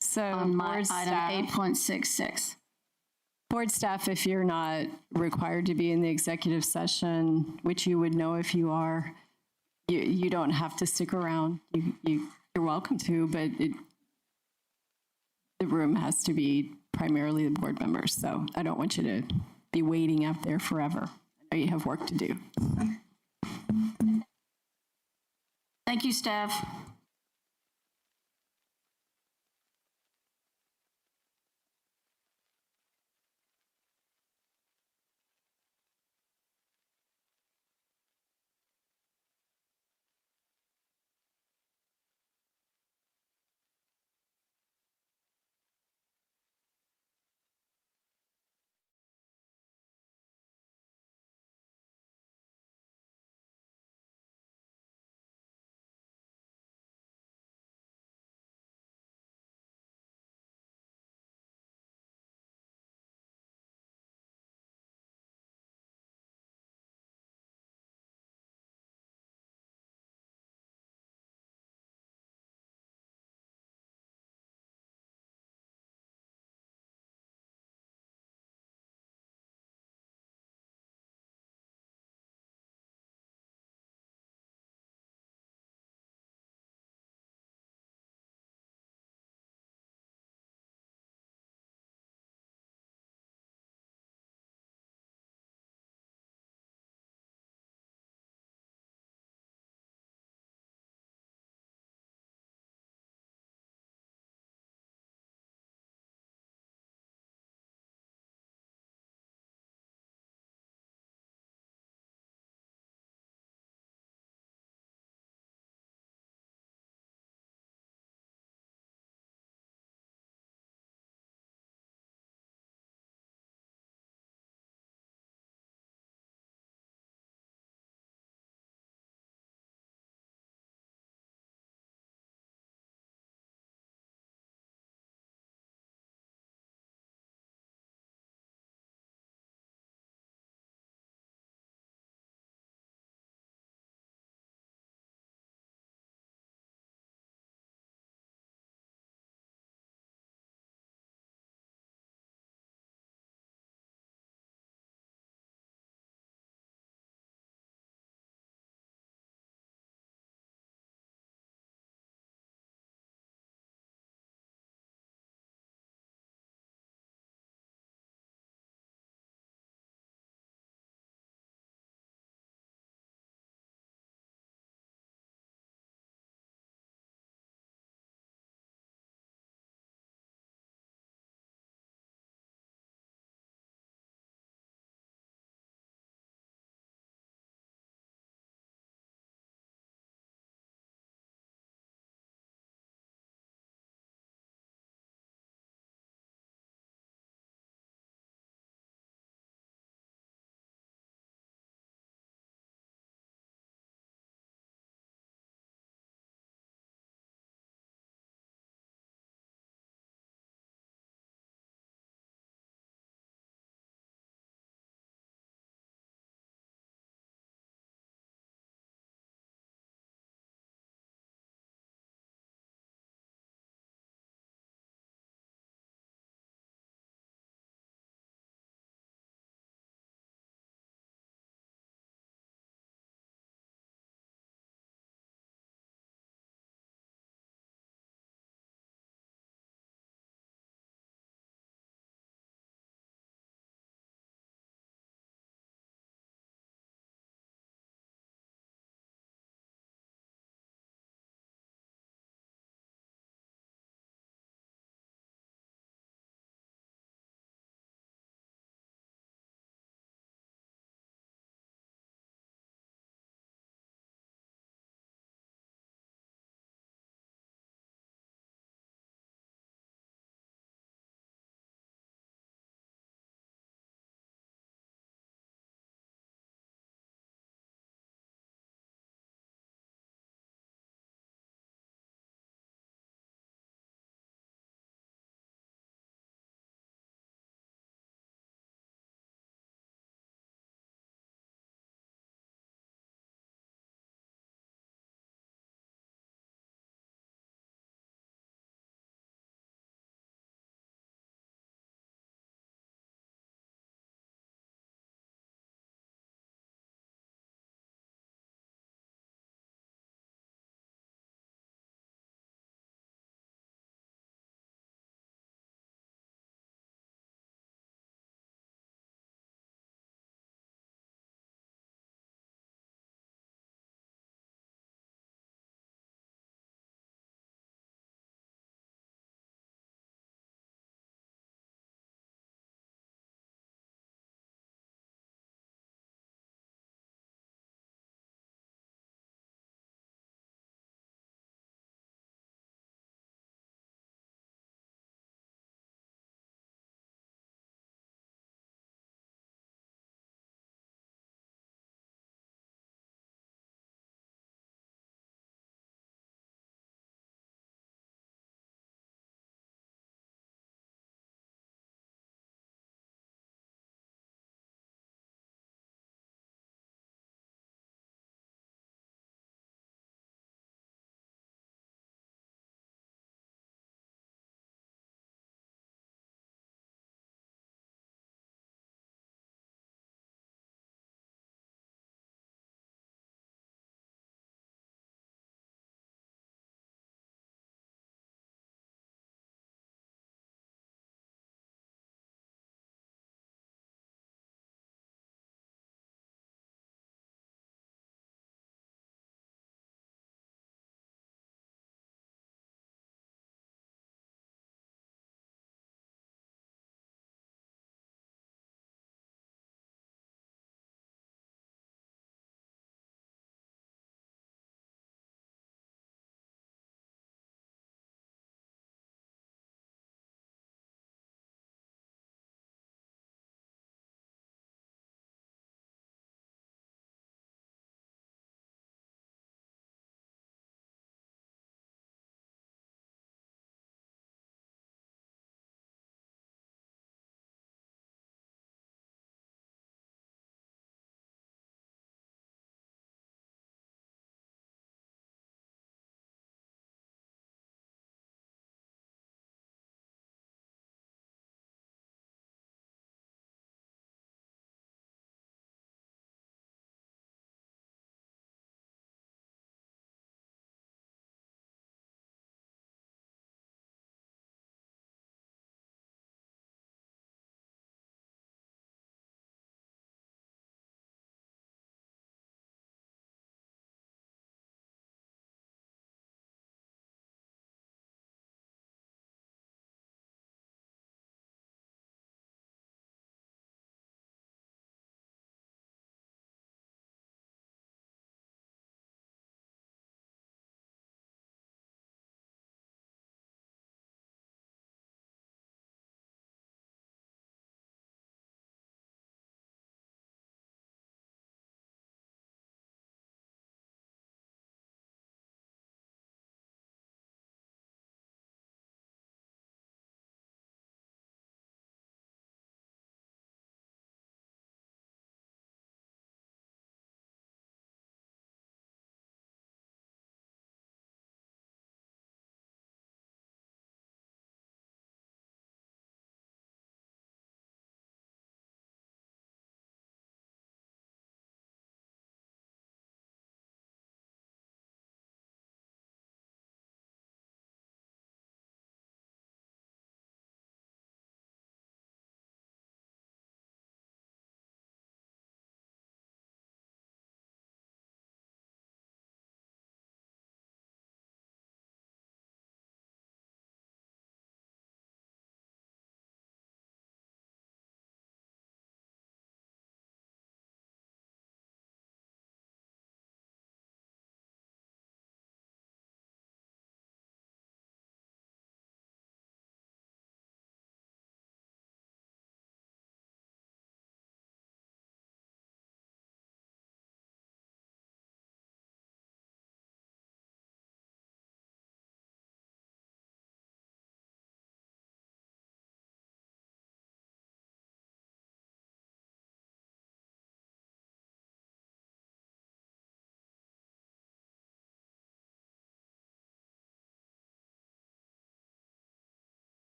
So on my board item staff- 8.66. Board staff, if you're not required to be in the executive session, which you would know if you are, you don't have to stick around. You're welcome to, but the room has to be primarily the board members. So I don't want you to be waiting out there forever. I know you have work to do. Thank you, staff.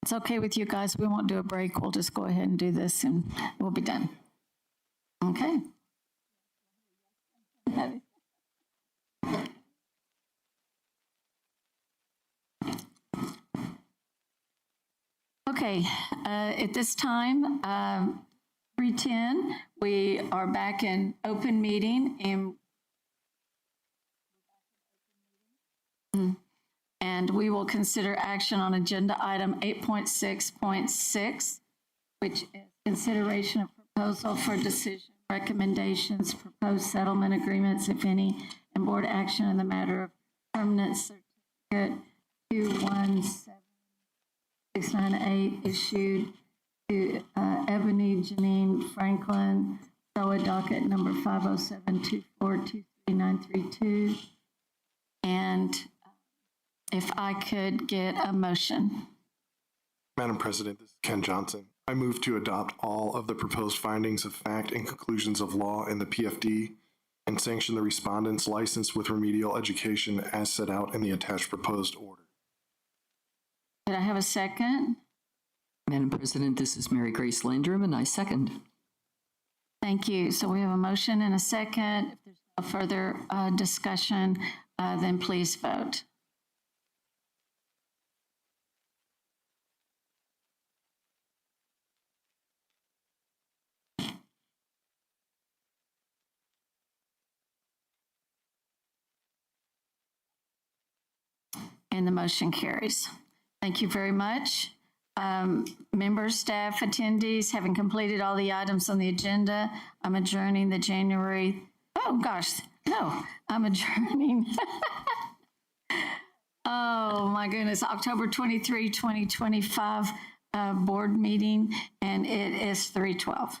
it's okay with you guys, we won't do a break. We'll just go ahead and do this and we'll be done. Okay. Okay, at this time, 3:10, we are back in open meeting and we will consider action on agenda item 8.6.6, which is consideration of proposal for decision recommendations, proposed settlement agreements, if any, and board action in the matter of permanent certificate 217698 issued to Ebony Janine Franklin, SOA docket number 50724233932. And if I could get a motion. Madam President, this is Ken Johnson. I move to adopt all of the proposed findings of fact and conclusions of law in the PFD and sanction the respondent's license with remedial education as set out in the attached proposed order. Did I have a second? Madam President, this is Mary Grace Landrum, and I second. Thank you. So we have a motion and a second. If there's no further discussion, then please vote. And the motion carries. Thank you very much. Members, staff, attendees, having completed all the items on the agenda, I'm adjourning the I'm adjourning. Oh my goodness, October 23, 2025 board meeting, and it is 3:12.